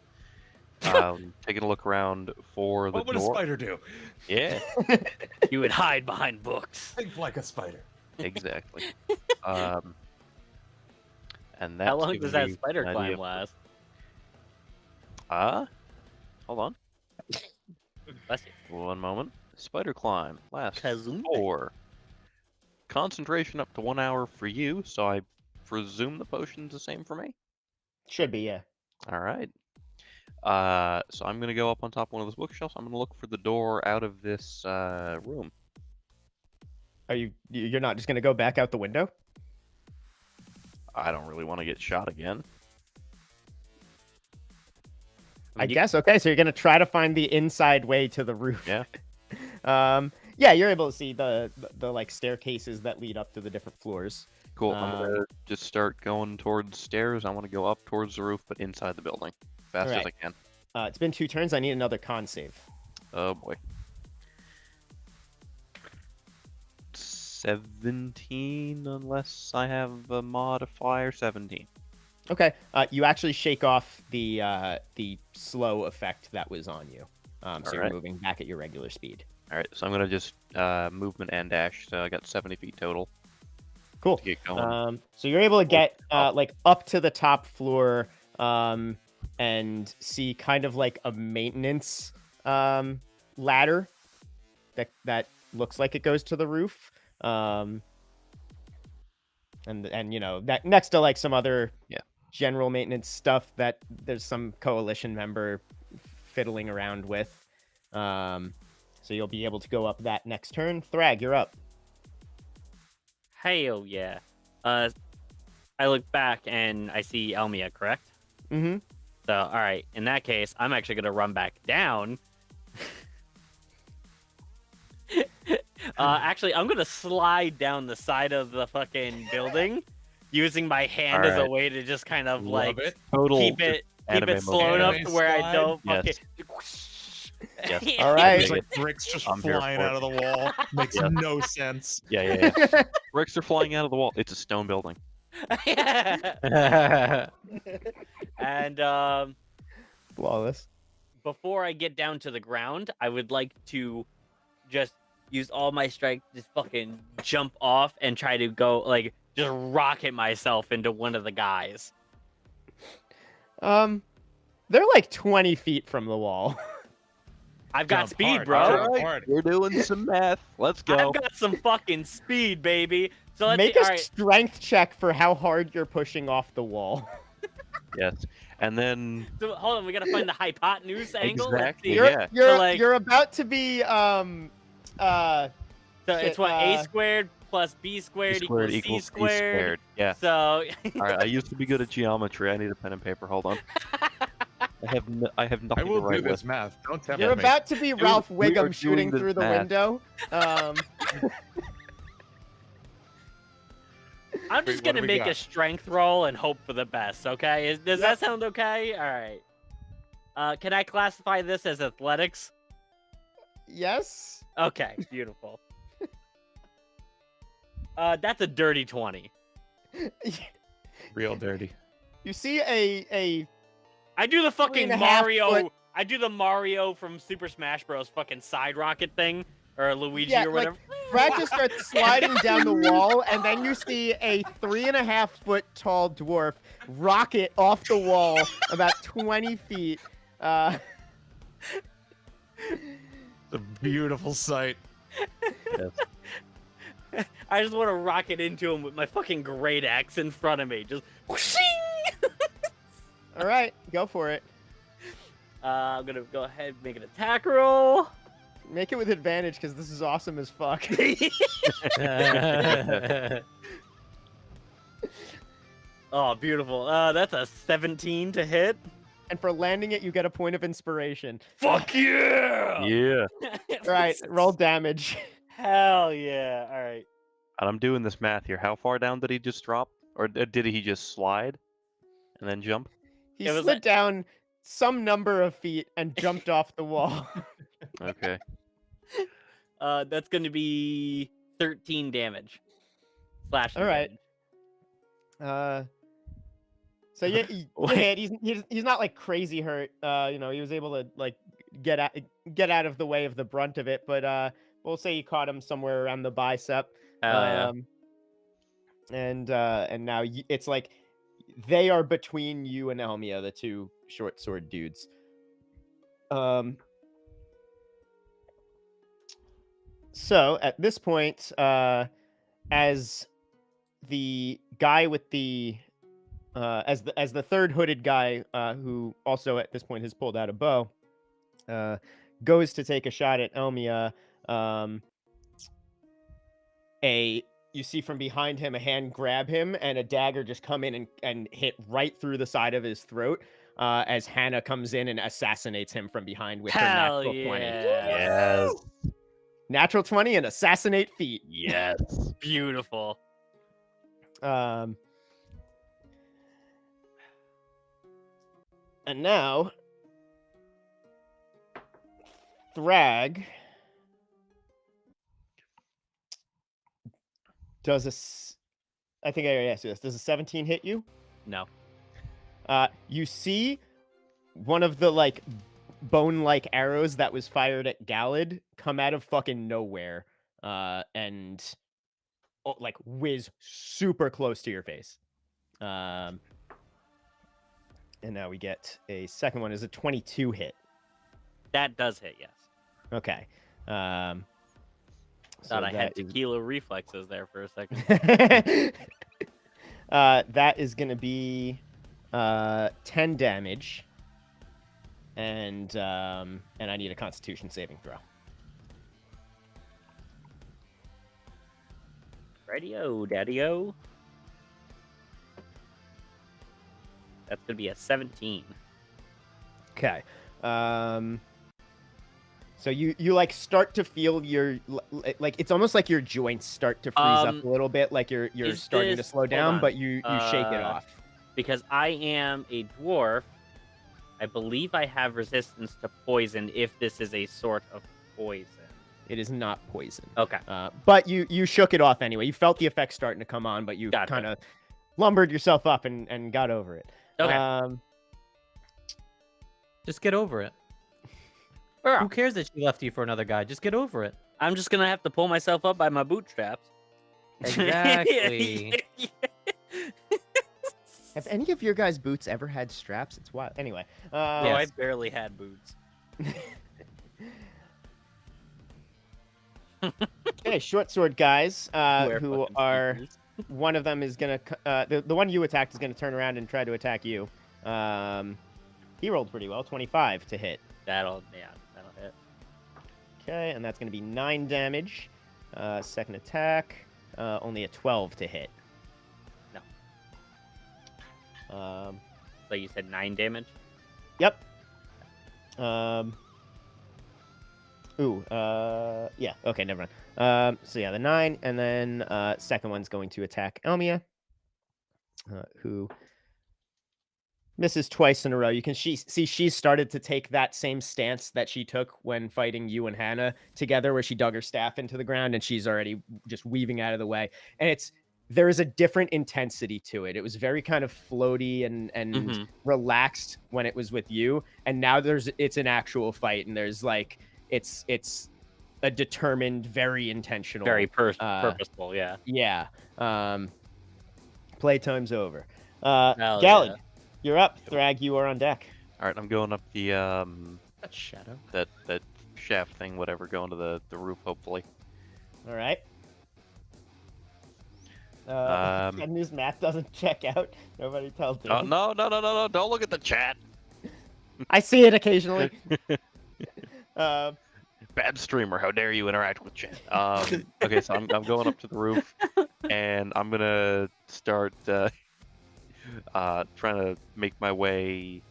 Taking a look around for the What would a door. spider do? Yeah, You would hide behind books. Think like a spider. exactly. And that's How long giving does that me spider an climb idea last? Hold on. Bless you. One moment. Spider climb lasts Kazumba. 4. Concentration up to 1 hour for you, so I presume the potion's the same for me. Should be, yeah. All right. So I'm gonna go up on top of one of those bookshelves. I'm gonna look for the door out of this room. Are you're not just gonna go back out the window? I don't really want to get shot again. I guess. Okay, so you're gonna try to find the inside way to the roof. Yeah. Yeah, you're able to see the like staircases that lead up to the different floors. Cool. I'm gonna just start going towards stairs. I want to go up towards the roof, but inside the building, fast as I Alright. can. It's been 2 turns. I need another con save. Oh boy. 17, unless I have a modifier. 17. Okay. You actually shake off the slow effect that was on you. So you're Alright. moving back at your regular speed. All right, so I'm gonna just movement and dash. So I got 70 feet total Cool. to get going. So you're able to get like up to the top floor and see kind of like a maintenance ladder that looks like it goes to the roof. And you know that next to like some other general maintenance stuff that there's some coalition member fiddling around with. So you'll be able to go up that next turn. Thrag, you're up. Hell yeah. I look back and I see Elmia, correct? Mm-hmm. So, all right. In that case, I'm actually gonna run back down. Actually, I'm gonna slide down the side of the fucking building, using my hand as a Alright. way to just kind of Love like it. Total. keep it anime slow motion. enough Anime to where I slide? don't Yes. fucking. Yes. All right. There's like bricks just I'm here flying for out of the wall. Makes Yeah. no sense. Yeah. Bricks are flying out of the wall. It's a stone building. And Flawless. before I get down to the ground, I would like to just use all my strength, just fucking jump off and try to go like just rocket myself into one of the guys. They're like 20 feet from the wall. I've got Jump speed, hard, bro. jump hard. We're doing some math. Let's go. I've got some fucking speed, baby. So let's Make see. a All right. strength check for how hard you're pushing off the wall. Yes. And then So hold on, we gotta find the hypotenuse angle. Let's Exactly, see. yeah. You're about to be So it's what A uh, squared plus B squared, equals C C squared. Yeah. So All right. I used to be good at geometry. I need a pen and paper. Hold on. I have nothing I will to write do this with. math. Don't tempt You're me. about to be Ralph we are Wiggum shooting doing this through the math. window. I'm Wait, just what gonna do we make a got? strength roll and hope for the best. Okay? Does that sound okay? All right. Can I classify this as athletics? Yes. Okay, beautiful. That's a dirty 20. Real dirty. You see a I do the fucking 3.5 Mario. foot- I do the Mario from Super Smash Bros. Fucking side rocket thing, or Luigi Yeah, or like, whatever. Brad just starts sliding down the wall, and then you see a 3.5 foot tall dwarf rocket off the wall about 20 feet. It's a beautiful sight. Yes. I just want to rocket into him with my fucking great axe in front of me. Just whooshing! All right, go for it. I'm gonna go ahead and make an attack roll. Make it with advantage because this is awesome as fuck. Oh, beautiful. That's a 17 to hit. And for landing it, you get a point of inspiration. Fuck yeah! Yeah. All right, roll damage. Hell yeah! All right. And I'm doing this math here. How far down did he just drop? Or did he just slide and then jump? He It was slid a- down some number of feet and jumped off the wall. Okay. That's gonna be 13 damage. Slashing All right. damage. So yeah, you hit. He's not like crazy hurt. You know, he was able to like get out of the way of the brunt of it, but we'll say you caught him somewhere around the bicep. Hell And now it's like they are between you and Elmia, the two short sword dudes. So at this point, as the guy with the as the third hooded guy, who also at this point has pulled out a bow, goes to take a shot at Elmia, you see from behind him a hand grab him and a dagger just come in and hit right through the side of his throat, as Hannah comes in and assassinates him from behind with her Hell natural yeah! 20. Yes. Natural 20 and assassinate feat. Yes. Beautiful. And now, Thrag does I think I already asked you this. Does a 17 hit you? No. You see one of the like bone-like arrows that was fired at Galadh come out of fucking nowhere, and like whiz super close to your face. And now we get a second one. Is a 22 hit? That does hit, yes. Okay. Thought I had tequila reflexes there for a second. That is going to be 10 damage, and I need a Constitution saving throw. Radio, daddy-o. That's gonna be a 17. Okay. So you like start to feel your like it's almost like your joints start to freeze up a little bit, like you're is starting to this- slow hold down, on. but you shake it off. Because I am a dwarf, I believe I have resistance to poison if this is a sort of poison. It is not poison. Okay. But you shook it off anyway. You felt the effects starting to come on, but you Gotcha. kind of lumbered yourself up and got over it. Okay. Just get over it. Who cares that she left you for another guy? Just get over it. I'm just gonna have to pull myself up by my bootstraps. Exactly. Have any of your guys' boots ever had straps? It's wild. Anyway. Oh, I Yes. barely had boots. Okay, short sword guys, Wear who fucking are sneakers. one of them is gonna the one you attacked is gonna turn around and try to attack you. He rolled pretty well, 25 to hit. That'll hit. Okay, and that's gonna be 9 damage. Second attack, only a 12 to hit. So you said 9 damage? Yep. Yeah. Okay, never mind. So yeah, the 9, and then second one's going to attack Elmia, who misses twice in a row. You can see she's started to take that same stance that she took when fighting you and Hannah together, where she dug her staff into the ground, and she's already just weaving out of the way. And there is a different intensity to it. It was very kind of floaty and relaxed when it was with you, and now it's an actual fight, and there's like it's a determined, very intentional, Very purposeful. Yeah. Yeah. Playtime's over. Hell Galadh, yeah. you're up. Thrag, you are on deck. All right, I'm going up the That's shadow. that shaft thing, whatever, going to the roof, hopefully. All right. And his math doesn't check out. Nobody tells him. Oh, no! Don't look at the chat. I see it occasionally. Bad streamer, how dare you interact with chat? Okay, so I'm going up to the roof, and I'm gonna start trying to make my way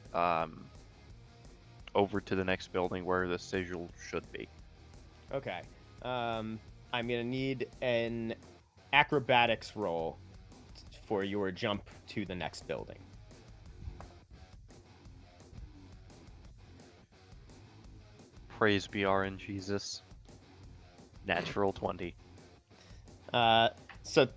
over to the next building where the sigil should be. Okay. I'm gonna need an acrobatics roll for your jump to the next building. Praise be RN Jesus. Natural 20. So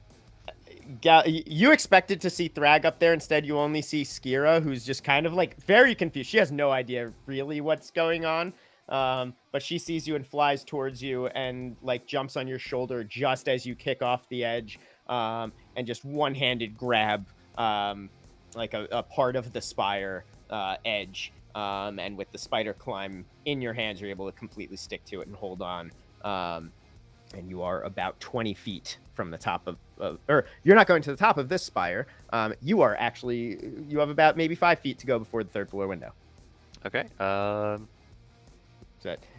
you expected to see Thrag up there. Instead, you only see Skira, who's just kind of like very confused. She has no idea really what's going on. But she sees you and flies towards you and like jumps on your shoulder just as you kick off the edge, and just one-handed grab like a part of the spire edge. And with the spider climb in your hands, you're able to completely stick to it and hold on. And you are about 20 feet from the top or you're not going to the top of this spire. You have about maybe 5 feet to go before the third floor window. Okay. So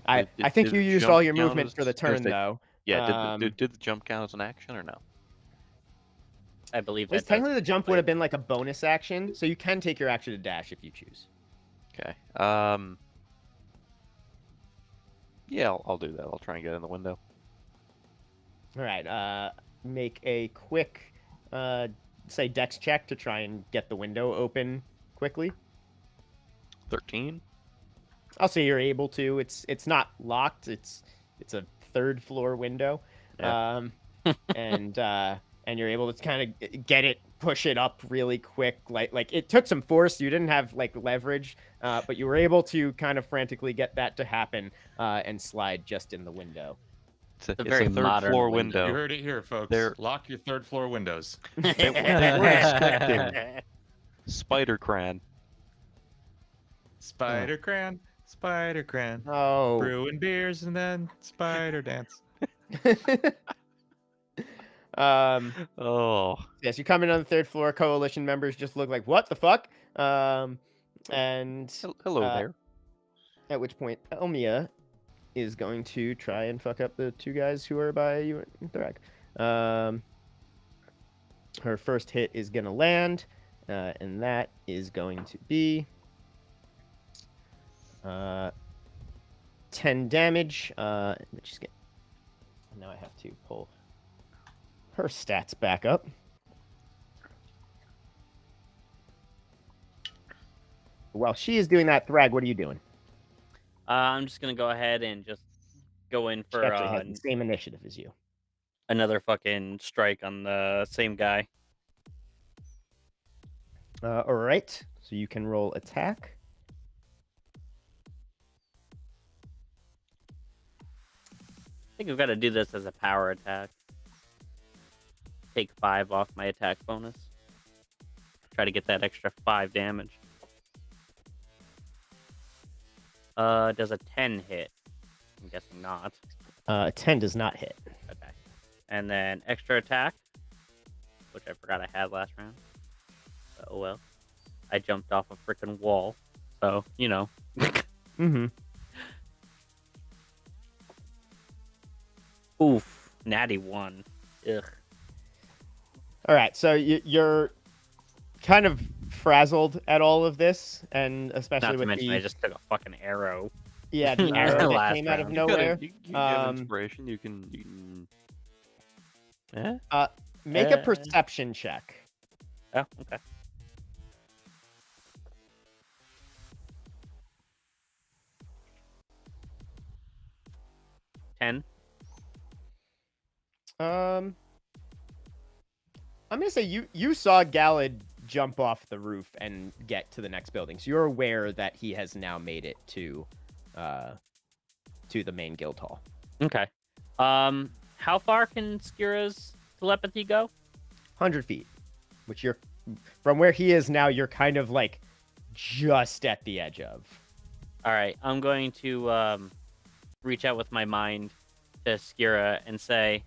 I think you used all your movement for the turn, though. Yeah. Did the jump count as an action or no? I believe Well, that technically the jump would have been like a bonus action, so you can take your action to dash if you choose. Okay. Yeah, I'll do that. I'll try and get in the window. All right. Make a quick, say, dex check to try and get the window open quickly. 13. I'll say you're able to. It's not locked. It's a third floor window, Yeah. And you're able to kind of get it, push it up really quick. Like it took some force. You didn't have like leverage, but you were able to kind of frantically get that to happen and slide just in the window. It's a very third modern floor window. You window. heard it here, folks. They're- Lock your third floor windows. They were expecting Spider Crann. Spider Crann, Spider Crann. Oh. Brewing beers and then spider dance. Oh. Yes, you come in on the third floor. Coalition members just look like, what the fuck? And Hello there. at which point Elmia is going to try and fuck up the two guys who are by you and Thrag. Her first hit is going to land, and that is going to be 10 damage. Now I have to pull her stats back up. While she is doing that, Thrag, what are you doing? I'm just gonna go ahead and just go in She for actually has the same initiative as you. another fucking strike on the same guy. All right, so you can roll attack. I think I've got to do this as a power attack. Take 5 off my attack bonus. Try to get that extra 5 damage. Does a 10 hit? I'm guessing not. 10 does not hit. Okay. And then extra attack, which I forgot I had last round. Oh well. I jumped off a freaking wall. So, you know. Mm-hmm. Oof. Natty 1. Ugh. All right, so you're kind of frazzled at all of this, and especially Not to with mention, the I just took a fucking arrow. yeah the arrow that Last came out of round. nowhere. You have Um, inspiration. You can. Eh? Make a perception check. Oh, okay. $10. I'm gonna say you saw Galadh jump off the roof and get to the next building, so you're aware that he has now made it to the main guild hall. Okay. How far can Skira's telepathy go? 100 feet, which you're from where he is now. You're kind of like just at the edge of. All right, I'm going to reach out with my mind to Skira and say,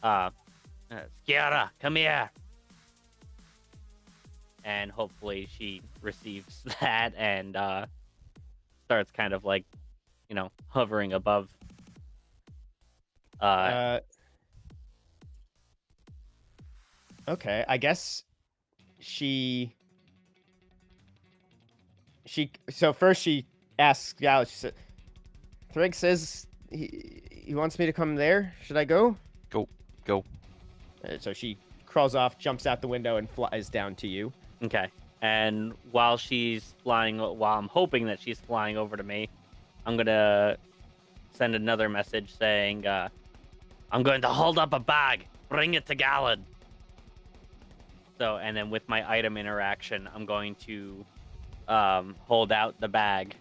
Skira, come here. And hopefully she receives that and starts kind of like, hovering above. Okay, I guess she. So first she asks Galadh. She said, "Thrag says he wants me to come there. Should I go?" Go. So she crawls off, jumps out the window, and flies down to you. Okay. And while I'm hoping that she's flying over to me, I'm going to send another message saying, I'm going to hold up a bag. Bring it to Galadh. So, and then with my item interaction, I'm going to hold out the bag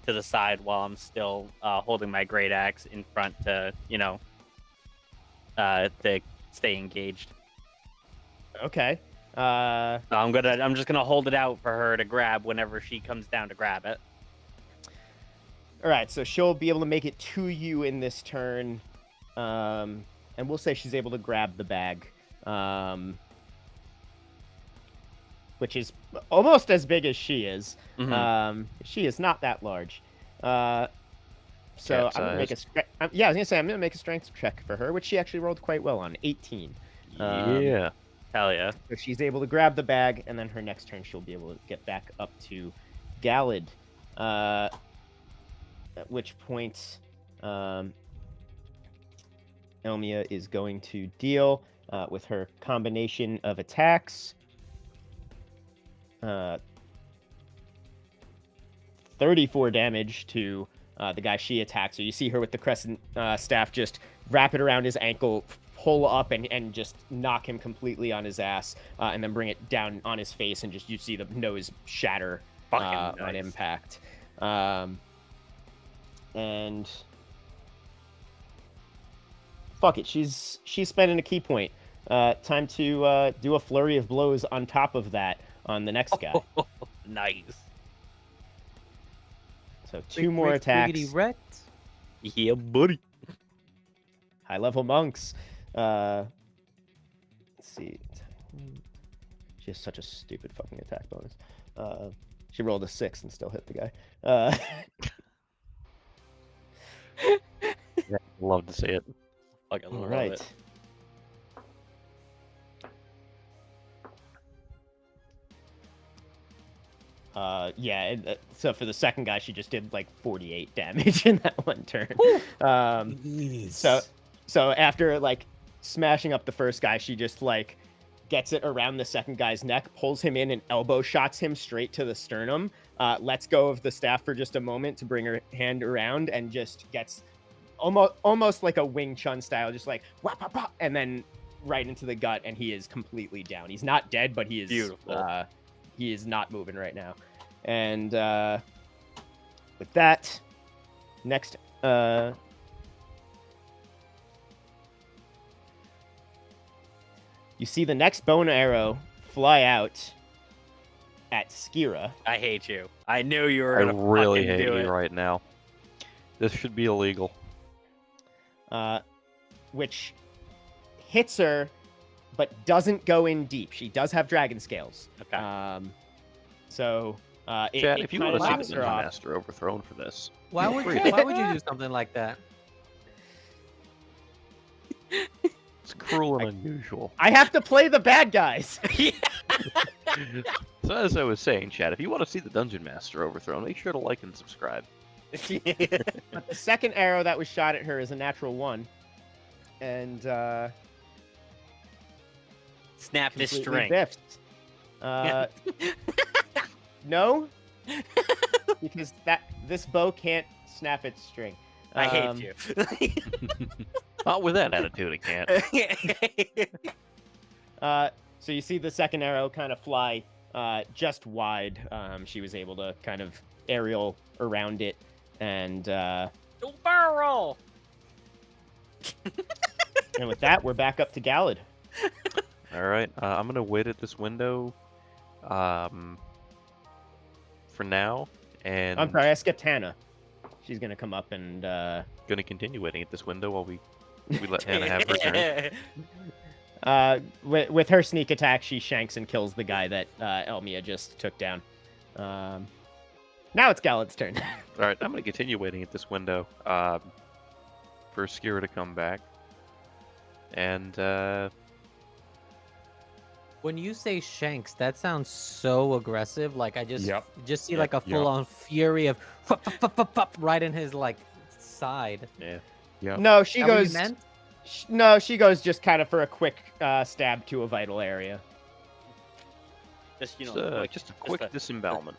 to the side while I'm still holding my great axe in front to, to stay engaged. Okay. So I'm just gonna hold it out for her to grab whenever she comes down to grab it. All right. So she'll be able to make it to you in this turn, and we'll say she's able to grab the bag, which is almost as big as she is. Mhm. She is not that large. So Cat I'm gonna make a I was gonna say I'm gonna make a strength check for her, which she actually rolled quite well on, 18. Yeah. Hell yeah. So she's able to grab the bag, and then her next turn she'll be able to get back up to Galadh. At which point, Elmia is going to deal with her combination of attacks. 34 damage to the guy she attacks. So you see her with the crescent staff just wrap it around his ankle, pull up and just knock him completely on his ass, and then bring it down on his face, and just you see the nose shatter on Nice. impact. And fuck it, she's spending a key point. Time to do a flurry of blows on top of that on the next guy. Nice. So two more attacks. Wrecked. Yeah, buddy. High level monks. Let's see. She has such a stupid fucking attack bonus. She rolled a 6 and still hit the guy. Yeah, love to see it. Fucking All love right. it. So for the second guy, she just did like 48 damage in that one turn. So after like smashing up the first guy, she just like gets it around the second guy's neck, pulls him in, and elbow shots him straight to the sternum. Lets go of the staff for just a moment to bring her hand around, and just gets almost like a Wing Chun style, just like whap, whap, whap, and then right into the gut, and he is completely down. He's not dead, but he is Beautiful. He is not moving right now. And with that, next you see the next bone arrow fly out at Skira. I hate you. I knew you were I gonna really fucking hate do you it. right now. This should be illegal. Which hits her, but doesn't go in deep. She does have dragon scales. Okay. So Chad, it if you kinda want to knocks see her the off. Master overthrown for this, Why feel would free. why would you do something like that? It's cruel and unusual. I have to play the bad guys. So as I was saying, Chad, if you want to see the Dungeon Master overthrown, make sure to like and subscribe. But the second arrow that was shot at her is a natural 1. And Snap this completely string. biffed. No, because this bow can't snap its string. I hate you. Not with that attitude, it can't. So you see the second arrow kind of fly just wide. She was able to kind of aerial around it, and Barrel roll. and with that, we're back up to Galadh. All right, I'm gonna wait at this window, for now, and I'm sorry, I skipped Hannah. She's gonna come up and gonna continue waiting at this window while we let Hannah have her turn. with her sneak attack, she shanks and kills the guy that Elmia just took down. Now it's Galad's turn. All right, I'm gonna continue waiting at this window for Skira to come back, and When you say shanks, that sounds so aggressive. Like I just see Yep. like a full-on fury of right in his like side. yeah. Yep. No, she Is that what you goes. meant? No, she goes just kind of for a quick stab to a vital area. Just Just a quick disembowelment.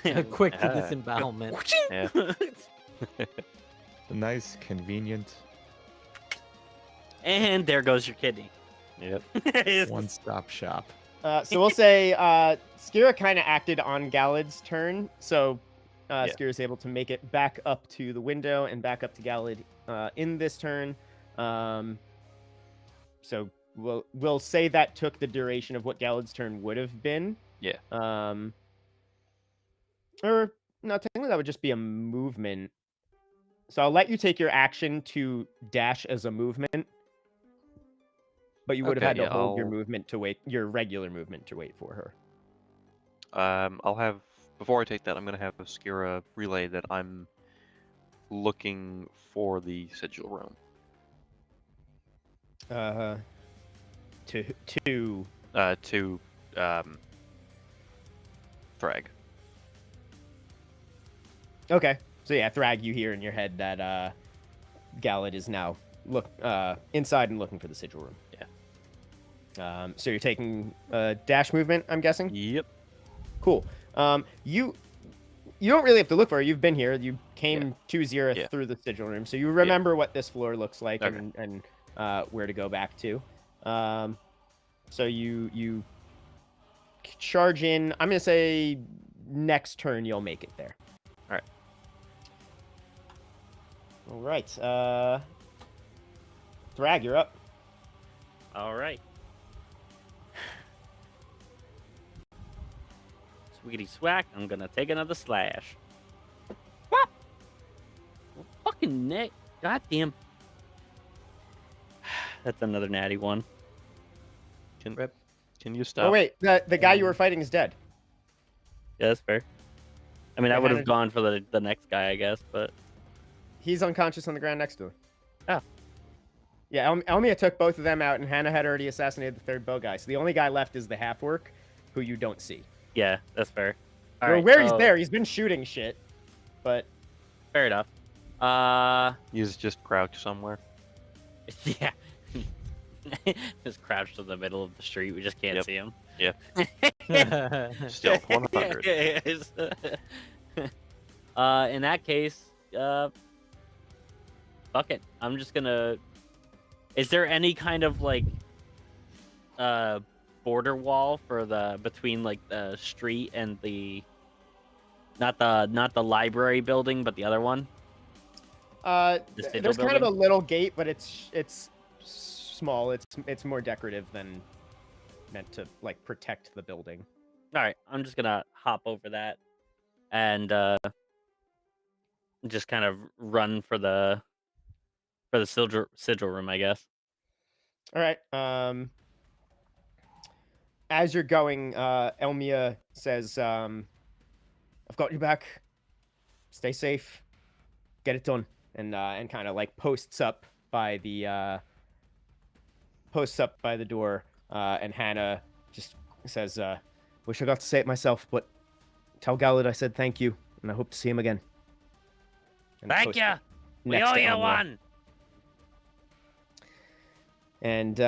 A quick Yeah. disembowelment. Yeah. Nice, convenient, And there goes your kidney. Yep. one-stop shop. So we'll say Skira kind of acted on Galad's turn, so Skira's able to make it back up to the window and back up to Galadh in this turn. So we'll say that took the duration of what Galad's turn would have been. Yeah. Or no, technically that would just be a movement. So I'll let you take your action to dash as a movement. But you would have had to hold your movement to wait, your regular movement to wait for her. I'll have, before I take that, I'm gonna have Skira relay that I'm looking for the sigil room. To Thrag. Okay. So yeah, Thrag, you hear in your head that Galadh is now inside and looking for the sigil room. Yeah. So you're taking dash movement, I'm guessing? Yep. Cool. You don't really have to look for her. You've been here. You came to Xerath through the sigil room, so you remember what this floor looks like and where to go back to. So you charge in. I'm gonna say next turn you'll make it there. All right. All right. Thrag, you're up. All right. Swiggity swack. I'm gonna take another slash. What? Well, fucking neck. Goddamn. That's another natty one. Can you stop? Oh wait, the guy you were fighting is dead. Yeah, that's fair. I mean, I Okay, would how have did- gone for the next guy, I guess, but He's unconscious on the ground next to him. Oh. Yeah, Elmia took both of them out, and Hannah had already assassinated the third bow guy. So the only guy left is the half-orc, who you don't see. yeah, that's fair. All You're right, aware he's so- there. He's been shooting shit, but Fair enough. He's just crouched somewhere. Yeah. Just crouched in the middle of the street. We just can't Yep. see him. Stealth 100. In that case, fuck it. I'm just gonna. Is there any kind of like border wall for the between like the street and the not the library building, but the other one? sigil there's kind of a building? little gate, but it's small. It's more decorative than meant to like protect the building. All right, I'm just gonna hop over that and just kind of run for the sigil room, I guess. All right. As you're going, Elmia says, "I've got you back. Stay safe. Get it done." And kind of like posts up by the posts up by the door, and Hannah just says, "Wish I got to say it myself, but tell Galadh I said thank you, and I hope to see him again." And Thank posts you. it We next owe to you Elmore. one. And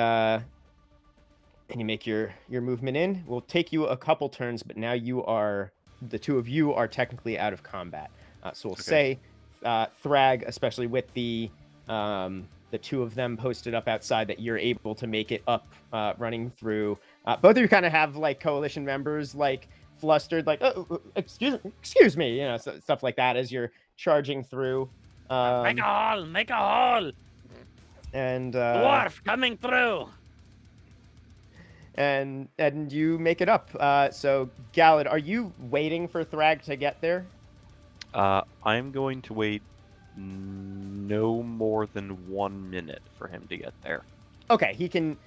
you make your movement in. Will take you a couple turns, but now the two of you are technically out of combat. So we'll say Thrag, especially with the two of them posted up outside, that you're able to make it up, running through. Both of you kind of have like coalition members like flustered, like, oh, excuse me, stuff like that as you're charging through. Make a hole. Make a hole. And Dwarf coming through. and you make it up. So Galadh, are you waiting for Thrag to get there? I'm going to wait no more than 1 minute for him to get there. Okay, he can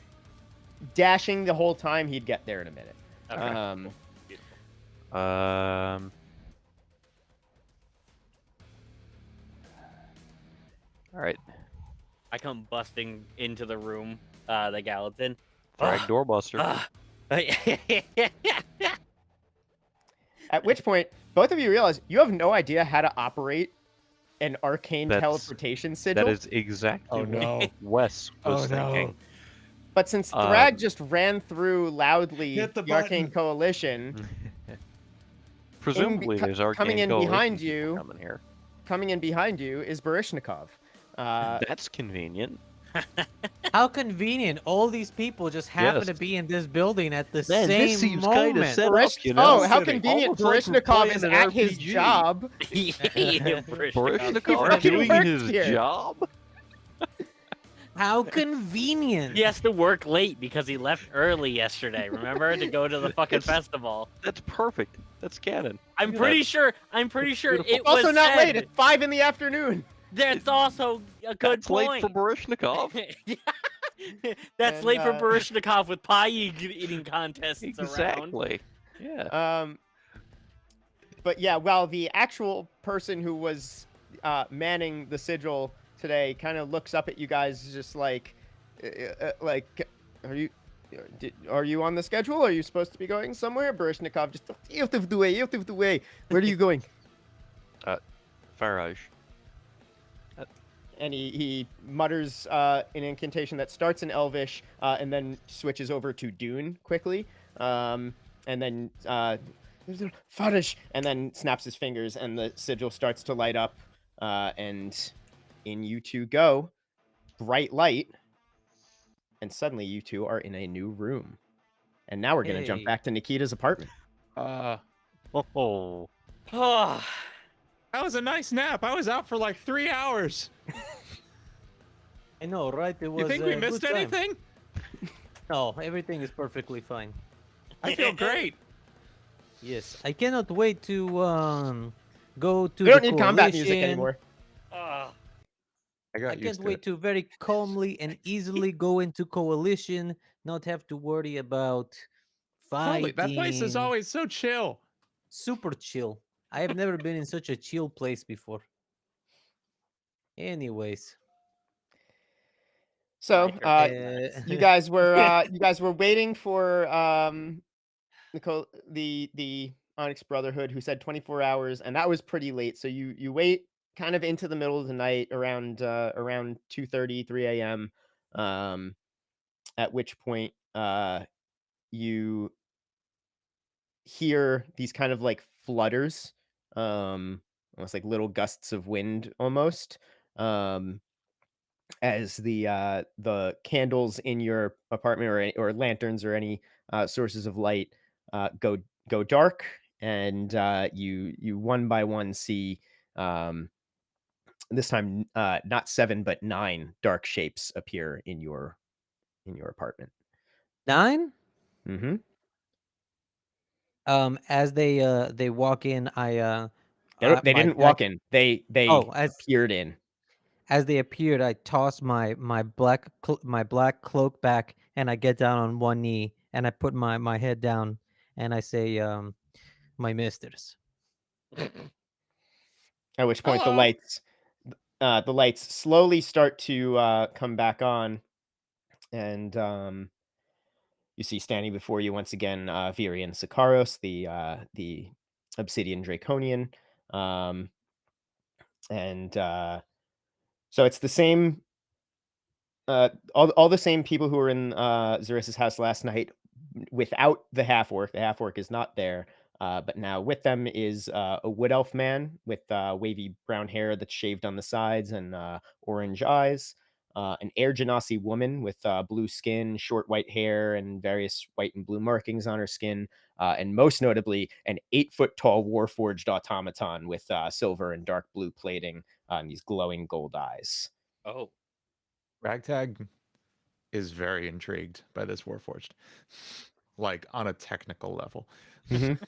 dashing the whole time. He'd get there in a minute. Okay. All right. I come busting into the room that Galadh's in. Thrag doorbuster. At which point, both of you realize you have no idea how to operate an arcane teleportation sigil. That is exactly what Wes was thinking. But since Thrag just ran through loudly the Arcane Coalition, presumably there's Arcane coming in Coalition behind you. coming here. Coming in behind you is Barishnikov. That's convenient. How convenient! All these people just happen to be in this building at the Man, same this seems moment. kind of set up, you know? Oh, how convenient! Almost like we're Barishnikov playing is an at his RPG. job. Barishnikov doing his job? How convenient! He has to work late because he left early yesterday. Remember, to go to the fucking festival. That's perfect. That's canon. I'm pretty sure it was Also not said. late. It's 5 in the afternoon. That's also a good That's point. late for Barishnikov. That's And, late for Barishnikov with pie eating contests around. Exactly. Yeah. But yeah, while the actual person who was manning the sigil today kind of looks up at you guys, just like, are you on the schedule? Are you supposed to be going somewhere? Barishnikov just, you have to way. Where are you going? Farage. And he mutters an incantation that starts in Elvish and then switches over to Dune quickly. And then Farish, and then snaps his fingers and the sigil starts to light up. And in you two go. Bright light. And suddenly you two are in a new room. And now we're going to jump back to Nikita's apartment. Oh, Oh, that was a nice nap. I was out for like 3 hours. I know, right? It was. You think we a missed good time. anything? No, everything is perfectly fine. I feel great. Yes, I cannot wait to go to. We don't the need combat music Coalition. anymore. oh. I I can't wait to very calmly and easily go into Coalition, not have to worry about fighting. That place is always so chill. super chill. I have never been in such a chill place before. Anyways, So, you guys were waiting for the Onyx Brotherhood, who said 24 hours, and that was pretty late. So you wait kind of into the middle of the night, around 2:30, 3 a.m. At which point you hear these kind of like flutters, almost like little gusts of wind, almost. As the candles in your apartment or lanterns or any sources of light go dark, and you one by one see this time not 7 but 9 dark shapes appear in your apartment. 9. Mm-hmm. As they walk in, I They didn't walk in. They appeared in. As they appeared, I toss my black cloak back, and I get down on one knee, and I put my head down, and I say, "My misters." At which point Hello. the lights slowly start to come back on, And you see standing before you once again Virian Sikaros, the Obsidian Draconian. And so it's the same, all the same people who were in Xeris's house last night without the half-orc. The half-orc is not there. But now with them is a wood elf man with wavy brown hair that's shaved on the sides and orange eyes. An Air Genasi woman with blue skin, short white hair, and various white and blue markings on her skin. And most notably, an 8-foot-tall Warforged automaton with silver and dark blue plating and these glowing gold eyes. Oh, Ragtag is very intrigued by this Warforged, like on a technical level. Mhm.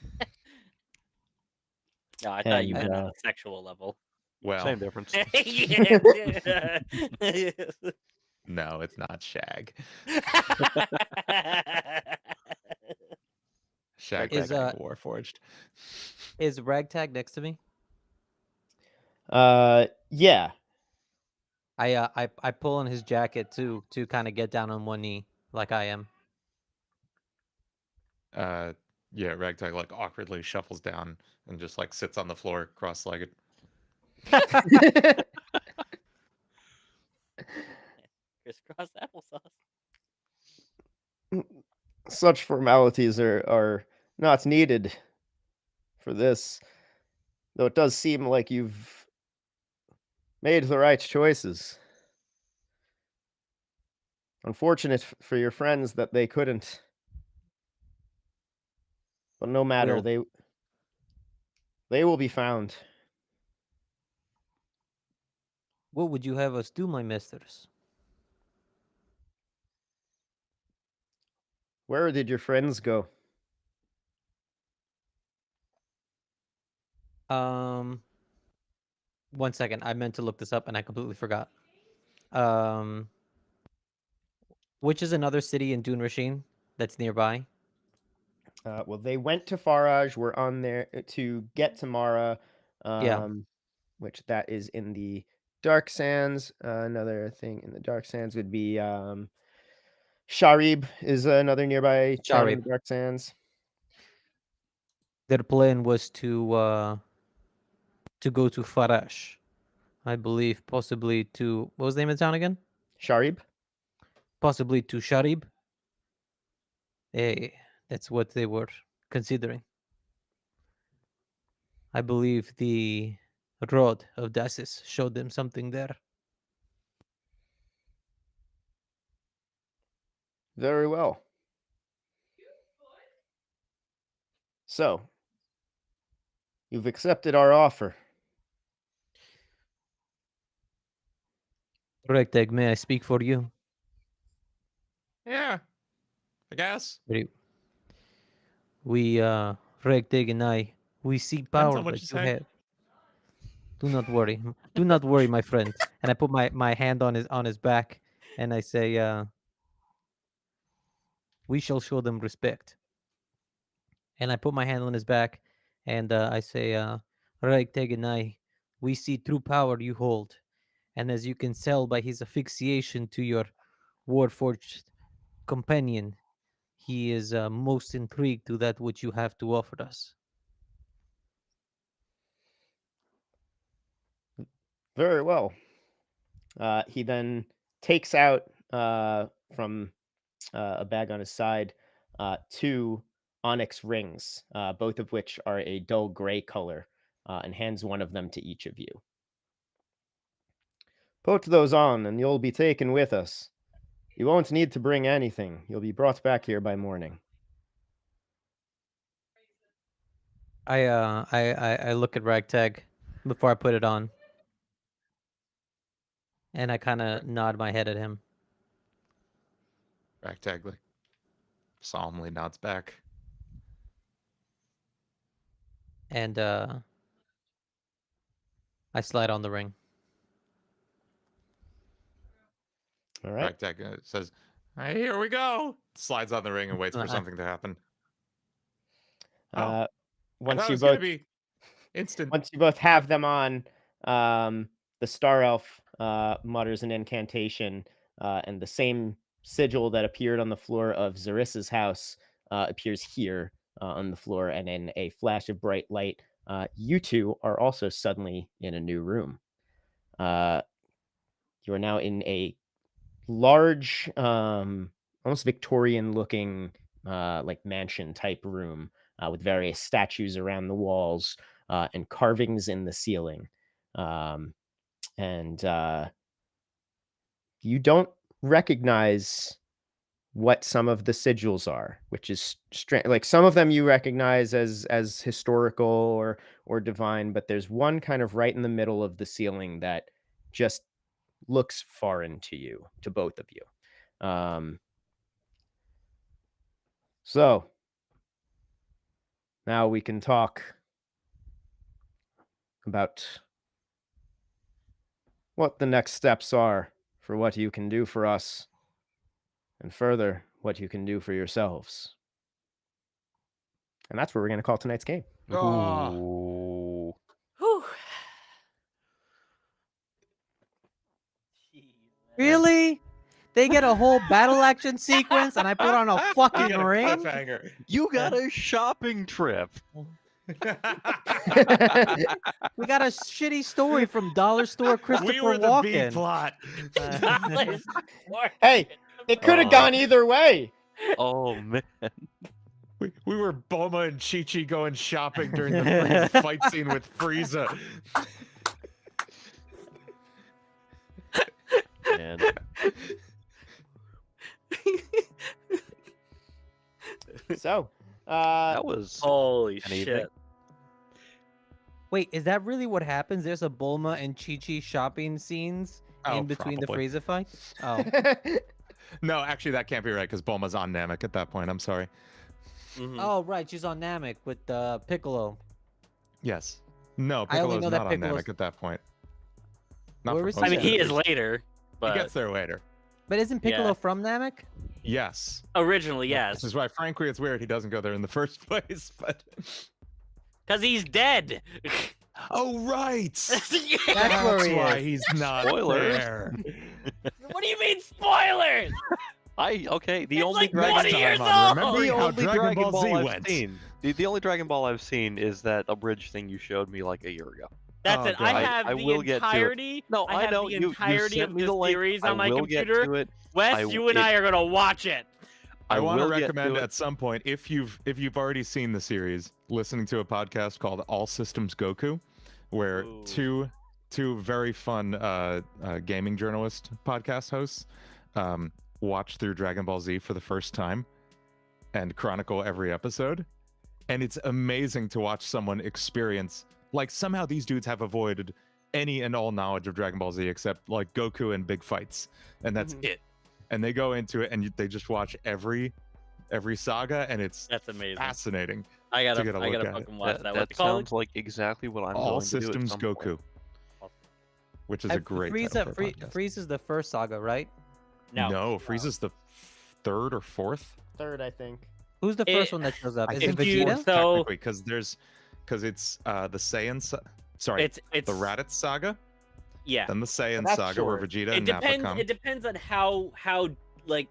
no, I thought you And, meant on a sexual level. Well, Same difference. Yeah. no, it's not Shag. Shag Is, is a Warforged. Is Ragtag next to me? Yeah. I pull on his jacket to kind of get down on one knee like I am. Yeah, Ragtag like awkwardly shuffles down and just like sits on the floor cross-legged. Crisscross applesauce. Such formalities are not needed for this, though it does seem like you've made the right choices. Unfortunate for your friends that they couldn't. But no matter, Will- they will be found. What would you have us do, my masters? Where did your friends go? One second. I meant to look this up and I completely forgot. Which is another city in Dune Rasheen that's nearby? Well, they went to Faraj. We're on there to get to Mara, Yeah. which that is in the Dark Sands. Another thing in the Dark Sands would be Sharib is another nearby town in the Sharib. Dark Sands. Their plan was to go to Farash, I believe, possibly to what was the name of the town again? Sharib? Possibly to Sharib. That's what they were considering. I believe the Rod of Dasis showed them something there. Very well. So, you've accepted our offer. Ragtag, may I speak for you? Yeah, I guess. We, Ragtag and I, we seek Depends power on what that you you say. have. Do not worry. Do not worry, my friend. And I put my hand on his back and I say, we shall show them respect. And I put my hand on his back and I say, Ragtag and I, we see true power you hold. And as you can tell by his asphyxiation to your Warforged companion, he is most intrigued to that which you have to offer us. Very well. He then takes out from a bag on his side 2 onyx rings, both of which are a dull gray color, and hands one of them to each of you. Put those on, and you'll be taken with us. You won't need to bring anything. You'll be brought back here by morning. I look at Ragtag before I put it on, and I kind of nod my head at him. Ragtag like solemnly nods back. And I slide on the ring. All right. Ragtag says, "Hey, here we go." Slides on the ring and waits for Uh-uh. something to happen. Once I thought it you was gonna both be instant. once you both have them on, the Star Elf mutters an incantation, and the same sigil that appeared on the floor of Zarissa's house appears here on the floor, and in a flash of bright light, you two are also suddenly in a new room. You are now in a large, almost Victorian-looking, like mansion-type room with various statues around the walls and carvings in the ceiling. And you don't recognize what some of the sigils are, which is strange. Like some of them you recognize as historical or divine, but there's one kind of right in the middle of the ceiling that just looks foreign to you, to both of you. So now we can talk about what the next steps are for what you can do for us, and further, what you can do for yourselves. And that's where we're going to call tonight's game. Oh, Ooh. Whew. Jeez, man. Really? They get a whole battle action sequence, and I put on a you fucking got a ring. cliffhanger. You got a shopping trip. We got a shitty story from Dollar Store Christopher We were the B Walken. plot. Hey, it could have gone either way. Oh man. We were Bulma and Chi-Chi going shopping during the freaking fight scene with Frieza. Man. So, That was Holy Anything? shit. Wait, is that really what happens? There's a Bulma and Chi-Chi shopping scenes Oh, in between probably. the Frieza fights? Oh. No, actually, that can't be right because Bulma's on Namek at that point. I'm sorry. Mhm. Oh, right. She's on Namek with Piccolo. Yes. No, I only Piccolo's know that not on Piccolo's- Namek at that point. Not Where for is he? most I mean, he is characters. later, He but gets there later. But isn't Piccolo Yeah. from Namek? Yes. originally, This yes, is why, frankly, it's weird he doesn't go there in the first place. But because he's dead. oh, right. That's where he why is. he's not Spoilers. there. What do you mean spoilers? The It's only like Dragon 20 Next years time on old! Remembering the How only Dragon Ball Z I've went. seen. The only Dragon Ball I've seen is that abridged thing you showed me like a year ago. That's Oh, it. God. I have I the will get to it. entirety. No, I have know the you entirety sent of me the the link. series I on my will computer. get to it. Wes, you and I are gonna watch it. I want to will get recommend to it. at some point, if you've already seen the series, listening to a podcast called All Systems Goku, where Ooh. two very fun gaming journalist podcast hosts watch through Dragon Ball Z for the first time and chronicle every episode. And it's amazing to watch someone experience, like, somehow these dudes have avoided any and all knowledge of Dragon Ball Z except like Goku and big fights, and that's Mhm. it. And they go into it and they just watch every saga, and it's That's amazing. fascinating. I gotta get a look at it. fucking watch that. That What's it called? sounds like exactly what I'm All going to do at Systems some Goku, point. which is a great title for a podcast. Frieza's the first saga, right? No. Frieza's the third or fourth. Third, I think. Who's the It- first one that shows up? I Is it think you- Vegeta? So- technically, because it's the Saiyan. Sorry, It's the Raditz saga, yeah. then the Saiyan That's saga where short. Vegeta It and Nappa depends. come. It depends on how like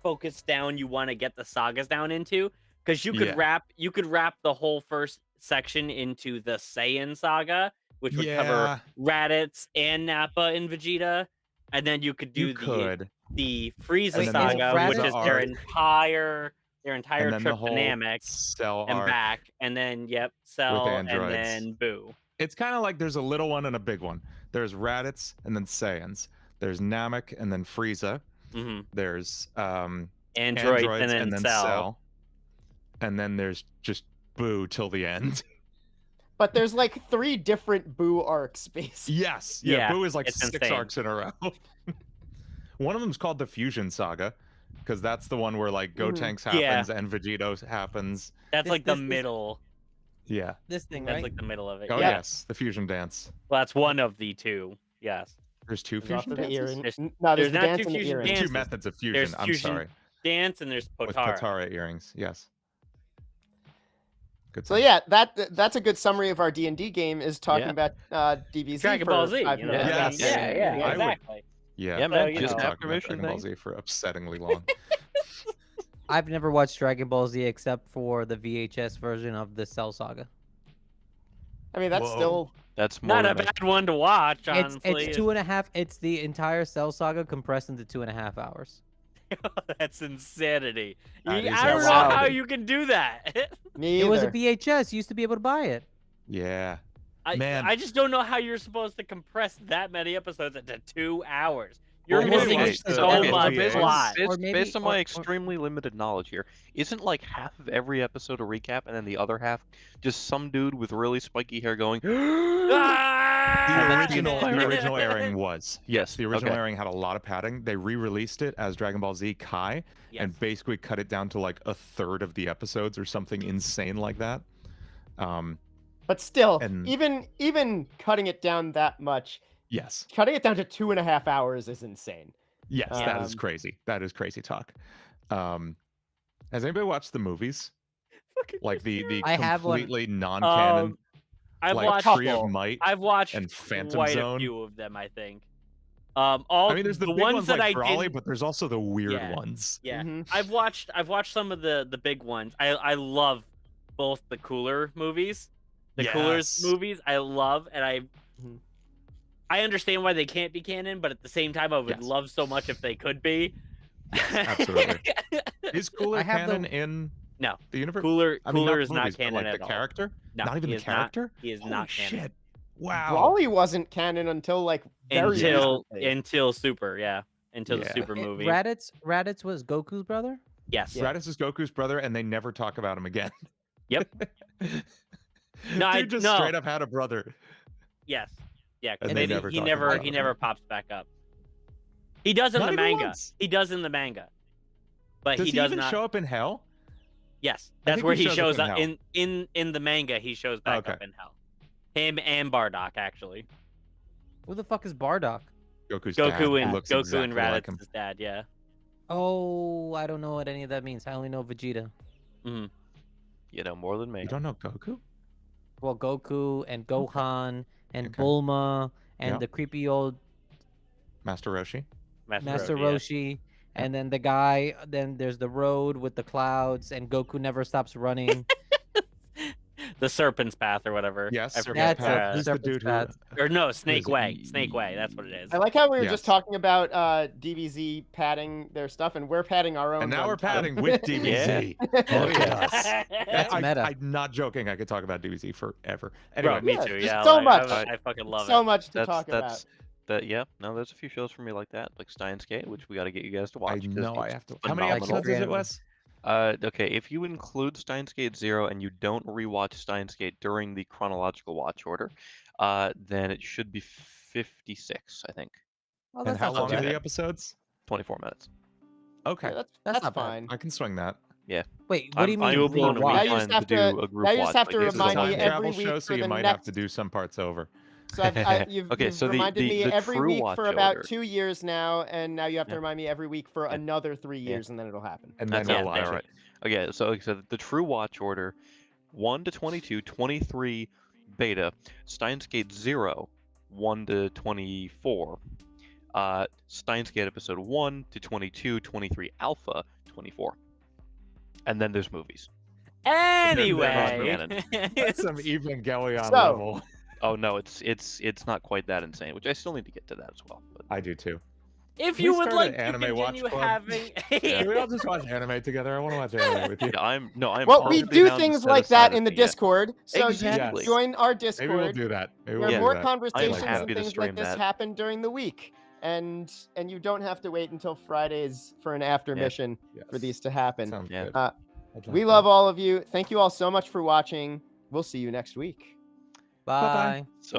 focused down you want to get the sagas down into, because you could Yeah. wrap the whole first section into the Saiyan saga, which would cover Raditz and Nappa and Vegeta, and then you could do You could. the Frieza And then the saga, whole which Frieza is their arc. entire And then trip the whole to Namek Cell and arc. back, and then Cell, and androids. then Boo. It's kind of like there's a little one and a big one. There's Raditz and then Saiyans. There's Namek and then Frieza. hmm There's Androids, androids and then Cell. And then there's just Boo till the end. But there's like 3 different Boo arcs, basically. Yes. Yeah, Yeah, Boo is like it's 6 insane. arcs in a row. One of them's called the Fusion Saga, because that's the one where like Gotenks Yeah. happens and Vegito happens. That's This- like the this- middle. Yeah. This thing, That's right? like the middle of it. Oh yeah. yes, the Fusion Dance. Well, that's one of the two. Yes. There's 2 There's also fusion the dances. earring. There's- No, there's there's the not dance 2 and the fusion earring. There's 2 dances. methods of fusion. There's I'm fusion sorry. Dance and there's With Potara. Potara earrings. Yes. Good. So time. yeah, that's a good summary of our D&D game, is talking Yeah. about DBZ Dragon for Ball Z. 5 You know? minutes. Yes. Yeah, I would- exactly. Yeah, Yeah, man, you just know. talking after about mission Dragon Ball thing. Z for upsettingly long. I've never watched Dragon Ball Z except for the VHS version of the Cell Saga. I mean, that's Whoa. still That's more Not a than bad one to watch, It's honestly. 2.5. It's the entire Cell Saga compressed into 2.5 hours. That's insanity. That is I don't know wow. how you can do that. me It was a either. VHS. You used to be able to buy it. Yeah. I Man. I just don't know how you're supposed to compress that many episodes into 2 hours. You're Well, missing okay, so okay, much based- plot. Or maybe- based on my or- extremely limited knowledge here, isn't like half of every episode a recap, and then the other half just some dude with really spiky hair going? The Ah! original airing was. Yes, the original Okay. airing had a lot of padding. They re-released it as Dragon Ball Z Kai and Yes. basically cut it down to like a third of the episodes or something insane like that. But still, And- even cutting it down that much, Yes. cutting it down to 2.5 hours is insane. Yes, that is Um, crazy. That is crazy talk. Has anybody watched the movies? Like the I have one. completely non-canon, I've like watched Tree of couple. Might? I've watched and Phantom quite Zone. a few of them, I think. All I mean, there's the big ones ones that like I Brawly, didn't. but there's also the weird Yeah. ones. Yeah, Mhm. I've watched some of the big ones. I love both the Cooler movies, the Coolers Yes. movies. I love, and Mhm. I understand why they can't be canon, but at the same time, I would Yes. love so much if they could be. absolutely. Is Cooler I have the- canon in No. the universe? Cooler I mean, Cooler is movies, not but, canon like at the all. character? No, Not even he the is not- character? He is Holy not canon. shit. Wow. Brawly wasn't canon until like very Until recently. Super, yeah. Until the Yeah. Super movie. Raditz was Goku's brother? Yes. Yeah. Raditz is Goku's brother, and they never talk about him again. Yep. No, Dude just no. straight up had a brother. Yes. Yeah, 'cause And they they never he talk never about he him. never pops back up. He does in Not the even manga. once. He does in the manga. But Does he he does even not. show up in Hell? Yes. I That's think where he he shows shows up up in in the manga. He shows back Okay. up in Hell. Him and Bardock actually. Who the fuck is Bardock? Goku's dad. Goku He and looks Goku exactly and like him. Raditz's dad, yeah. Oh, I don't know what any of that means. I only know Vegeta. hmm You know more than me. You don't know Goku? Well, Goku and Gohan and Okay. Bulma and Yeah. the creepy old Master Roshi? Master Roshi, Roshi. And then the guy, then there's the road with the clouds, and Goku never stops running. yeah. The Serpent's Path or whatever. Yes. I Serpent's forget. That's it. Path. Who's the Serpent's dude who... Path. Or no, Snake is it? Way. Snake Way. That's what it is. I like how we were Yes. just talking about DBZ padding their stuff, and we're padding our own. And now one we're time. padding with DBZ. Yeah. Oh, yes. That's meta. I'm not joking. I could talk about DBZ forever. Anyway, Bro, me Yeah, too. just Yeah, so like, much. I fucking love so it. much to That's talk that's about. that. Yeah, no, there's a few shows for me like that, like Steins Gate, which we got to get you guys to watch. I 'cause know I it's have to... How many phenomenal. episodes is it, Wes? Okay, if you include Steins Gate 0 and you don't rewatch Steins Gate during the chronological watch order, then it should be 56, I think. Oh, And that's how not so long are bad. the episodes? 24 minutes. Okay. Yeah, That's that's not bad. fine. I can swing that. Wait, what do you mean? doable in a rewatch? week. Now you just Fine have do to- a group now you just watch, have to like, This is a remind time me travel every show, week so for you the might have next- to do some parts over. So you've Okay, so the- reminded me the every true week watch for about order. 2 years now, and now you have to Yeah. remind me every week for Yeah. another 3 Yeah. years, and then it'll happen. And That's then Yeah, we'll that's watch right. it. Okay, so the true watch order 1 to 22, 23 beta, Steins Gate 0, 1 to 24, Steins Gate episode 1 to 22, 23 alpha, 24. And then there's movies. Anyway. That's some Evangelion So- level. Oh no, it's not quite that insane, which I still need to get to that as well. But I do too. If Can you we would start like an to anime watch continue club? having Can we all just watch anime together? I want to watch anime with you. yeah, I'm Well, we perfectly do down to things set like aside that a in the fee, yeah. Discord. So Exactly. you join our Maybe we'll Discord, do that. Maybe where we'll do more that. conversations happy and to things stream like this that. happen during the week. And you don't have to wait until Fridays for an after Yeah. mission for Yes. these to happen. Sounds Yeah. good. Uh, I'd We like love that. all of you. Thank you all so much for watching. We'll see you next week. Bye. Bye-bye. So